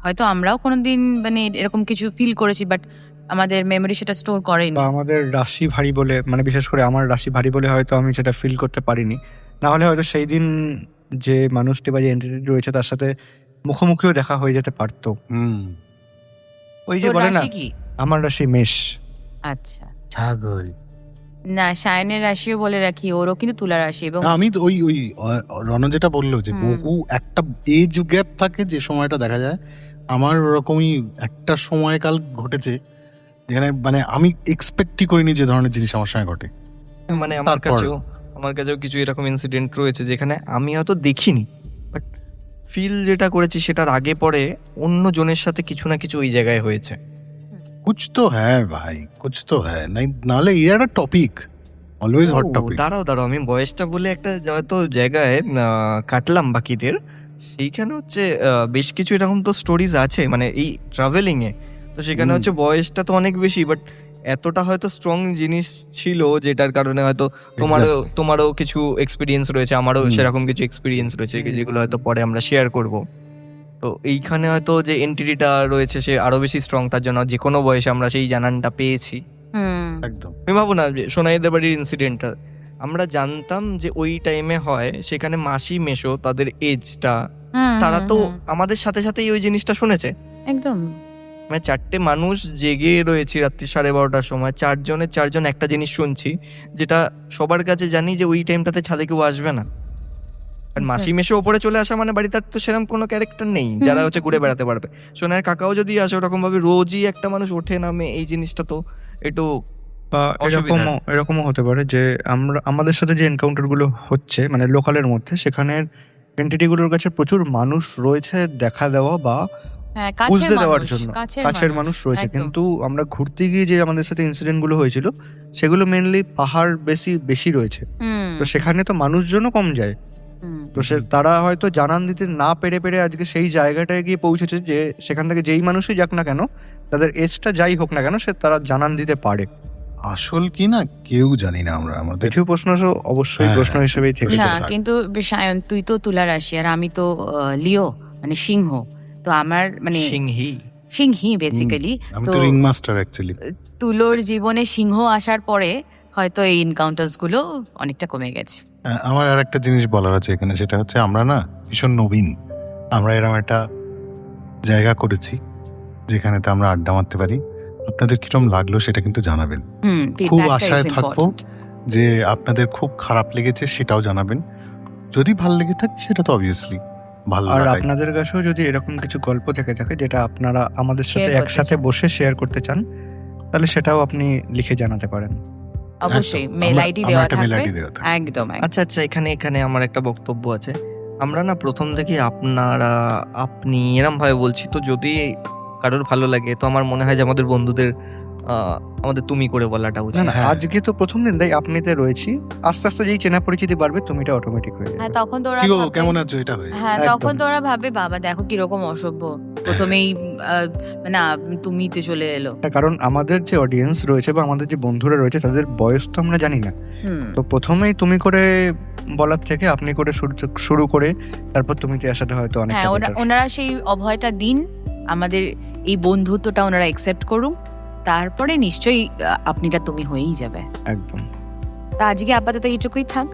হয়তো আমরাও কোনোদিন মানে এরকম কিছু ফিল করেছি, বাট আমাদের মেমরি সেটা স্টোর করেনি। বা আমাদের রাশি ভারী বলে, মানে বিশেষ করে আমার রাশি ভারী বলে হয়তো আমি সেটা ফিল করতে পারিনি। না হলে হয়তো সেই দিন যে মানুষটি বা যে এন্টিটি রয়েছে তার সাথে মুখোমুখিও দেখা হয়ে যেতে পারতো। ওই যে তোর বলে না, রাশি কি? আমার রাশি মেষ। আচ্ছা, ছাগল। না সায়নের রাশিও বলে রাখি, ওরও কিন্তু তুলা রাশি, এবং আমি তো ওই ওই রণ যেটা বললো যে হুম। বহু একটা এজ গ্যাপ থাকে যে সময়টা দেখা যায়, আমার ওরকমই একটা সময়কাল ঘটেছে যেখানে মানে আমি এক্সপেক্টই করিনি যে ধরনের জিনিস আমার সঙ্গে ঘটে। মানে আমার তারপর? কাছেও কিছু এরকম ইনসিডেন্ট রয়েছে যেখানে আমি হয়তো দেখিনি, বাট ফিল যেটা করেছি সেটার আগে পরে অন্য জনের সাথে কিছু না কিছু ওই জায়গায় হয়েছে। কুছ তো হ্যাঁ ভাই, কুছ তো হ্যাঁ, নাহলে এটা একটা টপিক, অলওয়েজ হট টপিক। দাঁড়াও আমি বয়সটা বলে একটা হয়তো জায়গায় কাটলাম বাকিদের, সেইখানে হচ্ছে বেশ কিছু এরকম তো স্টোরিজ আছে মানে এই ট্রাভেলিং এ, তো সেখানে হচ্ছে বয়সটা তো অনেক বেশি, বাট এতটা হয়তো স্ট্রং জিনিস ছিল যেটার কারণে হয়তো তোমারও কিছু এক্সপিরিয়েন্স রয়েছে, আমারও সেরকম কিছু এক্সপিরিয়েন্স রয়েছে যেগুলো হয়তো পরে আমরা শেয়ার করব। তো এইখানে হয়তো যে এন্টিটিটা রয়েছে সে আরো বেশি স্ট্রং, তার জন্য যে কোনো বয়সে আমরা সেই জানানটা পেয়েছি। একদম। আমি ভাবো না যে সোনাইদের বাড়ির ইনসিডেন্টটা আমরা জানতাম যে ওই টাইমে হয়, সেখানে মাসি মেশো তাদের এজটা, তারা তো আমাদের সাথে সাথেই ওই জিনিসটা শুনেছে একদম। মানে 4টে মানুষ জেগে রয়েছি রাত্রি 12:30টার সময়, 4জন একটা জিনিস শুনছি, যেটা সবার কাছে জানি যে ওই টাইমটাতে ছাদে কেউ আসবে না। আর মাসি মেশো ওপরে চলে আসা মানে বাড়িতে তো সেরকম কোনো ক্যারেক্টার নেই যারা হচ্ছে ঘুরে বেড়াতে পারবে। সোনার কাকাও যদি আসে ওরকম ভাবে রোজই একটা মানুষ ওঠে নামে, এই জিনিসটা তো একটু বা এরকমও হতে পারে যে আমাদের সাথে যে এনকাউন্টার গুলো হচ্ছে মানে লোকালের মধ্যে, সেখানের এন্টিটি গুলোর কাছে প্রচুর মানুষ রয়েছে দেখা দেওয়া বা বুঝতে দেওয়ার জন্য, কাছের মানুষ রয়েছে। কিন্তু আমরা ঘুরতে গিয়ে যে আমাদের সাথে ইনসিডেন্ট গুলো হয়েছিল সেগুলো মেনলি পাহাড় বেশি রয়েছে, তো সেখানে তো মানুষজনও কম যায়। তো তারা হয়তো জানান দিতে না পেরে আজকে সেই জায়গাটায় গিয়ে পৌঁছেছে যে সেখান থেকে যেই মানুষই যাক না কেন, তাদের এজটা যাই হোক না কেন, তারা জানান দিতে পারে। আসল কি না কেউ জানি না আমরা, আমাদের কিছু প্রশ্ন অবশ্যই প্রশ্ন হিসেবেই থেকে না, কিন্তু সায়ন তুই তো তুলা রাশি আর আমি তো লিও মানে সিংহ, তো আমার মানে সিংহি বেসিক্যালি। আমি তো রিং মাস্টার অ্যাকচুয়ালি। তুলোর জীবনে সিংহ আসার পরে হয়তো এই এনকাউন্টার্স গুলো অনেকটা কমে গেছে। আমার আর একটা জিনিস বলার আছে এখানে, সেটা হচ্ছে আমরা না ভীষণ নবীন, আমরা এরকম একটা জায়গা করেছি যেখানেতে আমরা আড্ডা মারতে পারি। আপনাদের কিরকম লাগলো সেটা কিন্তু জানাবেন। খুব আশায় থাকবো যে আপনাদের খুব খারাপ লেগেছে সেটাও জানাবেন, যদি ভালো লেগে থাকে সেটা তো অবভিয়াসলি ভালো। আর আপনাদের কাছেও যদি এরকম কিছু গল্প থেকে থাকে যেটা আপনারা আমাদের সাথে একসাথে বসে শেয়ার করতে চান, তাহলে সেটাও আপনি লিখে জানাতে পারেন। অবশ্যই মেল আইডি দেওয়া থাকবে একদম। আচ্ছা এখানে আমার একটা বক্তব্য আছে। আমরা না প্রথম থেকে আপনি এরম ভাবে বলছি, তো যদি কারোর ভালো লাগে তো আমার মনে হয় যে আমাদের বন্ধুদের আমাদের তুমি করে বলাটা উচিত। না আজকে তো প্রথম দিন, তাই আপনিতে রয়েছি, আস্তে আস্তে যেই চেনা পরিচিতি বাড়বে তুমিটা অটোমেটিক হয়ে যাবে। হ্যাঁ, তখন তোরা কেমন আছো এটা হয়ে, হ্যাঁ তখন তোরা ভাবে বাবা দেখো কিরকম অসভ্য, প্রথমেই না তুমিতে চলে এলো। কারণ আমাদের যে অডিয়েন্স রয়েছে বা আমাদের যে বন্ধুরা রয়েছে তাদের বয়স তো আমরা জানি না, তো প্রথমেই তুমি করে বলার থেকে আপনি করে শুরু করে তারপর তুমিতে আসাটা হয়তো অনেক। হ্যাঁ, ওনারা সেই অভয়টা দিন, আমাদের এই বন্ধুত্বটা ওনারা অ্যাকসেপ্ট করুন, তারপরে নিশ্চয়ই আপনিটা তুমি হয়েই যাবে একদম। তা আজকে আপাতত এইটুকুই থাক।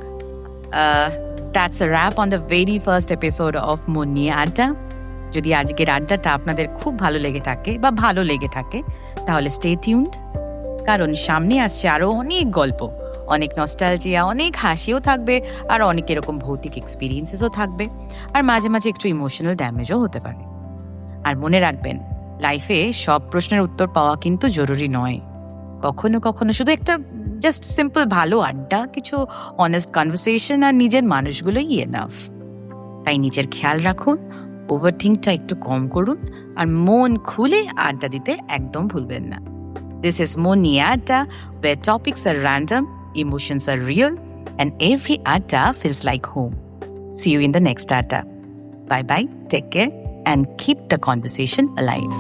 That's a wrap on the very first episode of মন নিয়ে আড্ডা। যদি আজকের আড্ডাটা আপনাদের খুব ভালো লেগে থাকে তাহলে স্টে টিউনড, কারণ সামনে আসছে আরো অনেক গল্প, অনেক নস্টালজিয়া, অনেক হাসিও থাকবে, আর অনেক এরকম ভৌতিক এক্সপিরিয়েন্সেসও থাকবে, আর মাঝে মাঝে একটু ইমোশনাল ড্যামেজও হতে পারে। আর মনে রাখবেন, লাইফে সব প্রশ্নের উত্তর পাওয়া কিন্তু জরুরি নয়। কখনো কখনো শুধু একটা জাস্ট সিম্পল ভালো আড্ডা, কিছু অনেস্ট কনভারসেশন আর নিজের মানুষগুলোই এনাফ। তাই নিজের খেয়াল রাখুন, ওভারথিঙ্কটা একটু কম করুন, আর মন খুলে আড্ডা দিতে একদম ভুলবেন না। This is Mon Niye Adda, where topics are random, emotions are real, and every adda feels like home. See you in the next adda. Bye bye, take care, and keep the conversation alive.